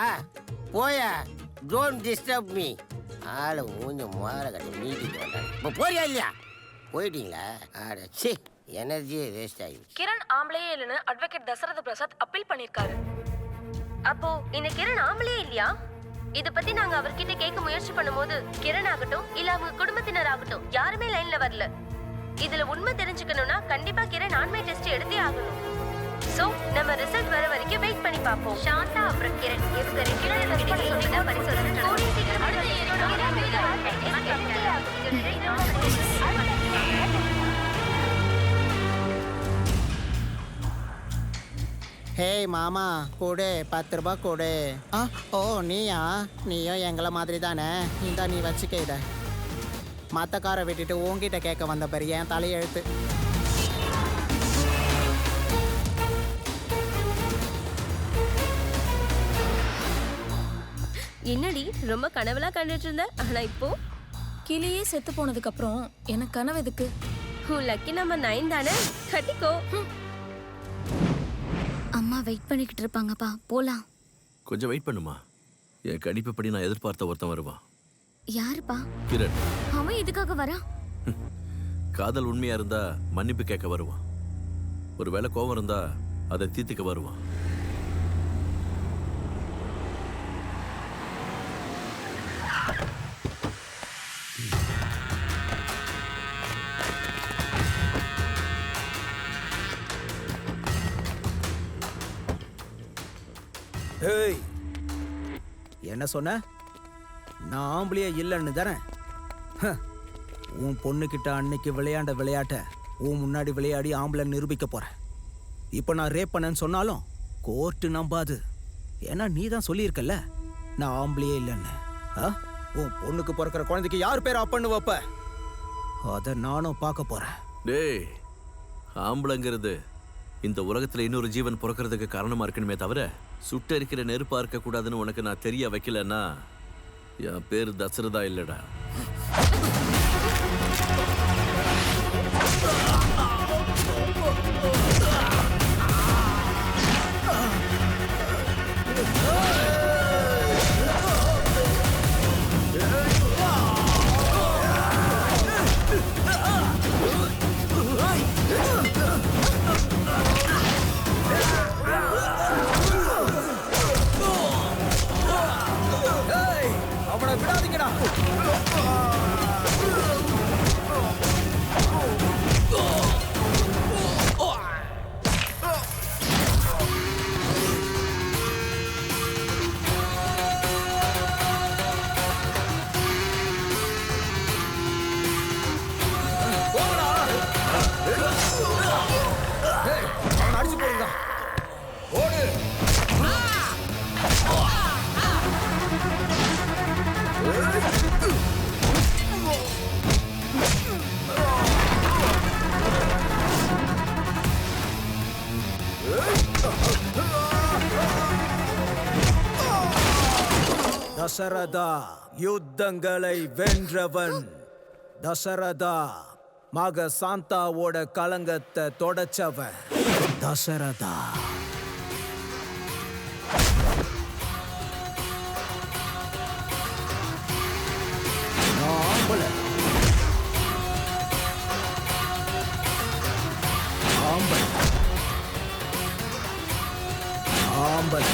போயா, டோன்ட் டிஸ்டர்ப் மீ. ஆளு மூஞ்ச மாற கட்டி நீட்டிட்டு வந்தாங்க. இப்போ போறியா இல்லையா? போயிட்டீங்களா? ஆட சி, எனர்ஜியே வேஸ்ட் ஆகிடுச்சு. கிரண் ஆம்பளையே இல்லைன்னு அட்வொகேட் தசரத பிரசாத் அப்பீல் பண்ணிருக்காரு. அப்போ இந்த கிரண் ஆம்பளையே இல்லையா? இத பத்தி நாங்க அவர்கிட்ட கேட்க முயற்சி பண்ணும்போது கிரண் ஆகட்டும் இல்ல அவங்க குடும்பத்தினர் ஆகட்டும் யாருமே லைன்ல வரல. இதுல உண்மை தெரிஞ்சுக்கணும்னா கண்டிப்பா கிரண் ஆண்மை டெஸ்ட் எடுத்தே ஆகணும். சோ நம்ம ரிசல்ட் வர வரைக்கும் வெயிட் பண்ணி பாப்போம். சாந்தா அப்புறம் கிரண் இவங்க 2 பேரும் டெஸ்ட் பண்ணி சொல்லிட்டா பரிசோதனை ஹே மாமா, கொடு 10 ரூபாய் கொடு. ஓ நீயா? நீயும் எங்களை மாதிரி தானே? இந்தா நீ வச்சுக்க. இதை மற்ற காரை விட்டுட்டு உங்ககிட்ட கேட்க வந்த பாரு, என் தலையெழுத்து. என்னடி ரொம்ப கனவுலாம் கண்டுட்டு இருந்த, ஆனா இப்போ கிளியே செத்து போனதுக்கு அப்புறம் எனக்கு கனவு எதுக்கு? லக்கி நம்பர் 9 தானே, கட்டிக்கோ. அம்மா வெயிட் பண்ணிக்கிட்டு இருப்பாங்கப்பா, போலாம். கொஞ்சம் வெயிட் பண்ணுமா. என் கணிப்புப்படி நான் எதிர்பார்த்த ஒருத்தன் வருவான். யாருப்பா? கிரண். அவன் எதுக்காக வரா? காதல் உண்மையா இருந்தா மன்னிப்பு கேட்க வருவான். ஒருவேளை கோபம் இருந்தா அதை தீர்த்துக்க வருவான். ஏய், என்ன சொன்ன? நான் ஆம்பளையே இல்லைன்னு தரேன். உன் பொண்ணுக்கிட்ட அன்னைக்கு விளையாண்ட விளையாட்ட உன் முன்னாடி விளையாடி ஆம்பளை நிரூபிக்க போறேன். இப்போ நான் ரேப் பண்ணேன்னு சொன்னாலும் கோர்ட்டு நம்பாது. ஏன்னா நீ தான் சொல்லியிருக்கல நான் ஆம்பளையே இல்லைன்னு. உன் பொண்ணுக்கு பிறக்கிற குழந்தைக்கு யார் பேர் அப்பன்னு வைப்ப? அத நானும் பார்க்க போறேன். டேய், ஆம்பளைங்கிறது இந்த உலகத்துல இன்னொரு ஜீவன் பிறக்கிறதுக்கு காரணமா இருக்கணுமே தவிர சுட்டரிக்கிற நெருப்பா இருக்க கூடாதுன்னு உனக்கு நான் தெரிய வைக்கலன்னா என் பேரு தசரதா இல்லடா. அவனை விடாதீங்கடா. அடிச்சு போடுங்க. ஓடு. தசரதா யுத்தங்களை வென்றவன். தசரதா மக சாந்தாவோட கலங்கத்தை தொடச்சவன். தசரதா ஆம்பளை. ஆம்பளை. ஆம்பளை.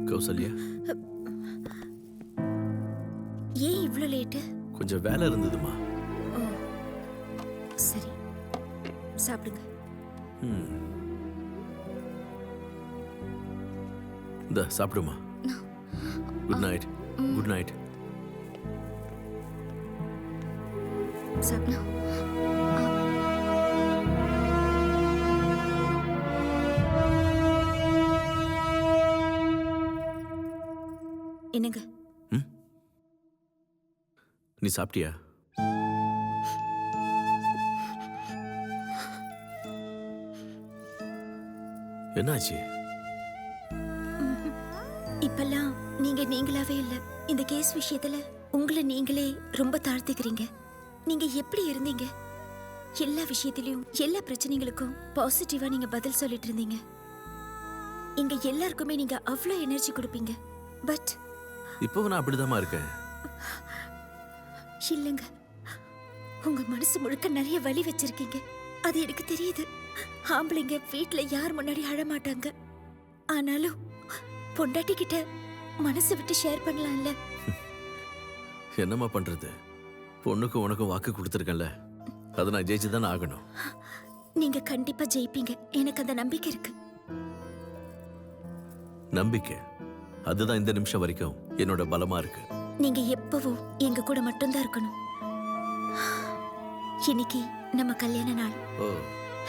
கௌசல்யா, ஏன் இவ்ளோ லேட்டு? கொஞ்சம் வேலை இருந்ததுமா. ஓ சரி, சாப்பிடுங்க. இந்த சாப்பிடுமா. Good night. Good night. சாப்பிடு. என்னங்க? நீ சாப்பிட்டியா? என்னாச்சு? இப்பெல்லாம் நீங்க நீங்களாவே இல்ல. இந்த கேஸ் விஷயத்துல உங்களை நீங்களே ரொம்ப தாழ்த்திக்கிறீங்க. நீங்க எப்படி இருந்தீங்க? எல்லா விஷயத்திலயும் எல்லா பிரச்சனைகளுக்கும் பாசிட்டிவா நீங்க பதில் சொல்லிட்டு இருந்தீங்க. இங்க எல்லாருக்குமே நீங்க அவ்வளோ எனர்ஜி கொடுப்பீங்க. பட் இப்போ நான் அப்படிதான் இருக்கேன். இல்லங்க, உங்க மனசு முழுக்க நிறைய வலி வச்சிருக்கீங்க. அது எனக்கு தெரியுது. ஆம்பளைங்க வீட்டுல யார் முன்னாடி அழமாட்டாங்க. ஆனாலும் பொண்டாட்டி கிட்ட மனசை விட்டு ஷேர் பண்ணலாம்ல. என்னம்மா பண்றது? பொண்ணுக்கு உனக்கும் வாக்கு கொடுத்துருக்கேன்ல, அதை நான் ஜெயிச்சுதானே ஆகணும். நீங்க கண்டிப்பா ஜெயிப்பீங்க, எனக்கு அந்த நம்பிக்கை இருக்கு. நம்பிக்கை அதுதான் இந்த நிமிஷம் வரைக்கும் என்னோட பலமா இருக்கு. நீங்க எப்பவும் எங்க கூட மட்டும்தான் இருக்கணும். இன்னைக்கு நம்ம கல்யாண நாள். ஓ,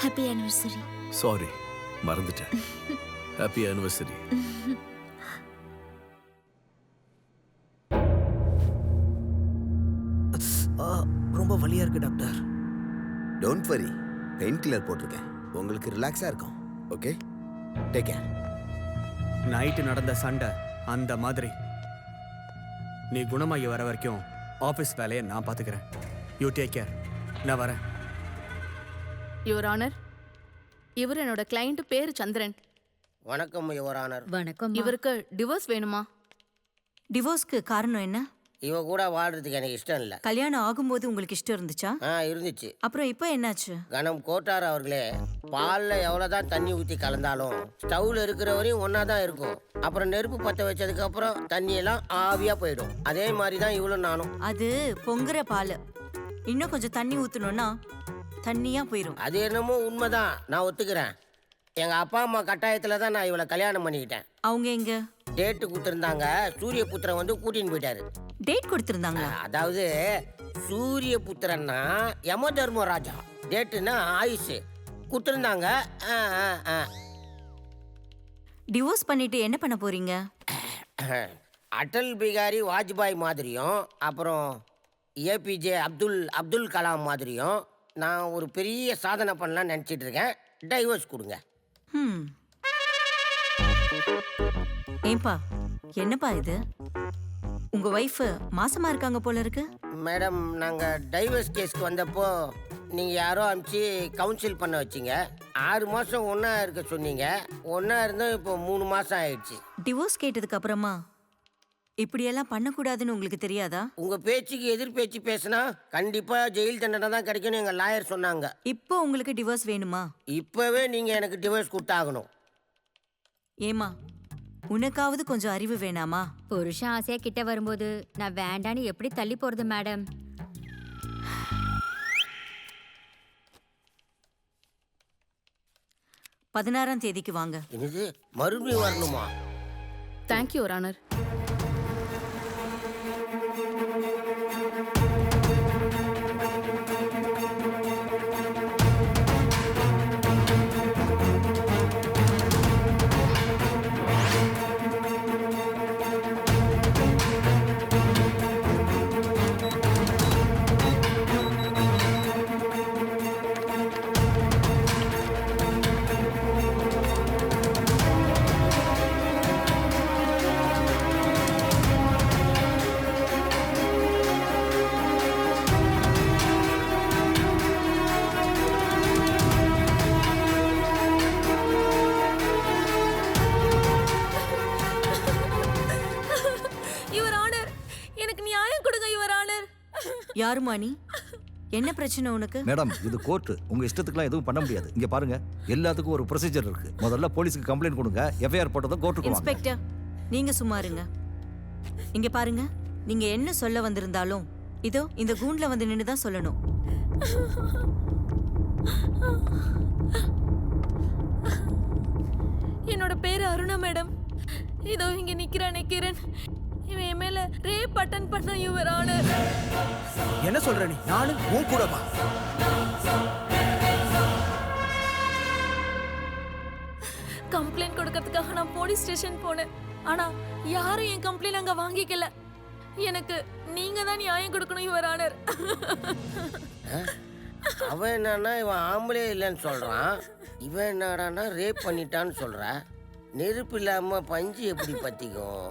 ஹாப்பி ஆனிவர்சரி. சாரி, மறந்துட்டேன். Happy anniversary. ரொம்ப வலியா இருக்கு doctor. Don't worry, pain killer போட்டிருக்கேன். உங்களுக்கு ரிலாக்ஸா இருக்கும். Okay, take care. நைட்டு நடந்த சண்டை அந்த மாதிரி. நீ குணமாகி வர வரைக்கும் ஆஃபீஸ் வேலையை நான் பார்த்துக்கிறேன். You take care. நான் வரேன். யுவர் ஆனர், இவர் என்னோட கிளையண்ட் பேரு சந்திரன். வணக்கம் யுவர் ஆனர். வணக்கம். இவருக்கு டிவோர்ஸ் வேணுமா? டிவோர்ஸ்க்கு காரணம் என்ன? இவ கூட வாழ்றதுக்கு எனக்கு இஷ்டம் இல்லை. கல்யாணம் ஆகும்போது உங்களுக்கு இஷ்டம் இருந்துச்சா? இருந்துச்சு. அப்புறம் இப்போ என்னாச்சு? கணம் கோட்டார் அவர்களே, பால்ல எவ்வளவுதான் தண்ணி ஊத்தி கலந்தாலும் ஸ்டவ்ல இருக்கிற வரையும் ஒன்னா தான் இருக்கும். அப்புறம் நெருப்பு பத்த வச்சதுக்கு அப்புறம் தண்ணி எல்லாம் ஆவியா போயிடும். அதே மாதிரி தான் இவளும் நானும். அது பொங்குற பால். இன்னும் கொஞ்சம் தண்ணி ஊத்தணும்னா தண்ணியா போயிடும். அது என்னமோ உண்மைதான், நான் ஒத்துக்கிறேன். எங்க அப்பா அம்மா கட்டாயத்துல தான் நான் இவளை கல்யாணம் பண்ணிக்கிட்டேன். அவங்க எங்க? டேட்டு கொடுத்துருந்தாங்க. சூரிய புத்திரன் வந்து கூட்டின்னு போயிட்டாரு. டேட் கொடுத்துருந்தாங்களா? அதாவது சூரிய புத்திரன்னா யம தர்மராஜா, டேட்டுன்னா ஆயுஷ் கொடுத்துருந்தாங்க. டிவோர்ஸ் பண்ணிட்டு என்ன பண்ண போறீங்க? அடல் பிகாரி வாஜ்பாய் மாதிரியும் அப்புறம் ஏபிஜே அப்துல் கலாம் மாதிரியும் நான் ஒரு பெரிய சாதனை பண்ணலாம்னு நினச்சிட்டு இருக்கேன். டைவர்ஸ் கொடுங்க. ஏன்பா, என்னப்பா இது? உங்க ஒய்ஃப் மாசமா இருக்காங்க போல இருக்கு. மேடம், நாங்கள் டைவர்ஸ் கேஸ்க்கு வந்தப்போ நீங்கள் யாரோ அனுப்பிச்சு கவுன்சில் பண்ண வச்சிங்க. 6 மாதம் ஒன்றா இருக்க சொன்னீங்க. ஒன்றா இருந்தோம், இப்போ 3 மாதம் ஆயிடுச்சு. டிவோர்ஸ் கேட்டதுக்கு அப்புறமா இப்படியெல்லாம் பண்ணக்கூடாதுன்னு உங்களுக்கு தெரியாதா? உங்கள் பேச்சுக்கு எதிர் பேச்சு பேசினா கண்டிப்பாக ஜெயில் தண்டனை தான் கிடைக்கும்னு எங்கள் லாயர் சொன்னாங்க. இப்போ உங்களுக்கு டிவோர்ஸ் வேணுமா? இப்போவே நீங்கள் எனக்கு டிவோர்ஸ் கொடுத்தாகணும். ஏமா, உனக்காவது கொஞ்சம் அறிவு வேணாமா? புருஷன் ஆசையா கிட்ட வரும்போது நான் வேண்டான்னு எப்படி தள்ளி போறது மேடம்? பதினாறாம் தேதிக்கு வாங்க. என்னது, மறுபடியும் வரணுமா? Thank you your honour. யாருமா நீ? என்ன பிரச்சனை உனக்கு? மேடம், இது கோர்ட். உங்க இஷ்டத்துக்குலாம் எதுவும் பண்ண முடியாது. இங்க பாருங்க, எல்லாத்துக்கும் ஒரு ப்ரொசீஜர் இருக்கு. முதல்ல போலீஸ்க்கு கம்ப்ளைண்ட் கொடுங்க. எஃப்ஐஆர் போட்டதும் கோர்ட்டுக்கு வாங்க. இன்ஸ்பெக்டர், நீங்க சும்மா இருங்க. இங்க பாருங்க, நீங்க என்ன சொல்ல வந்திருந்தாலும் இதோ இந்த கூண்ட்ல வந்து நின்னு தான் சொல்லணும். என்னோட பேரு அருணா மேடம். இதோ இங்க நிக்கிறானே கிரண், இவன் என் மேல ரேப் அட்டன் பண்ண யுவர் ஆனர். என்ன சொல்ற நீ? நானு உன் கூட வா. கம்ப்ளைண்ட் கொடுக்கறதுக்காக நான் போலீஸ் ஸ்டேஷன் போனேன். ஆனா யாரும் என் கம்ப்ளைண்ட் அங்க வாங்கிக்கல. எனக்கு நீங்க தான் நியாயம் கொடுக்கணும் யுவர் ஆனர். அவன் என்னன்னா இவன் ஆம்பளே இல்லைன்னு சொல்றான். இவன் என்னடானா ரேப் பண்ணிட்டான்னு சொல்ற. நெருப்பு இல்லாம பஞ்சு எப்படி பத்திக்கும்?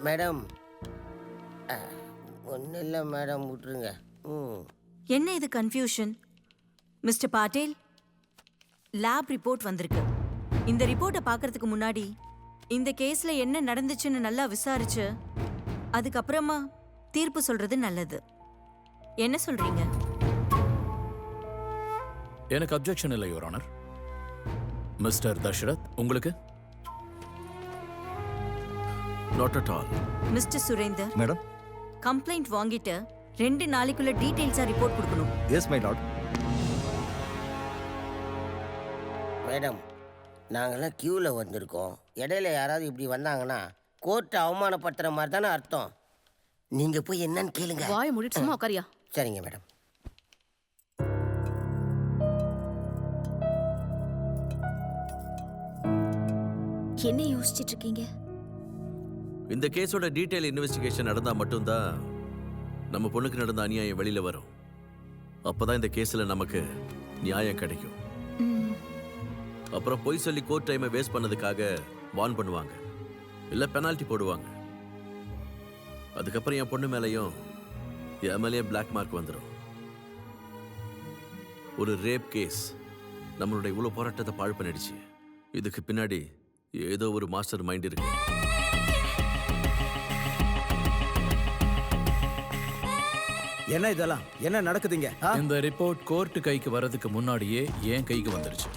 மேடம், ஒன்றும் இல்லை மேடம், விட்டுருங்க. என்ன இது confusion? Mister Patel, lab report வந்திருக்கு. இந்த ரிப்போர்ட்டை பார்க்கறதுக்கு முன்னாடி இந்த கேஸ்ல என்ன நடந்துச்சுன்னு நல்லா விசாரிச்சு அதுக்கப்புறமா தீர்ப்பு சொல்றது நல்லது. என்ன சொல்றீங்க? எனக்கு அப்ஜெக்ஷன் இல்லை யுவர் ஆனர். மிஸ்டர் தஷ்ரத், உங்களுக்கு? Not at all. Mister Surender madam, complaint வாங்கிட்டு 2 நாளைக்குள்ள டீடைல்ஸா ரிப்போர்ட் கொடுக்கணும். S my Lord. மேடம், நாங்கெல்லாம் கியூவில் வந்திருக்கோம். இடையில யாராவது இப்படி வந்தாங்கன்னா கோர்ட்டை அவமானப்படுத்துற மாதிரி தானே அர்த்தம். நீங்க போய் என்னன்னு கேளுங்க. வாயை மூடிட்டு சும்மா உட்காரியா? சரிங்க மேடம். என்ன யோசிச்சுட்டு இருக்கீங்க? இந்த கேஸோட டீடைல் இன்வெஸ்டிகேஷன் நடந்தா மட்டும்தான் நம்ம பொண்ணுக்கு நடந்த அநியாயம் வெளியில வரும். அப்பதான் இந்த கேஸ்ல நமக்கு நியாயம் கிடைக்கும். அப்புறம் பொய் சொல்லி கோர்ட் டைமை வேஸ்ட் பண்ணதுக்காக வார்ன் பண்ணுவாங்க, இல்ல பெனால்டி போடுவாங்க. அதுக்கப்புறம் என் பொண்ணு மேலையும் என் மேலேயும் பிளாக் மார்க் வந்துடும். ஒரு ரேப் கேஸ் நம்மளுடைய இவ்வளவு போராட்டத்தை பாழ் பண்ணிடுச்சு. இதுக்கு பின்னாடி ஏதோ ஒரு மாஸ்டர் மைண்ட் இருக்கு. என்ன இதெல்லாம்? என்ன நடக்குதுங்க? இந்த ரிப்போர்ட் கோர்ட் கைக்கு வரதுக்கு முன்னாடியே என் கைக்கு வந்துருச்சு.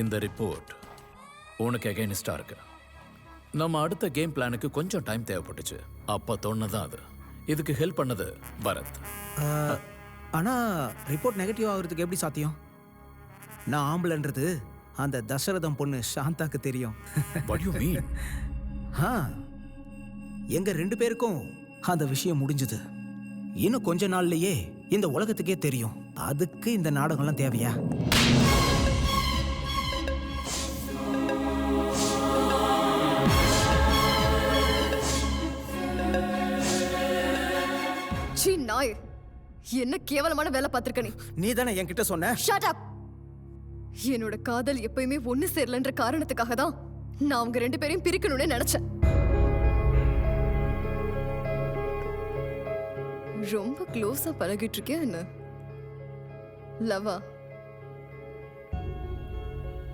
இந்த ரிப்போர்ட் உனக்கு அகைன்ஸ்டா இருக்கு. நம்ம அடுத்த கேம் பிளானுக்கு கொஞ்சம் டைம் தேவைப்பட்டுச்சு. அப்ப தோணுதான் அது. இதுக்கு ஹெல்ப் பண்ணது பரத். ஆனா ரிப்போர்ட் நெகட்டிவ் ஆகுறதுக்கு எப்படி சாத்தியம்? நான் ஆம்பளைன்றது அந்த தசரதம் பொண்ணு சாந்தாக்கு தெரியும். What you mean? எங்க 2 பேருக்கும் அந்த விஷயம் முடிஞ்சது. இன்னும் கொஞ்ச நாள்லயே இந்த உலகத்துக்கே தெரியும். அதுக்கு இந்த நாடகம்லாம் தேவையா? சீ நாய், என்ன கேவலமான வேலை பார்த்திருக்க நீ. நீ தானே என்கிட்ட சொன்ன. Shut up. என்னோட காதல் எப்பயுமே ஒண்ணு சேரலன்ற காரணத்துக்காக தான் நான் அவங்க 2 பேரையும் பிரிக்கணும்னு நினைச்சேன். ரொம்ப க்ளோஸா பழகிட்டு இருக்கேன் என்ன? லவா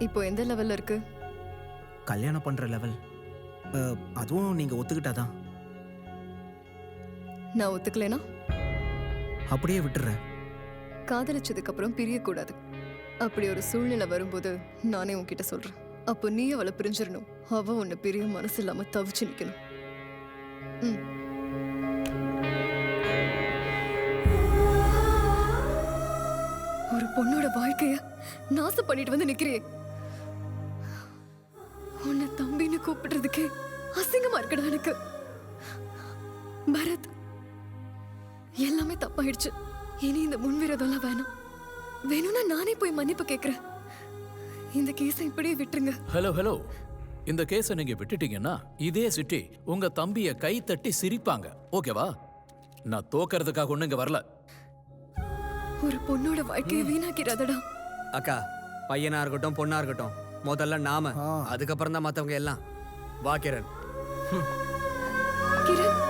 இப்போ எந்த லெவல்ல இருக்கு? கல்யாணம் பண்ற லெவல். அதுவும் நீங்க ஒத்துக்கிட்டாதான். நான் ஒத்துக்கலைனா அப்படியே விட்டுறேன். காதலிச்சதுக்கு அப்புறம் பிரியக்கூடாது. அப்படி ஒரு சூழ்நிலை வரும்போது நானே உன்கிட்ட சொல்றேன். அப்போ நீ அவளை பிரிஞ்சிடணும். அவ உன்னை பிரிய மனசு இல்லாம தவிச்சு நிக்கணும். ஒரு பொண்ணோட வாழ்க்கைய நாசம் பண்ணிட்டு வந்து நிக்கிறியே. உன்னை தம்பின்னு கூப்பிடுறதுக்கே அசிங்கமா இருக்கடா எனக்கு. பரத், எல்லாமே தப்பாயிடுச்சு. இனி இந்த முன்விரோதம்லாம் வேணும். வேணும்னா நானே போய் மன்னிப்பு கேட்கிறேன். இந்த கேஸை இப்படியே விட்டுருங்க. ஹலோ, இந்த கேஸை நீங்க விட்டுட்டீங்கன்னா இதே சிட்டி உங்க தம்பிய கை தட்டி சிரிப்பாங்க. ஓகேவா? நான் தோக்கறதுக்காக ஒண்ணு இங்க வரல. ஒரு பொண்ணோட வாழ்க்கையை வீணாக்கிறாதடா. அக்கா, பையனா இருக்கட்டும் பொண்ணா இருக்கட்டும், முதல்ல நாம, அதுக்கப்புறம் தான் மத்தவங்க எல்லாம். வா கிரண். கிரண்,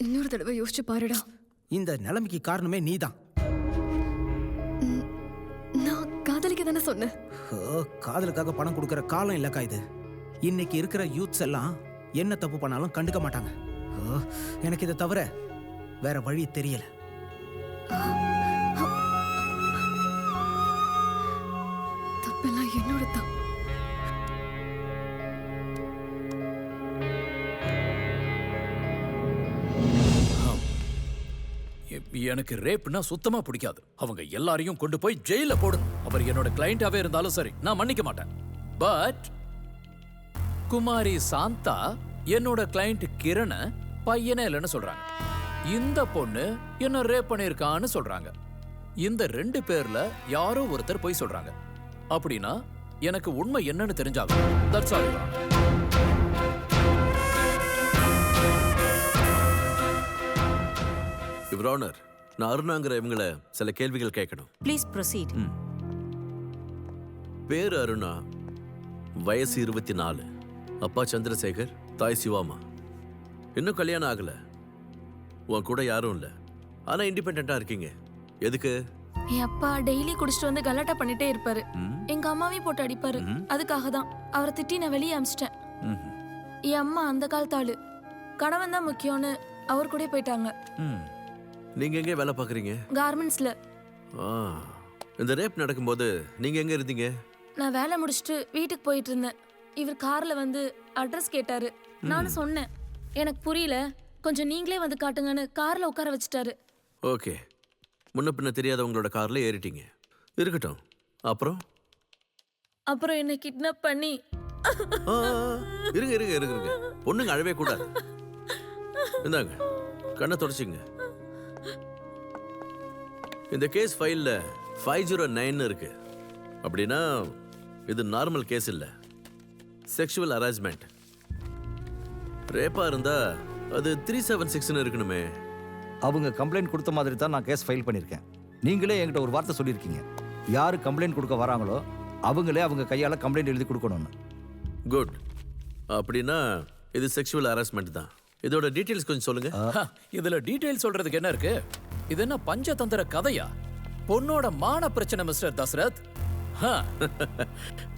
இன்னொரு தடவை யோசிச்சு பாருடா. இந்த நிலைமைக்கு காரணமே நீதான். நான் காதலிக்க தானே சொன்னேன். காதலுக்காக பணம் கொடுக்கற காலம் இல்லக்கா இது. இன்னைக்கு இருக்கிற யூத்ஸ் எல்லாம் என்ன தப்பு பண்ணாலும் கண்டுக்க மாட்டாங்க. எனக்கு இதை தவிர வேற வழி தெரியல. தப்பெல்லாம் என்னோட தான். எனக்கு ரேப்னா சுத்தமா பிடிக்காது. அவங்க எல்லாரையும் கொண்டு போய் ஜெயில போடணும். அவர் என்னோட கிளையண்டாவே இருந்தாலும் சரி, நான் மன்னிக்க மாட்டேன். பட் குமாரி சாந்தா என்னோட கிளையண்ட் கிரண பையனே இல்லைன்னு சொல்றாங்க. இந்த பொண்ணு என்ன ரேப் பண்ணிருக்கான்னு சொல்றாங்க. இந்த 2 பேர்ல யாரோ ஒருத்தர் போய் சொல்றாங்க. அப்படின்னா எனக்கு உண்மை என்னன்னு தெரிஞ்சாகும். That's all. யுவர் ஆனர், நான் அருணாங்கிற இவங்களை சில கேள்விகள் கேட்கணும். Please proceed. பேரு அருணா, வயசு 24, அப்பா சந்திரசேகர், தாய் சிவாமா. இன்னும் கல்யாணம் ஆகல. உன் கூட யாரும் இல்ல. ஆனா இண்டிபெண்டா இருக்கீங்க. எதுக்கு? என் அப்பா டெய்லி குடிச்சிட்டு வந்து கலாட்டா பண்ணிட்டே இருப்பாரு. எங்க அம்மாவையும் போட்டு அடிப்பாரு. அதுக்காக தான் அவரை திட்டி நான் வெளியே அமிச்சிட்டேன். என் அம்மா அந்த காலத்து ஆளு. கணவன் தான் முக்கியம்னு அவர் கூட போயிட்டாங்க. நீங்க எங்க வேலை பாக்குறீங்க? கார்மெண்ட்ஸ்ல. இந்த ரேப் நடக்கும்போது நீங்க எங்க இருந்தீங்க? நான் வேலை முடிச்சிட்டு வீட்டுக்கு போயிட்டு இருந்தேன். இவர் கார்ல வந்து அட்ரஸ் கேட்டாரு. நானும் சொன்னேன் எனக்கு புரியல, கொஞ்சம் நீங்களே வந்து காட்டுங்கன்னு கார்ல உட்கார வச்சுட்டாரு. ஓகே, முன்ன பின்ன தெரியாதவங்களோட கார்ல ஏறிட்டீங்க. இருக்கட்டும். அப்புறம் என்ன கிட்னாப் பண்ணி. இருங்க. பொண்ணுங்க அழவே கூடாது. இந்தாங்க, கண்ணை தொடச்சிங்க. இந்த கேஸ் ஃபைல்ல 509 இருக்கு. அப்படின்னா இது நார்மல் கேஸ் இல்ல, செக்ஷுவல் ஹராஸ்மெண்ட். ரேப்பா இருந்தா அது 376 இருக்கணுமே. அவங்க கம்ப்ளைண்ட் கொடுத்த மாதிரி தான் நான் கேஸ் ஃபைல் பண்ணியிருக்கேன். நீங்களே என்கிட்ட ஒரு வார்த்தை சொல்லியிருக்கீங்க, யார் கம்ப்ளைண்ட் கொடுக்க வராங்களோ அவங்களே அவங்க கையால் கம்ப்ளைண்ட் எழுதி கொடுக்கணும்னு. குட். அப்படின்னா இது செக்ஷுவல் ஹராஸ்மெண்ட் தான். இதோட டீடைல்ஸ் கொஞ்சம் சொல்லுங்க. இதுல டீடைல் சொல்றதுக்கு என்ன இருக்கு? இது என்ன பஞ்சதந்திர கதையா? பொண்ணோட மான பிரச்சனை மிஸ்டர் தசரத்.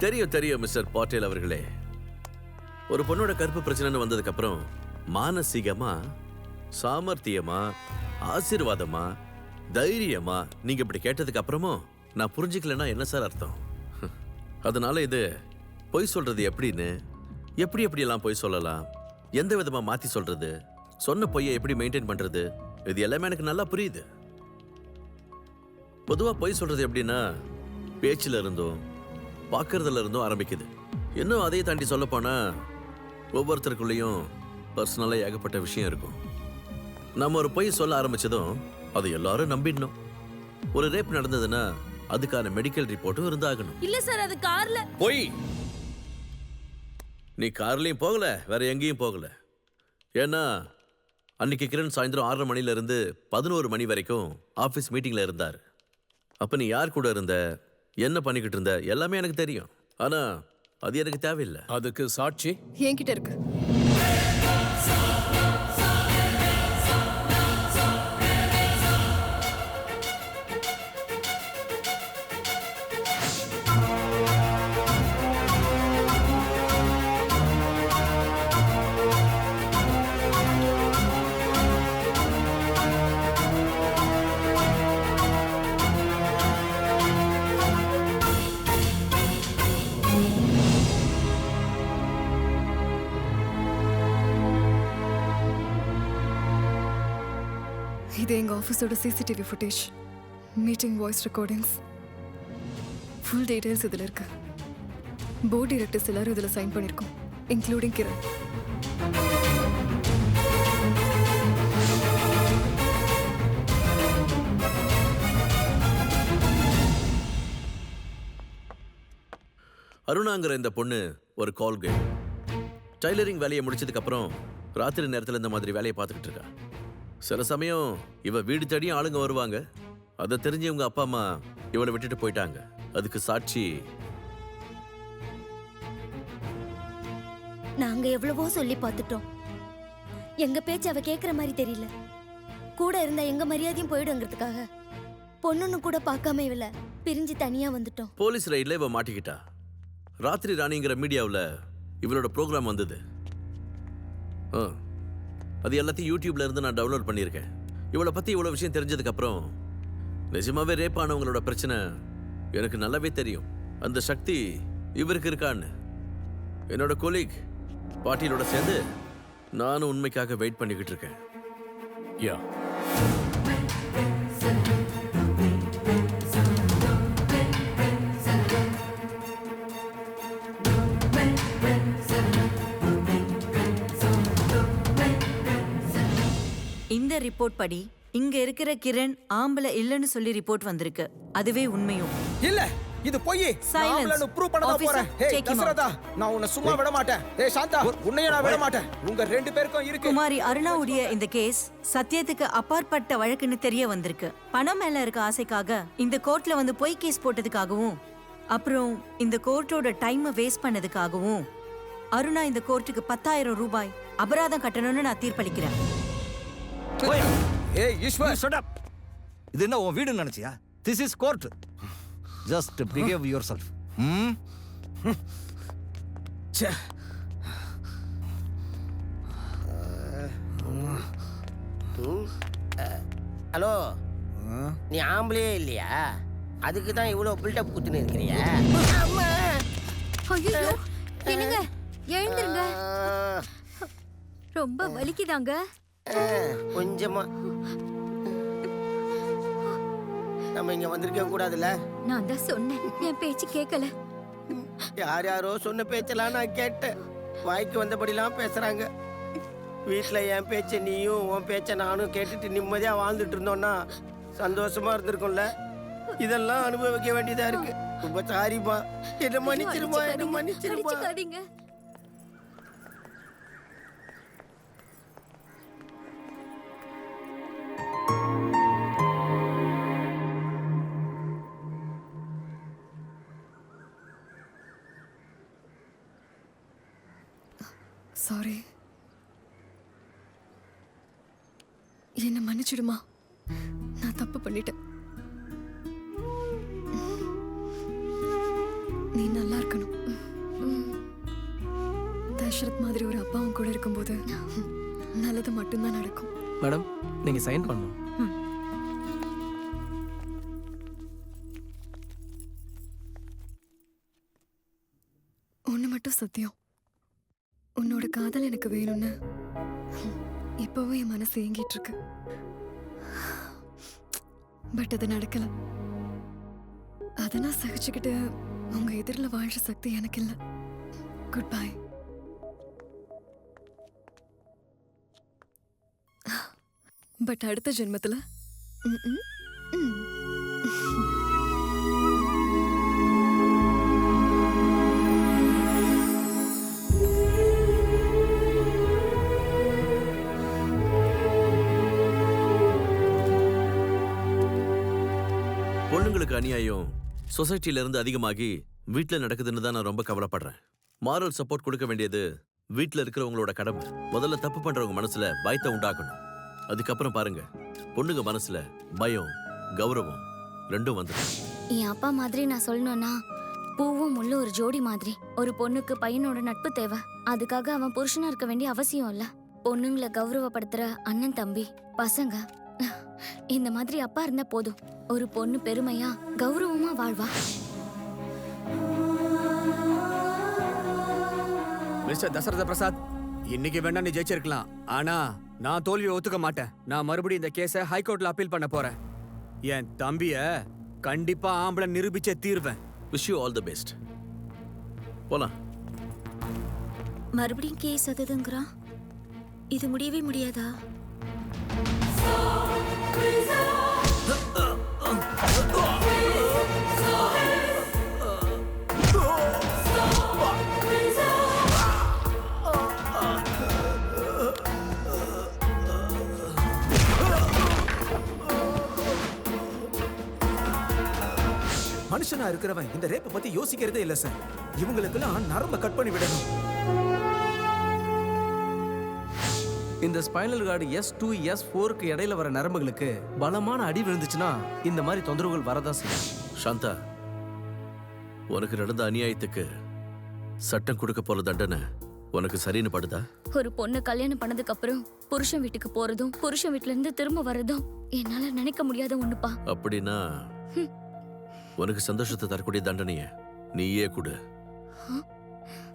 தெரியும் தெரியும் மிஸ்டர் பாட்டேல் அவர்களே. ஒரு பொண்ணோட கருப்பு பிரச்சனைன்னு வந்ததுக்கு அப்புறம் மானசீகமா, சாமர்த்தியமா, ஆசீர்வாதமா, தைரியமா நீங்க இப்படி கேட்டதுக்கு அப்புறமும் நான் புரிஞ்சுக்கலன்னா என்ன சார் அர்த்தம்? அதனால இது பொய் சொல்றது எப்படின்னு, எப்படி எல்லாம் பொய் சொல்லலாம், எந்த விதமா மாத்தி சொல்றது, சொன்ன பொய்யை எப்படி மெயின்டைன் பண்றது, இது எல்லாமே எனக்கு நல்லா புரியுது. பொதுவா பொய் சொல்றது எப்படின்னா பேச்சுல இருந்தும் பார்க்கறதுல இருந்தும் ஆரம்பிக்குது. இன்னும் அதையே தாண்டி சொல்ல போனா ஒவ்வொருத்தருக்குள்ளேயும் பர்சனலா ஏகப்பட்ட விஷயம் இருக்கும். நம்ம ஒரு பொய் சொல்ல ஆரம்பிச்சதும் அதை எல்லாரும் நம்பிடணும். ஒரு ரேப் நடந்ததுன்னா அதுக்கான மெடிக்கல் ரிப்போர்ட்டும் இருந்தாகணும். இல்ல சார், அது கார்ல. பொய். நீ கார்லயும் போகல, வேற எங்கேயும் போகல. ஏன்னா அன்னைக்கு கிரண் சாயந்தரம் 6:30 மணில இருந்து 11 மணி வரைக்கும் ஆபீஸ் மீட்டிங்ல இருந்தார். அப்ப நீ யார் கூட இருந்த, என்ன பண்ணிக்கிட்டு இருந்த, எல்லாமே எனக்கு தெரியும். ஆனா அது எனக்கு தேவையில்லை. அதுக்கு சாட்சி என்கிட்ட இருக்கு. இது எங்க ஆஃபீஸோட CCTV footage, meeting voice recordings, full details இதில் இருக்கு. போர்ட் டைரக்டர்ஸ் எல்லாரும் இதில் சைன் பண்ணியிருக்கோம், இன்க்ளூடிங் கிரண். அருணாங்கிற இந்த பொண்ணு ஒரு கால் கேர்ள். டைலரிங் வேலையை முடிச்சதுக்கு அப்புறம் ராத்திரி நேரத்தில் இந்த மாதிரி வேலையை பார்த்துக்கிட்டு இருக்கா. சில சமயம் இவ வீடு தேடியும் ஆளுங்க வருவாங்க. அதை தெரிஞ்சு இவங்க அப்பா அம்மா இவளை விட்டுட்டு போயிட்டாங்க. அதுக்கு சாட்சி நாங்க எவ்வளவோ சொல்லி பார்த்துட்டோம். எங்க பேச்சு அவ கேக்குற மாதிரி தெரியல. கூட இருந்த எங்க மரியாதையும் போயிடுங்கிறதுக்காக பொண்ணுன்னு கூட பார்க்காம இவள பிரிஞ்சு தனியா வந்துட்டோம். போலீஸ் ரைட்ல இவ மாட்டிக்கிட்டா. ராத்திரி ராணிங்கிற மீடியாவில் இவளோட ப்ரோக்ராம் வந்தது. அது எல்லாத்தையும் யூடியூப்ல இருந்து நான் டவுன்லோட் பண்ணியிருக்கேன். இவளை பத்தி இவ்வளவு விஷயம் தெரிஞ்சதுக்கு அப்புறம் நிஜமாவே ரேப் ஆனவங்களோட பிரச்சனை எனக்கு நல்லாவே தெரியும். அந்த சக்தி இவருக்கு இருக்கான்னு என்னோட கொலீக் பாட்டியலோட சேர்ந்து நானும் உண்மைக்காக வெயிட் பண்ணிக்கிட்டு இருக்கேன். யா, இந்த ரிப்போர்ட் படி இங்க இருக்கிற கிரண் ஆம்பளை இல்லன்னு சொல்லி ரிப்போர்ட் வந்திருக்கு. அதுவே உண்மையும் இல்ல, இது பொய். நான் ப்ரூவ் பண்ண போறேன். ஹே தசரதா, நான் உன்னை சும்மா விட மாட்டேன். ஏய் சாந்தா, உன்னைய நான் விட மாட்டேன். உங்க ரெண்டு பேருக்கும் இருக்கு. குமாரி அருணாவுடைய இந்த கேஸ் சத்தியத்துக்கு அப்பாற்பட்ட வழக்குன்னு தெரிய வந்திருக்கு. பணம் மேல இருக்க ஆசைக்காக இந்த கோர்ட்ல வந்து பொய் கேஸ் போட்டதுக்காகவும், அப்புறம் இந்த கோர்ட்டோட டைமை வேஸ்ட் பண்ணதுக்காகவும் அருணா இந்த கோர்ட்டுக்கு 10,000 ரூபாய் அபராதம் கட்டணும்னு நான் தீர்ப்பளிக்கிறேன். ஏய் ஈஸ்வர், ஷட் அப். இது என்ன உன் வீடுன்னு நினைச்சியா? This is court. Just behave yourself. Hello, நீ ஆம்பளையே இல்லையா? அதுக்கு தான் இவ்வளோ பில்டப் குத்துன்னு இருக்கிறியா? ஐயோ, என்னங்க எழுந்துருங்க, ரொம்ப வலிக்குதாங்க. கொஞ்சமா நம்ம இங்க வந்திருக்க கூடாதுல்ல. நான் தான் சொன்னேன், என் பேச்சு கேட்கல. யார் யாரோ சொன்ன பேச்செல்லாம் நான் கேட்டேன். வாய்க்கு வந்தபடிலாம் பேசுறாங்க. வீட்டில் என் பேச்சை நீயும் உன் பேச்சை நானும் கேட்டுட்டு நிம்மதியா வாழ்ந்துட்டு இருந்தோம்னா சந்தோஷமா இருந்திருக்கும்ல. இதெல்லாம் அனுபவிக்க வேண்டியதா இருக்கு. ரொம்ப சாரிமா, என்ன மன்னிச்சிருமா, என்ன மன்னிச்சிருமா. சாரி. என்ன மன்னிச்சிடுமா, நான் தப்பு பண்ணிட்டேன். நீ நல்லா இருக்கணும். தசரத் மாதிரி ஒரு அப்பாவும் கூட இருக்கும்போது நல்லது மட்டும்தான் நடக்கும். மேடம், நீங்க சைன் பண்ணணும். ஒண்ணு மட்டும் சத்தியம், உன்னோட காதல் எனக்கு வேணும்னு இப்பவும் என் மனசு ஏங்கிட்டு இருக்கு. பட் அது நடக்கல. அதை நான் சகிச்சுக்கிட்டு உங்க எதிரில் வாழ்ற சக்தி எனக்கு இல்லை. Good bye. பட் அடுத்த ஜென்மத்துல பொண்ணுங்களுக்கு அநியாயம் சொசைட்டில இருந்து அதிகமாகி வீட்டுல நடக்குதுன்னு தான் நான் ரொம்ப கவலைப்படுறேன். மாரல் சப்போர்ட் கொடுக்க வேண்டியது வீட்டுல இருக்கிறவங்களோட கடமை. முதல்ல தப்பு பண்றவங்க மனசுல பயத்தை உண்டாக்கணும். அதுக்கப்புறம் பாருங்க, பொண்ணுங்க மனசுல பயம், கௌரவம் ரெண்டும் வந்துடும். என் அப்பா மாதிரி நான் சொல்லணும்னா, பூவும் முள்ளும் ஒரு ஜோடி மாதிரி. ஒரு பொண்ணுக்கு பையனோட நட்பு தேவை. அதுக்காக அவன் புருஷனா இருக்க வேண்டிய அவசியம் இல்ல. பொண்ணுங்களை கௌரவப்படுத்துற அண்ணன் தம்பி பசங்க இந்த மாதிரி அப்பா இருந்தா போதும். ஒரு பொண்ணு பெருமையா கௌரவமா வாழ்வா. மிஸ்டர் தசரத பிரசாத், இன்னைக்கு வேணா நீ ஜெயிச்சிருக்கலாம். ஆனா நான் தோல்வியை ஒத்துக்க மாட்டேன். நான் மறுபடியும் இந்த கேஸை ஹைகோர்ட்ல அப்பீல் பண்ண போறேன். என் தம்பிய கண்டிப்பா ஆம்பளை நிரூபிச்சே தீர்வேன். Wish you all the best. போலாம். மறுபடியும் கேஸ் அதுதுங்கிறான். இது முடியவே முடியாதா? மனுஷனா இருக்கிறவன் இந்த ரேப்பை பத்தி யோசிக்கிறதே இல்ல சார். இவங்களுக்கெல்லாம் நரம்ப கட் பண்ணி விடணும். இந்த ஸ்பைனல் கார்டு S2 S4க்கு இடையில வர நரம்புகளுக்கு பலமான அடி விழுந்துச்சுன்னா இந்த மாதிரி தொந்தரவுகள் வரதான் செய்யும். சாந்தா, உனக்கு நடந்த அநியாயத்துக்கு சட்டம் கொடுக்க போற தண்டனை உனக்கு சரின்னு படுதா? ஒரு பொண்ணு கல்யாணம் பண்ணதுக்கு அப்புறம் புருஷன் வீட்டுக்கு போறதும் புருஷன் வீட்டுல இருந்து திரும்ப வர்றதும் என்னால நினைக்க முடியாத ஒண்ணுப்பா. அப்படின்னா உனக்கு சந்தோஷத்தை தரக்கூடிய தண்டனைய நீயே கொடு.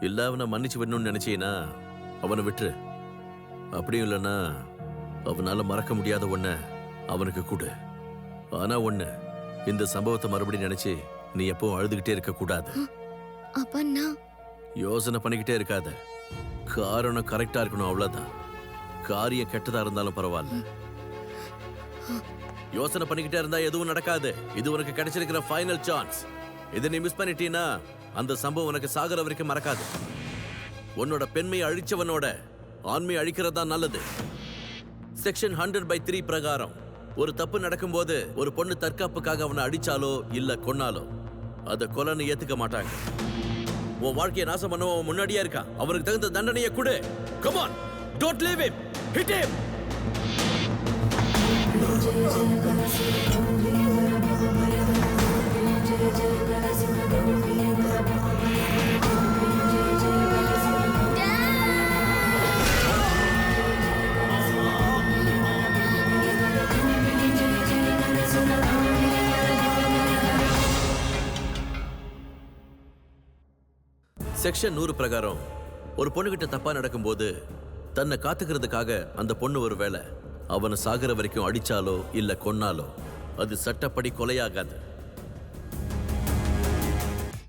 இல்ல அவனை மன்னிச்சு விடணும்னு நினைச்சீனா அவனை விட்டுரு. அப்படியும் இல்லைன்னா அவனால மறக்க முடியாத ஒண்ண அவனுக்கு கொடு. ஆனா ஒண்ணு, இந்த சம்பவத்தை மறுபடியும் நினைச்சு நீ எப்பவும் அழுதுகிட்டே இருக்க கூடாது. அப்பா யோசனை பண்ணிக்கிட்டே இருக்காத. காரணம் கரெக்டா இருக்கணும், அவ்வளவுதான். காரியம் கெட்டதா இருந்தாலும் பரவாயில்ல. யோசனை பண்ணிக்கிட்டே இருந்தா எதுவும் நடக்காது. இது உனக்கு கிடைச்சிருக்கிற ஃபைனல் சான்ஸ். இதை நீ மிஸ் பண்ணிட்டீன்னா அந்த சம்பவம் உனக்கு சாகர வரைக்கும் மறக்காது. உன்னோட பெண்மையை அழிச்சவனோட ஆண்மையை அழிக்கிறதா நல்லது. செக்ஷன் 100/3 பிரகாரம் ஒரு தப்பு நடக்கும்போது ஒரு பொண்ணு தற்காப்புக்காக அவனை அடிச்சாலோ இல்ல கொன்னாலோ அதை கொலைன்னு ஏத்துக்க மாட்டாங்க. உன் வாழ்க்கையை நாசம் பண்ணவன் முன்னாடியே இருக்கான். அவனுக்கு தகுந்த தண்டனையை கொடு. Come on, don't leave him, hit him. Section 100 பிரகாரம் ஒரு பொண்ணுகிட்ட தப்பா நடக்கும்போது தன்னை காத்துக்கிறதுக்காக அந்த பொண்ணு ஒருவேளை அவனை சாகர வரைக்கும் அடிச்சாலோ இல்ல கொன்னாலோ அது சட்டப்படி கொலையாகாது.